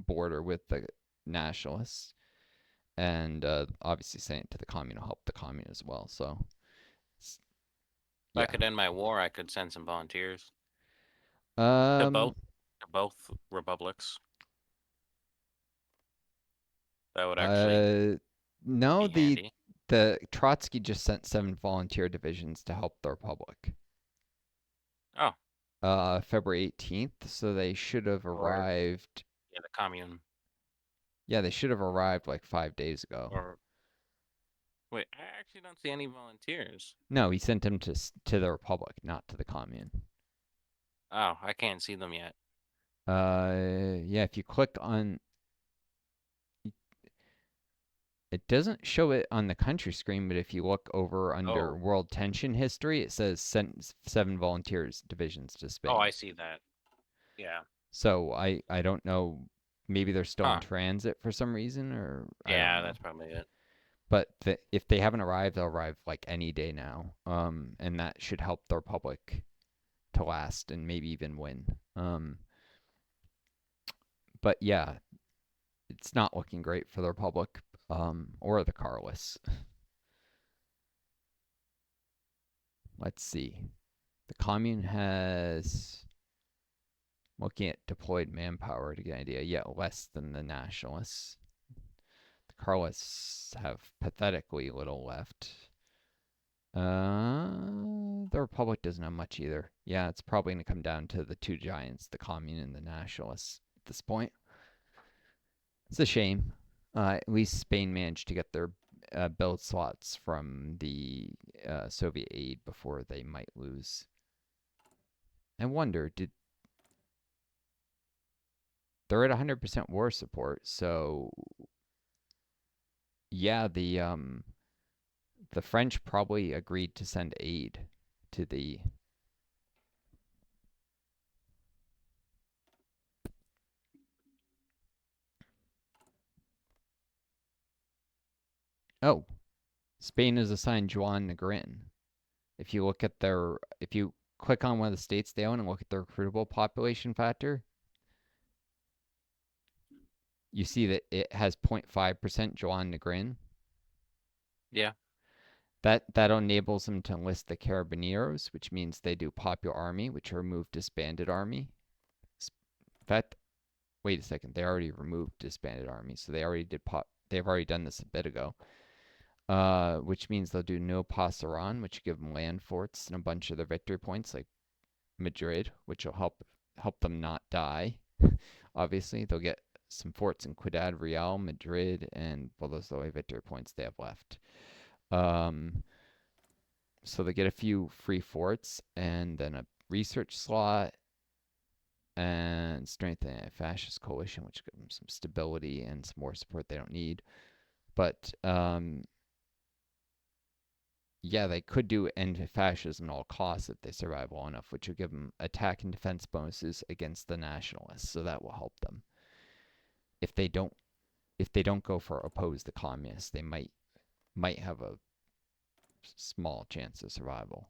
border with the Nationalists, and obviously sending it to the Commune will help the Commune as well. So,
If I
yeah.
could end my war, I could send some volunteers to
Um.
both to both republics. That would actually
Uh. No,
be
the
handy.
the Trotsky just sent 7 volunteer divisions to help the Republic.
Oh,
February 18th, so they should have
or
arrived.
yeah, the commune.
Yeah, they should have arrived like 5 days ago.
Or wait, I actually don't see any volunteers.
No, he sent them to the Republic, not to the Commune.
Oh, I can't see them yet.
Yeah, if you click on, it doesn't show it on the country screen, but if you look over under
Oh,
World Tension History, it says sent 7 volunteers divisions to
oh,
Spain.
I see that. Yeah.
So I don't know. Maybe they're still in
Huh.
transit for some reason, or I don't
Yeah,
know.
that's probably it.
But if they haven't arrived, they'll arrive like any day now. And that should help the Republic to last and maybe even win. But yeah, it's not looking great for the Republic or the Carlists. Let's see. The Commune has, looking at deployed manpower to get an idea, yeah, less than the Nationalists. The Carlists have pathetically little left. The Republic doesn't have much either. Yeah, it's probably going to come down to the two giants, the Commune and the Nationalists at this point. It's a shame. At least Spain managed to get their build slots from the Soviet aid before they might lose. I wonder, did they're at 100% war support? So yeah, the French probably agreed to send aid to the. Oh, Spain has assigned Juan Negrin. If you click on one of the states they own and look at the recruitable population factor, you see that it has 0.5% Juan Negrin.
Yeah.
That enables them to enlist the Carabineros, which means they do Popular Army, which remove disbanded army. In fact, wait a second, they already removed disbanded army, so they already did they've already done this a bit ago. Which means they'll do no Pasaran, which give them land forts and a bunch of their victory points, like Madrid, which will help them not die. Obviously, they'll get some forts in Ciudad Real, Madrid, and well, those are the only victory points they have left. Um, so they get a few free forts and then a research slot and strengthen a fascist coalition, which gives them some stability and some more support they don't need. But yeah, they could do end fascism at all costs if they survive long enough, which would give them attack and defense bonuses against the nationalists. So that will help them. If they don't, if they don't go for oppose the communists, they might have a small chance of survival.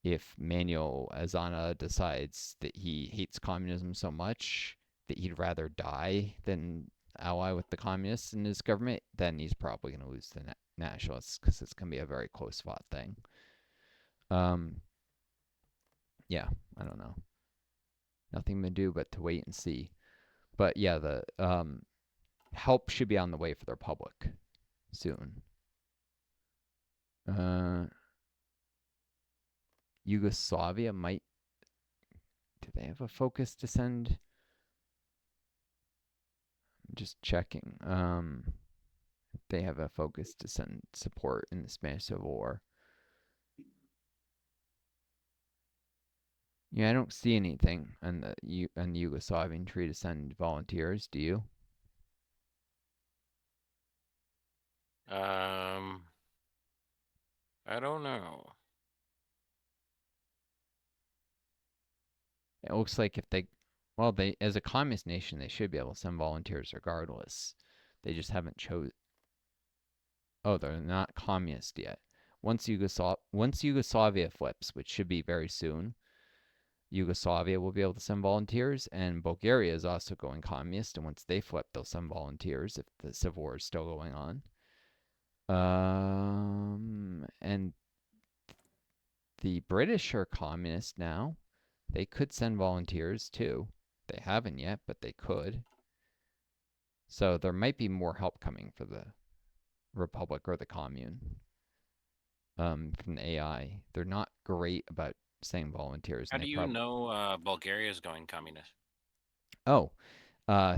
If Manuel Azana decides that he hates communism so much that he'd rather die than ally with the communists in his government, then he's probably going to lose the nationalists because it's going to be a very close fought thing. Um, yeah, I don't know. Nothing to do but to wait and see. But yeah, the help should be on the way for their public soon. Uh, Yugoslavia might. Do they have a focus to send? I'm just checking. They have a focus to send support in the Spanish Civil War. Yeah, I don't see anything on the Yugoslavian tree to send volunteers. Do you?
Um, I don't know.
It looks like if they, well, they as a communist nation, they should be able to send volunteers regardless. They just haven't chose. Oh, they're not communist yet. Once Yugoslavia flips, which should be very soon, Yugoslavia will be able to send volunteers, and Bulgaria is also going communist. And once they flip, they'll send volunteers if the civil war is still going on. And the British are communist now. They could send volunteers too. They haven't yet, but they could. So there might be more help coming for the Republic or the Commune from the AI. They're not great about saying volunteers,
How
and they
do you
probably.
know Bulgaria is going communist?
Oh, uh,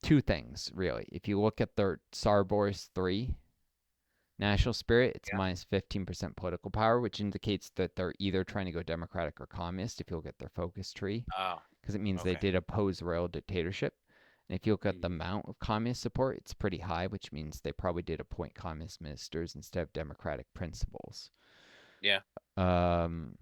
two things really. If you look at their Tsar Boris 3 national spirit, it's
Yeah.
minus 15% political power, which indicates that they're either trying to go democratic or communist if you look at their focus tree,
Oh,
because it means they
okay.
did oppose royal dictatorship. And if you look at the
Mm.
amount of communist support, it's pretty high, which means they probably did appoint communist ministers instead of democratic principles.
Yeah.
Um,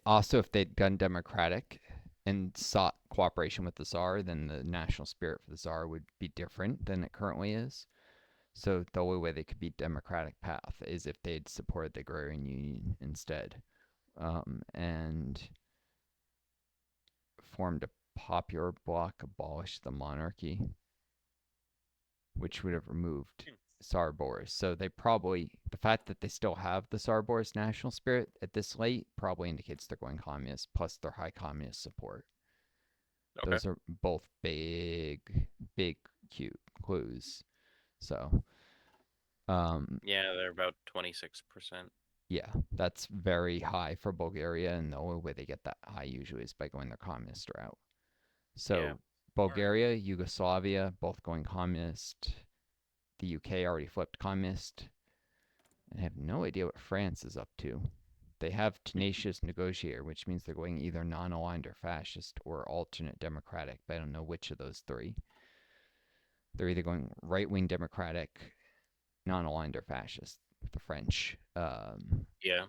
also, if they'd gone democratic and sought cooperation with the Tsar, then the national spirit for the Tsar would be different than it currently is. So the only way they could be democratic path is if they'd supported the agrarian union instead, and formed a popular bloc, abolished the monarchy, which would have removed
Hmm.
Tsar Boris. So they probably, the fact that they still have the Tsar Boris national spirit at this late probably indicates they're going communist, plus their high communist support.
Okay.
Those are both big cute clues. So, um,
Yeah, they're about 26%.
yeah, that's very high for Bulgaria, and the only way they get that high usually is by going the communist route.
Yeah.
So, Bulgaria, Yugoslavia, both going communist. The UK already flipped communist. And I have no idea what France is up to. They have tenacious negotiator, which means they're going either non-aligned or fascist or alternate democratic, but I don't know which of those three. They're either going right-wing democratic, non-aligned, or fascist. The French.
Yeah.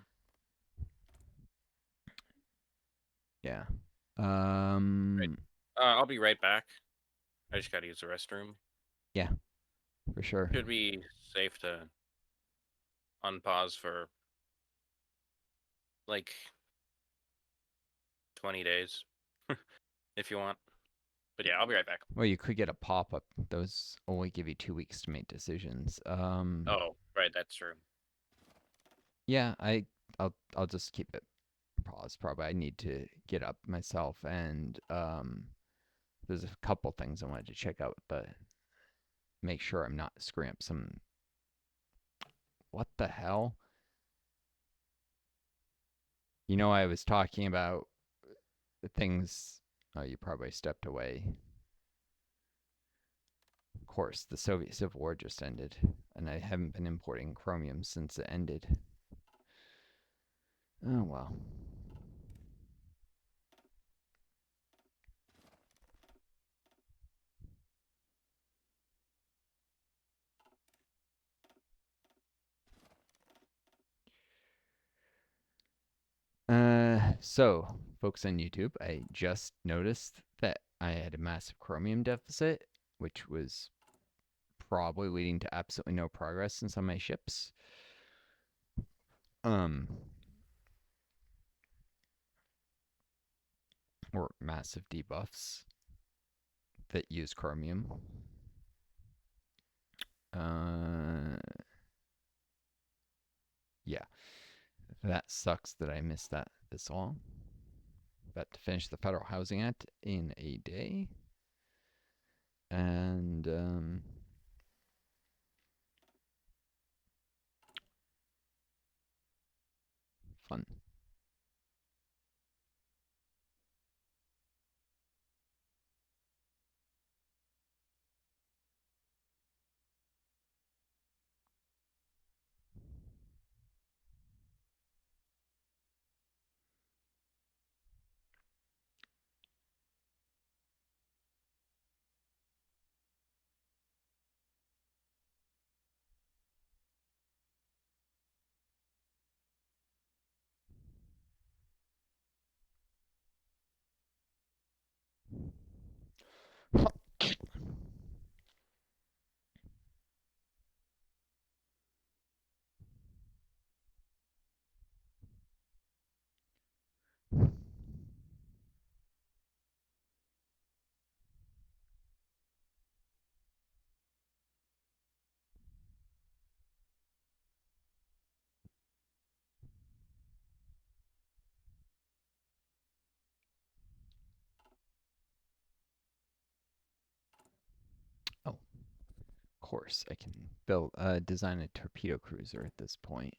Yeah.
Right. I'll be right back. I just gotta use the restroom.
Yeah, for sure.
Should be safe to unpause for like 20 days if you want. But yeah, I'll be right back.
Well, you could get a pop-up. Those only give you 2 weeks to make decisions.
Oh, right, that's true.
Yeah, I'll just keep it paused. Probably I need to get up myself, and there's a couple things I wanted to check out, but make sure I'm not screwing up some. What the hell? I was talking about the things. Oh, you probably stepped away. Of course, the Soviet Civil War just ended, and I haven't been importing chromium since it ended. Oh well. So folks on YouTube, I just noticed that I had a massive chromium deficit, which was probably leading to absolutely no progress in some of my ships. Um, or massive debuffs that use chromium. Uh, yeah, that sucks that I missed that this long. But to finish the Federal Housing Act in a day, and fun. Oh, of course, I can design a torpedo cruiser at this point.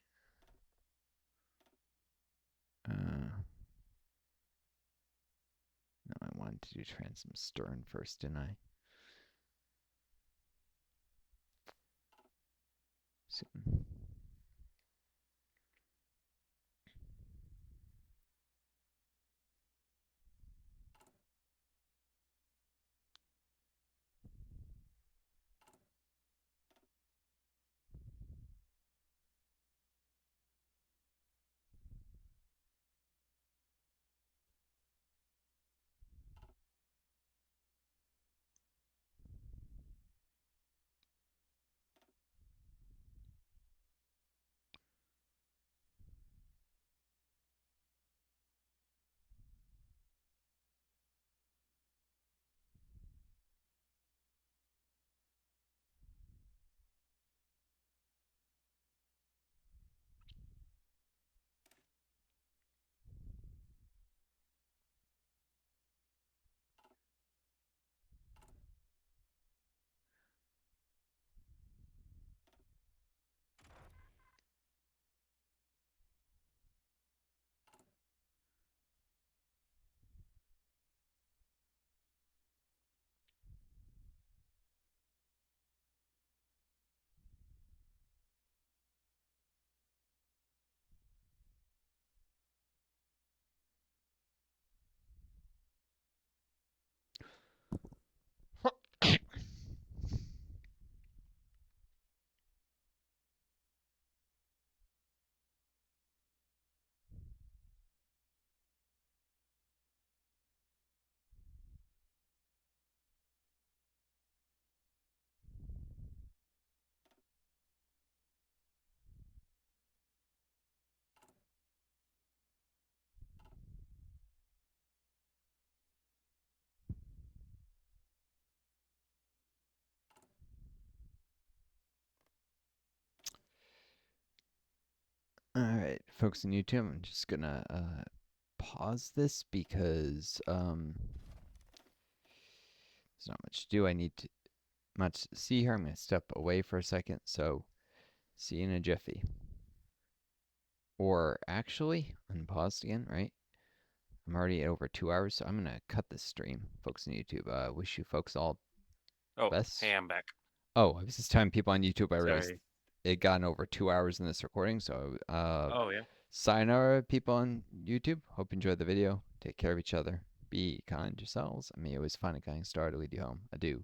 No, I wanted to do transom stern first, didn't I? Soon. All right, folks on YouTube, I'm just gonna pause this because there's not much to do. I need to much to see here. I'm gonna step away for a second. So see you in a jiffy. Or actually, unpaused again, right? I'm already at over 2 hours, so I'm gonna cut this stream, folks on YouTube. Wish you folks all
Oh, hey,
best.
I'm back.
Oh, I was just telling people on YouTube. I realized
Sorry.
it gotten over 2 hours in this recording. So,
Oh yeah.
sayonara, people on YouTube. Hope you enjoyed the video. Take care of each other. Be kind yourselves. I mean, it was fun getting started. Lead you home. Adieu.